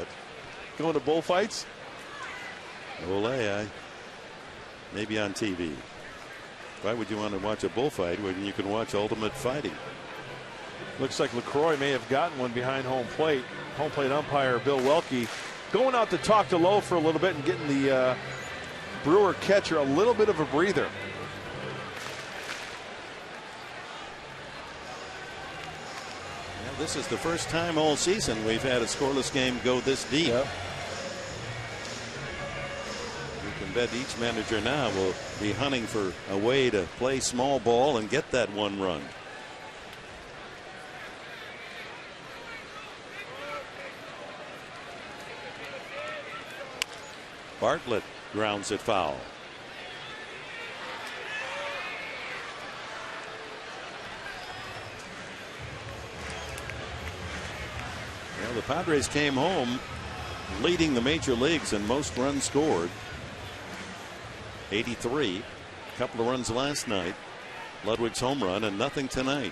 Going to bullfights? Ole, maybe on TV. Why would you want to watch a bullfight when you can watch Ultimate Fighting? Looks like LaCroix may have gotten one behind home plate. Home plate umpire Bill Welke going out to talk to Lowe for a little bit and getting the Brewer catcher a little bit of a breather. Yeah, this is the first time all season we've had a scoreless game go this deep. Yep. You can bet each manager now will be hunting for a way to play small ball and get that one run. Bartlett grounds it foul. Well, the Padres came home leading the major leagues in most runs scored. 83. A couple of runs last night. Ludwig's home run, and nothing tonight.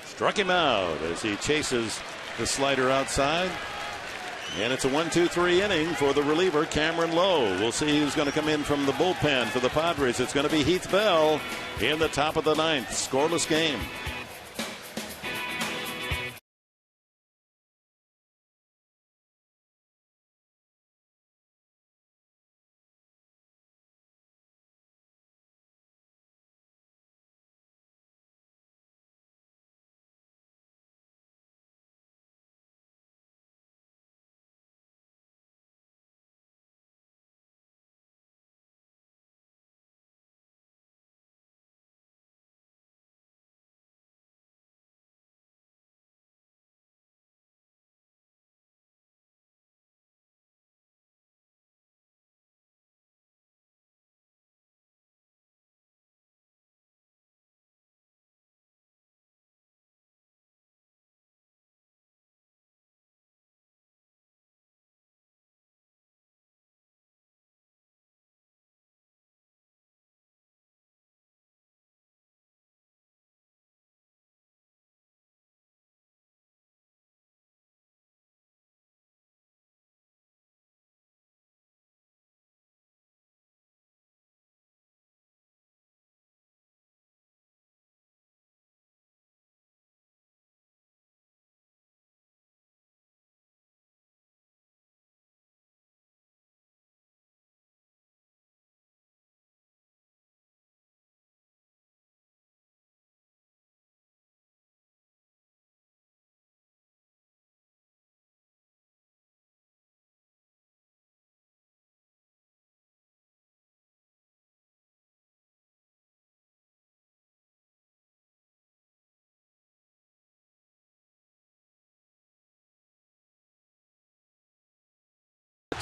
Struck him out as he chases the slider outside. And it's a 1-2-3 inning for the reliever, Cameron Lowe. We'll see who's going to come in from the bullpen for the Padres. It's going to be Heath Bell in the top of the 9th. Scoreless game.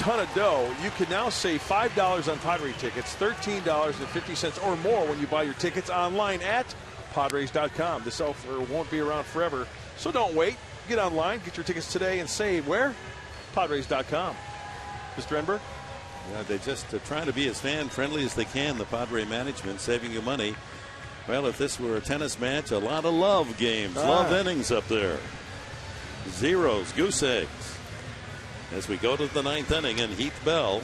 ton of dough, you can now save $5 on Padre tickets, $13.50 or more when you buy your tickets online at Padres.com. This offer won't be around forever, so don't wait. Get online, get your tickets today, and save where? Padres.com. Mr. Enberg? Yeah, they just trying to be as fan-friendly as they can, the Padre management, saving you money. Well, if this were a tennis match, a lot of love games, love innings up there. Zeros, goose eggs. As we go to the 9th inning, and Heath Bell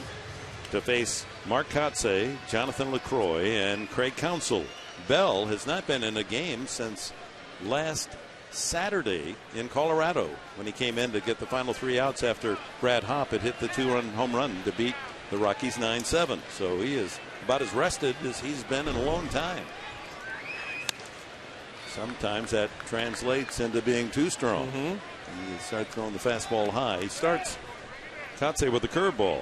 to face Mark Kotze, Jonathan LaCroix, and Craig Counsell. Bell has not been in a game since last Saturday in Colorado when he came in to get the final 3 outs after Brad Hopp had hit the 2-run home run to beat the Rockies 9-7. So he is about as rested as he's been in a long time. Sometimes that translates into being too strong. And you start throwing the fastball high. He starts Kotze with the curveball.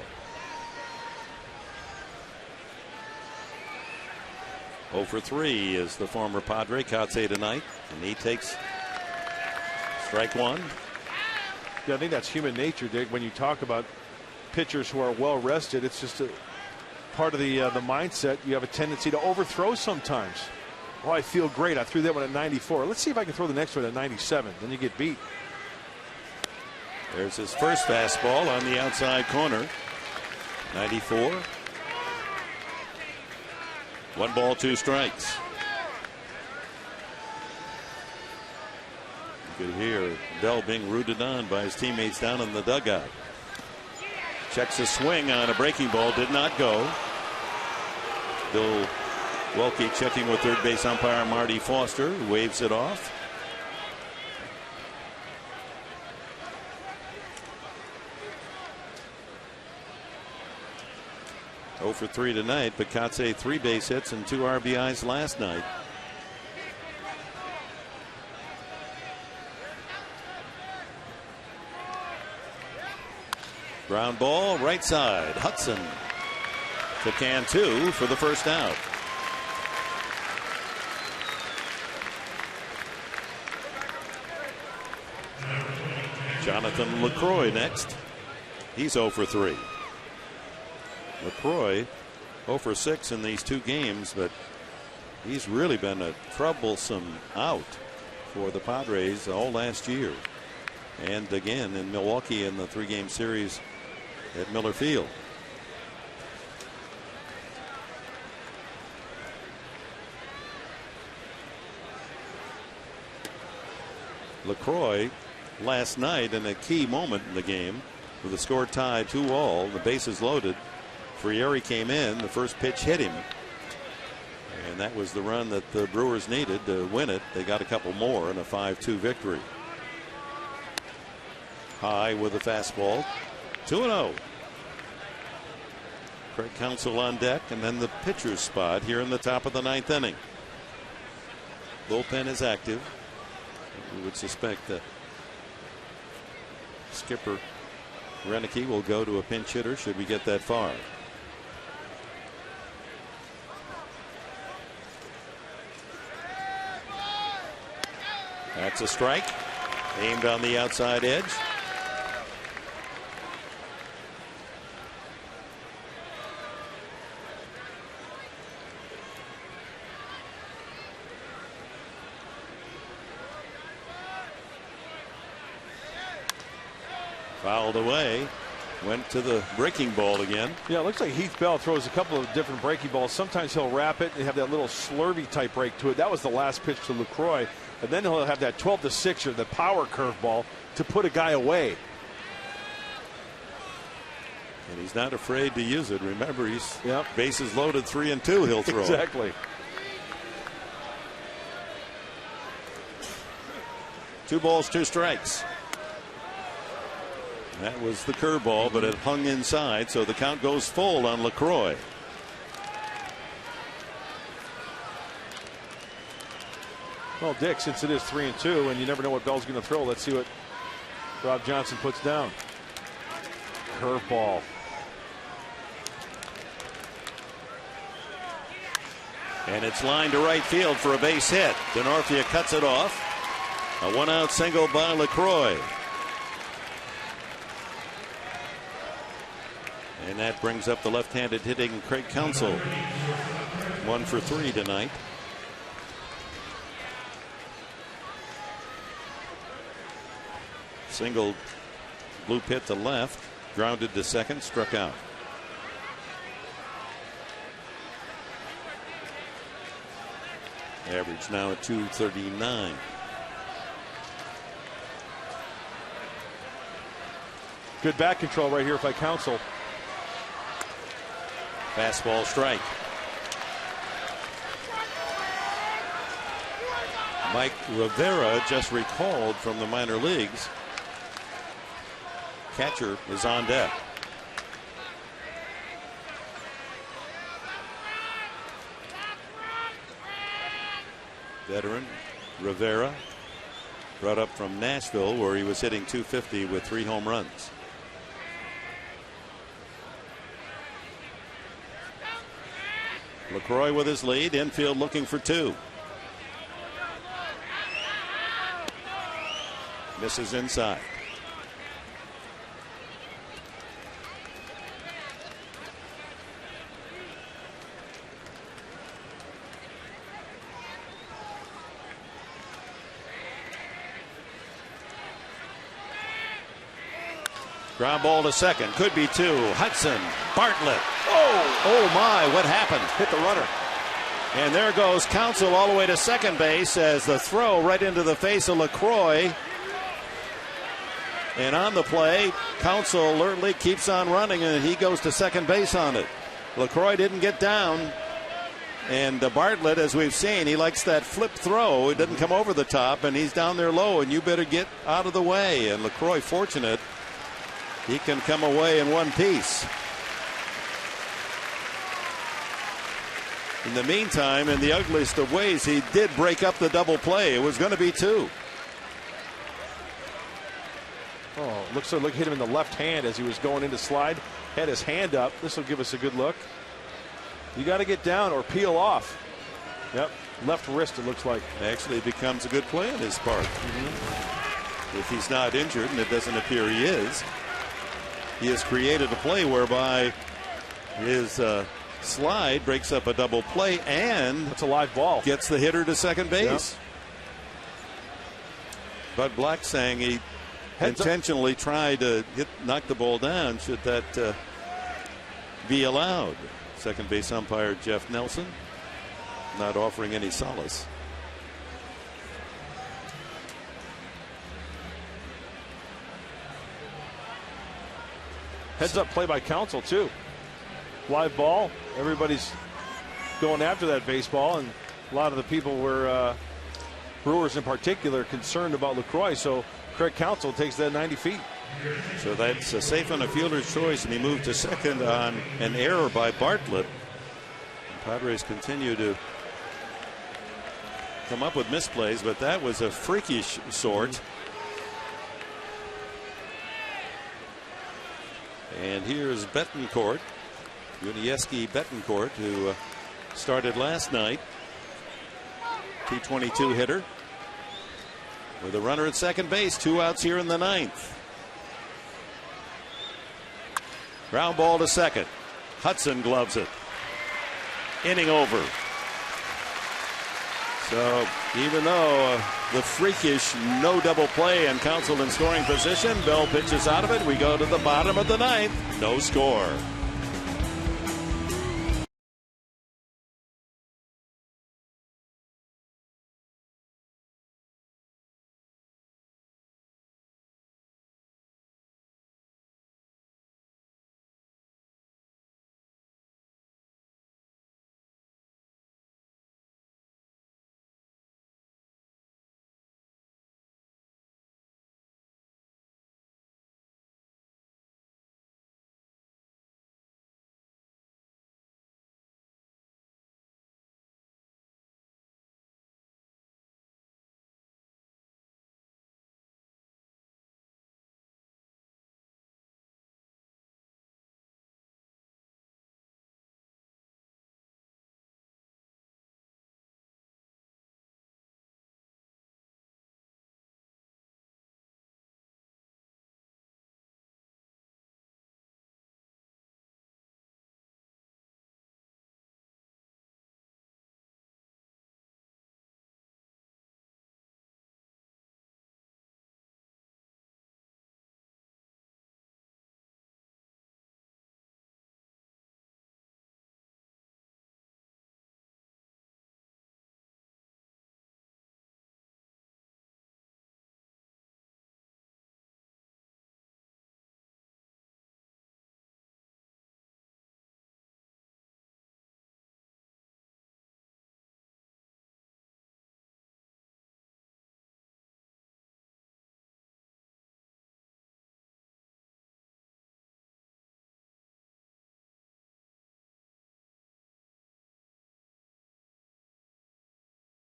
0 for 3 is the former Padre, Kotze, tonight, and he takes strike 1. Yeah, I think that's human nature, Dick. When you talk about pitchers who are well rested, it's just a part of the mindset. You have a tendency to overthrow sometimes. Oh, I feel great. I threw that one at 94. Let's see if I can throw the next one at 97. Then you get beat. There's his first fastball on the outside corner. 94. 1 ball, 2 strikes. You could hear Bell being rooted on by his teammates down in the dugout. Checks a swing on a breaking ball, did not go. Bill Welke checking with third base umpire Marty Foster, who waves it off. Oh for 3 tonight, but Kotze 3 base hits and 2 RBIs last night. Ground ball, right side. Hudson to can 2 for the first out. Jonathan LaCroix next. He's 0 for 3. LaCroix 0 for 6 in these 2 games, but he's really been a troublesome out for the Padres all last year. And again in Milwaukee in the 3-game series at Miller Field. LaCroix last night in a key moment in the game with the score tied 2-2, the bases loaded. Frieri came in, the first pitch hit him, and that was the run that the Brewers needed to win it. They got a couple more in a 5-2 victory. High with a fastball, 2-0. Craig Counsell on deck, and then the pitcher's spot here in the top of the 9th inning. Bullpen is active. We would suspect that skipper Renicky will go to a pinch hitter should we get that far. That's a strike, aimed on the outside edge. Fouled away. Went to the breaking ball again. Yeah, it looks like Heath Bell throws a couple of different breaking balls. Sometimes he'll wrap it and have that little slurvy type break to it. That was the last pitch to LaCroix. And then he'll have that 12-6 or the power curveball to put a guy away. And he's not afraid to use it. Remember, he's bases loaded 3 and 2. He'll throw. Exactly. 2 balls, 2 strikes. That was the curveball, but it hung inside, so the count goes full on LaCroix. Well, Dick, since it is 3 and 2, and you never know what Bell's going to throw, let's see what Rob Johnson puts down. Curveball. And it's lined to right field for a base hit. Denorfia cuts it off. A 1-out single by LaCroix. And that brings up the left-handed hitting Craig Counsell. 1 for 3 tonight. Single, blue pit to left, grounded to second, struck out. Average now at 239. Good back control right here by Counsell. Fastball strike. Mike Rivera just recalled from the minor leagues. Catcher is on deck. Veteran Rivera, brought up from Nashville, where he was hitting .250 with 3 home runs. LaCroix with his lead, infield looking for 2. Misses inside. Ground ball to second. Could be 2. Hudson. Bartlett. Oh my, what happened? Hit the runner. And there goes Counsell all the way to second base as the throw right into the face of LaCroix. And on the play, Counsell alertly keeps on running, and he goes to second base on it. LaCroix didn't get down. And Bartlett, as we've seen, he likes that flip throw. It doesn't come over the top, and he's down there low, and you better get out of the way. And LaCroix, fortunate, he can come away in one piece. In the meantime, in the ugliest of ways, he did break up the double play. It was going to be 2. Oh, looks like hit him in the left hand as he was going into slide. Had his hand up. This will give us a good look. You got to get down or peel off. Yep, left wrist it looks like. Actually, it becomes a good play on his part. If he's not injured, and it doesn't appear he is, he has created a play whereby his slide breaks up a double play and it's a live ball. Gets the hitter to second base. Yep. Bud Black saying he intentionally tried to knock the ball down. Should that be allowed? Second base umpire Jeff Nelson not offering any solace. Heads up play by Counsell too. Live ball. Everybody's going after that baseball, and a lot of the people were Brewers in particular concerned about LaCroix. So Craig Counsell takes that 90 feet. So that's a safe on a fielder's choice, and he moved to second on an error by Bartlett. Padres continue to come up with misplays, but that was a freakish sort. And here's Betancourt, Yunieski Betancourt, who started last night. T22 hitter with a runner at second base. 2 outs here in the 9th. Ground ball to second. Hudson gloves it. Inning over. So even though the freakish no double play and Counsell in scoring position, Bell pitches out of it. We go to the bottom of the 9th. No score.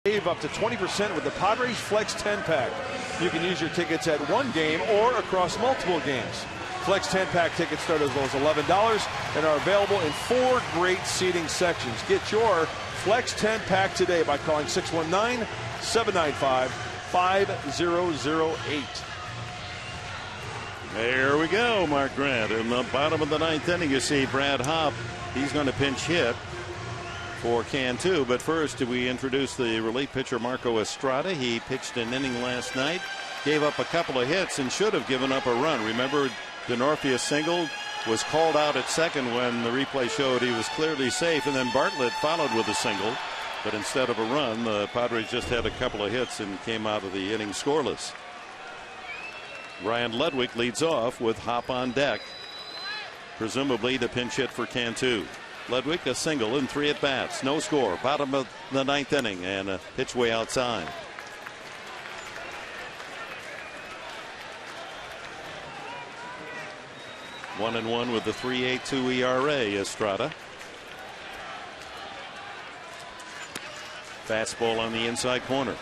Save up to 20% with the Padres Flex 10-pack. You can use your tickets at one game or across multiple games. Flex 10-pack tickets start as low as $11 and are available in 4 great seating sections. Get your Flex 10-pack today by calling 619-795-5008. There we go, Mark Grant. In the bottom of the 9th inning, you see Brad Hopp. He's going to pinch hit for Cantu. But first, we introduce the relief pitcher Marco Estrada. He pitched an inning last night, gave up a couple of hits, and should have given up a run. Remember, Denorfia singled, was called out at second when the replay showed he was clearly safe, and then Bartlett followed with a single. But instead of a run, the Padres just had a couple of hits and came out of the inning scoreless. Ryan Ludwig leads off with Hopp on deck, presumably to pinch hit for Cantu. Ludwig a single in 3 at bats, no score, bottom of the 9th inning, and a pitch way outside. One and one with the 3.82 ERA. Estrada. Fastball on the inside corner.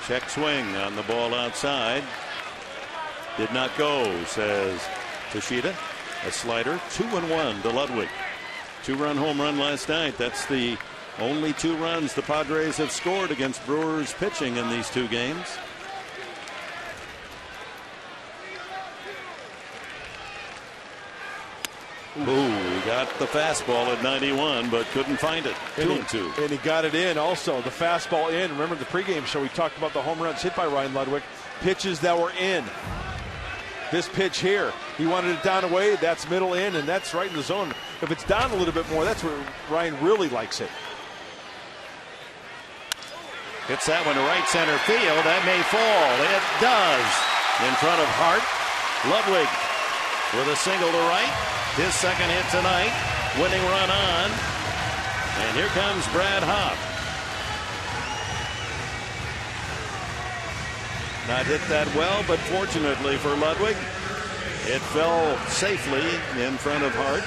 Check swing on the ball outside. Did not go, says Toshida. A slider, 2-1 to Ludwig. 2-run home run last night. That's the only 2 runs the Padres have scored against Brewers pitching in these 2 games. Ooh, he got the fastball at 91, but couldn't find it. 2-2. And he got it in also. The fastball in. Remember the pregame show, we talked about the home runs hit by Ryan Ludwig. Pitches that were in. This pitch here, he wanted it down away. That's middle in, and that's right in the zone. If it's down a little bit more, that's where Ryan really likes it. Hits that one to right center field. That may fall. It does. In front of Hart. Ludwig with a single to right. His second hit tonight. Winning run on. And here comes Brad Hopp. Not hit that well, but fortunately for Ludwig, it fell safely in front of Hart.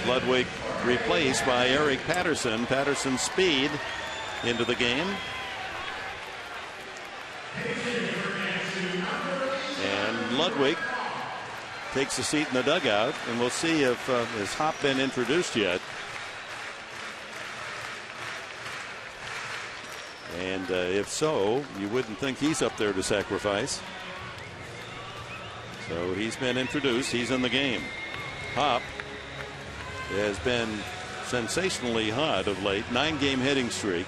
Ludwig replaced by Eric Patterson. Patterson's speed into the game. And Ludwig takes a seat in the dugout, and we'll see if has Hopp been introduced yet. And if so, you wouldn't think he's up there to sacrifice. So he's been introduced. He's in the game. Hopp has been sensationally hot of late. 9-game hitting streak.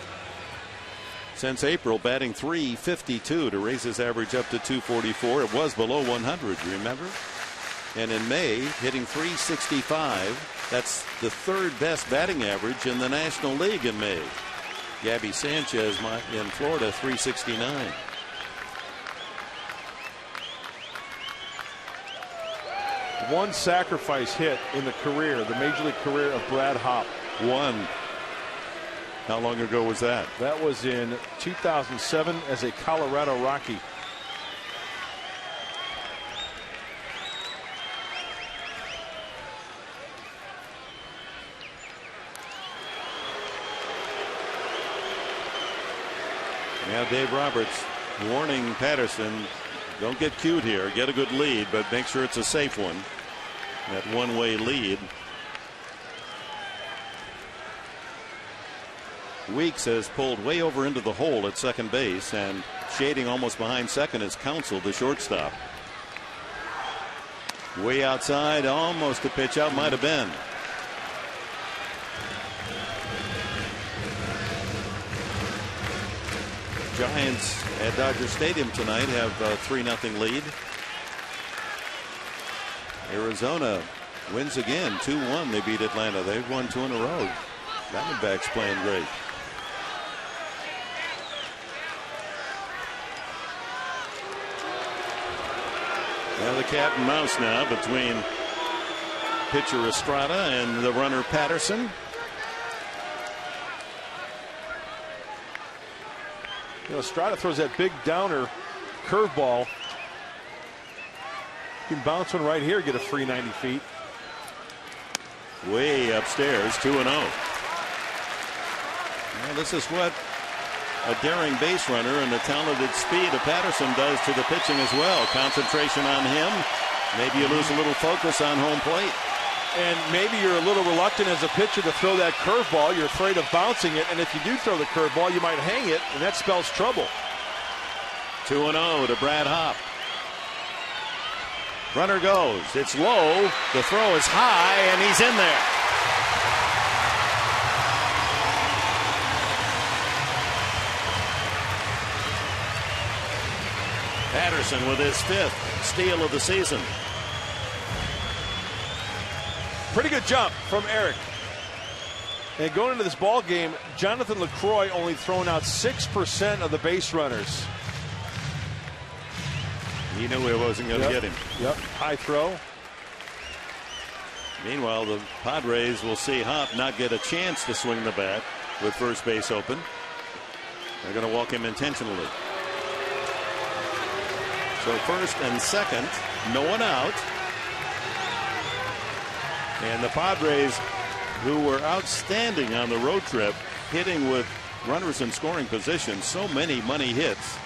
Since April, batting .352 to raise his average up to .244. It was below 100, remember? And in May, hitting .365. That's the 3rd best batting average in the National League in May. Gabby Sanchez in Florida, .369. One sacrifice hit in the career, the major league career of Brad Hopp. One. How long ago was that? That was in 2007 as a Colorado Rocky. Now Dave Roberts warning Patterson, don't get cute here, get a good lead, but make sure it's a safe one. That one-way lead. Weeks has pulled way over into the hole at second base, and shading almost behind second is Counsell, the shortstop. Way outside, almost a pitch out, might have been. Giants at Dodger Stadium tonight have a 3-0 lead. Arizona wins again, 2-1. They beat Atlanta. They've won 2 in a row. Diamondbacks playing great. Now the cat and mouse now between pitcher Estrada and the runner Patterson. You know, Estrada throws that big downer curveball. You can bounce one right here, get a free 90 feet. Way upstairs, 2-0. Well, this is what a daring base runner and the talented speed of Patterson does to the pitching as well. Concentration on him. Maybe you lose a little focus on home plate. And maybe you're a little reluctant as a pitcher to throw that curveball. You're afraid of bouncing it. And if you do throw the curveball, you might hang it, and that spells trouble. 2-0 to Brad Hopp. Runner goes. It's low. The throw is high, and he's in there. Patterson with his 5th steal of the season. Pretty good jump from Eric. And going into this ball game, Jonathan LaCroix only thrown out 6% of the base runners. He knew he wasn't going to get him. Yep, high throw. Meanwhile, the Padres will see Hopp not get a chance to swing the bat with first base open. They're going to walk him intentionally. So first and second, no one out. And the Padres, who were outstanding on the road trip, hitting with runners in scoring position, so many money hits.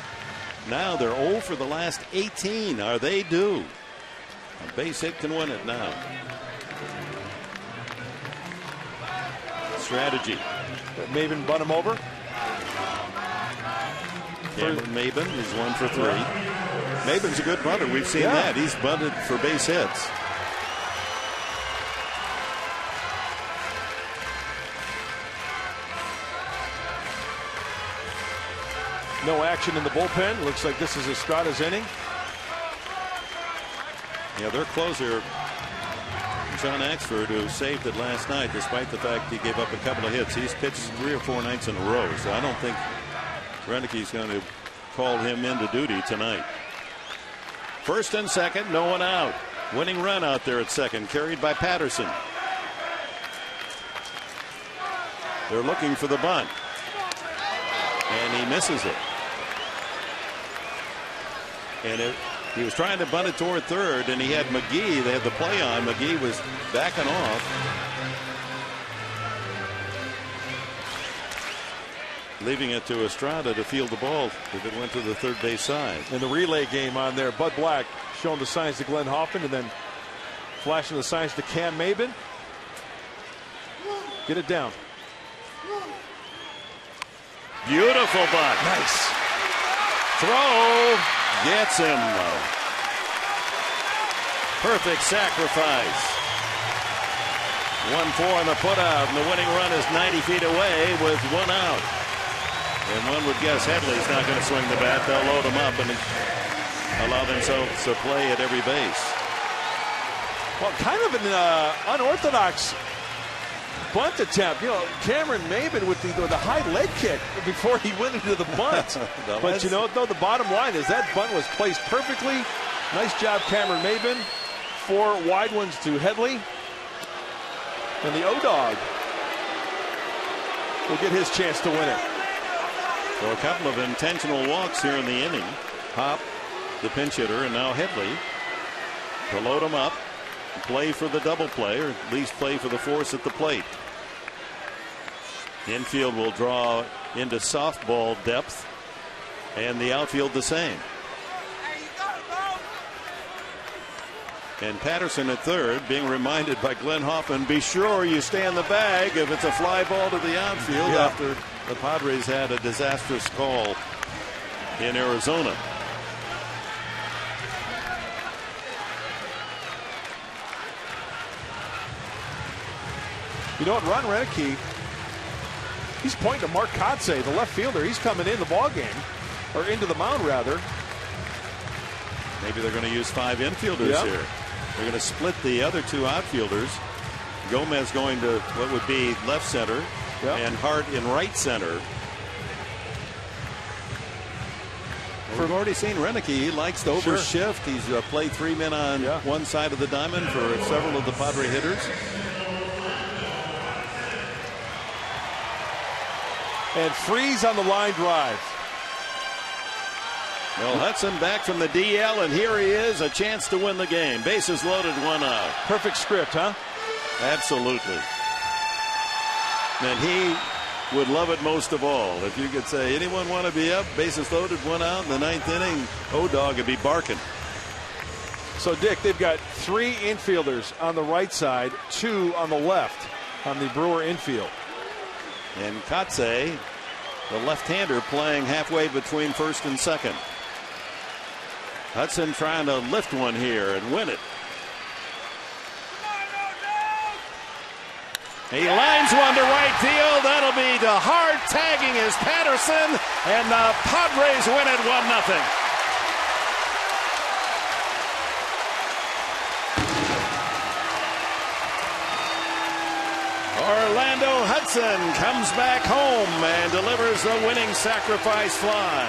Now they're 0 for the last 18. Are they due? A base hit can win it now. Strategy. Maben bunt him over. Cameron Maben is 1 for 3. Maben's a good bunter. We've seen that. He's bunted for base hits. No action in the bullpen. Looks like this is Estrada's inning. Yeah, their closer, John Axford, who saved it last night despite the fact he gave up a couple of hits. He's pitched 3 or 4 nights in a row, so I don't think Renick's going to call him into duty tonight. First and second, no one out. Winning run out there at second, carried by Patterson. They're looking for the bunt, and he misses it. And he was trying to bunt it toward third, and he had McGee. They had the play on. McGee was backing off. Leaving it to Estrada to field the ball if it went to the third base side. And the relay game on there. Bud Black showing the signs to Glenn Hoffman and then flashing the signs to Cam Maben. Get it down. Beautiful bunt. Nice. Throw. Gets him. Perfect sacrifice. 1-4 on the putout, and the winning run is 90 feet away with 1 out. And one would guess Headley's not going to swing the bat. They'll load him up and allow themselves to play at every base. Well, kind of an unorthodox bunt attempt. You know, Cameron Maben with the high leg kick before he went into the bunt. But you know, though, the bottom line is that bunt was placed perfectly. Nice job, Cameron Maben. 4 wide ones to Headley. And the O-Dog will get his chance to win it. So a couple of intentional walks here in the inning. Hopp, the pinch hitter, and now Headley to load him up, play for the double play, or at least play for the force at the plate. The infield will draw into softball depth, and the outfield the same. And Patterson at third, being reminded by Glenn Hoffman, be sure you stay in the bag if it's a fly ball to the outfield after the Padres had a disastrous call in Arizona. You know what, Ron Renick, he's pointing to Mark Kotze, the left fielder. He's coming in the ball game, or into the mound rather. Maybe they're going to use 5 infielders here. They're going to split the other 2 outfielders. Gomez going to what would be left center, and Hart in right center. We've already seen Renick. He likes to overshift. He's played 3 men on one side of the diamond for several of the Padre hitters. And Freeze on the line drive. Well, Hudson back from the DL, and here he is, a chance to win the game. Bases loaded, 1 out. Perfect script, huh? Absolutely. And he would love it most of all. If you could say, anyone want to be up, bases loaded, 1 out in the 9th inning, O-Dog would be barking. So, Dick, they've got 3 infielders on the right side, 2 on the left on the Brewer infield. And Kotze, the left-hander, playing halfway between first and second. Hudson trying to lift one here and win it. He lines one to right field. That'll be the hard tagging is Patterson, and the Padres win it 1-0. Orlando Hudson comes back home and delivers the winning sacrifice fly.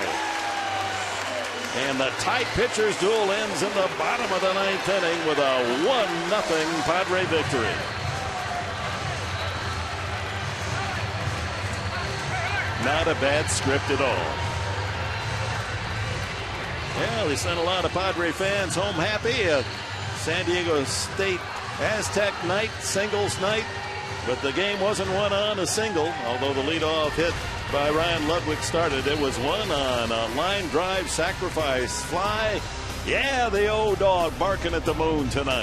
And the tight pitchers duel ends in the bottom of the 9th inning with a 1-0 Padre victory. Not a bad script at all. Yeah, they sent a lot of Padre fans home happy. San Diego State Aztec night, singles night. But the game wasn't won on a single, although the leadoff hit by Ryan Ludwig started. It was won on a line drive sacrifice fly. Yeah, the O-Dog barking at the moon tonight.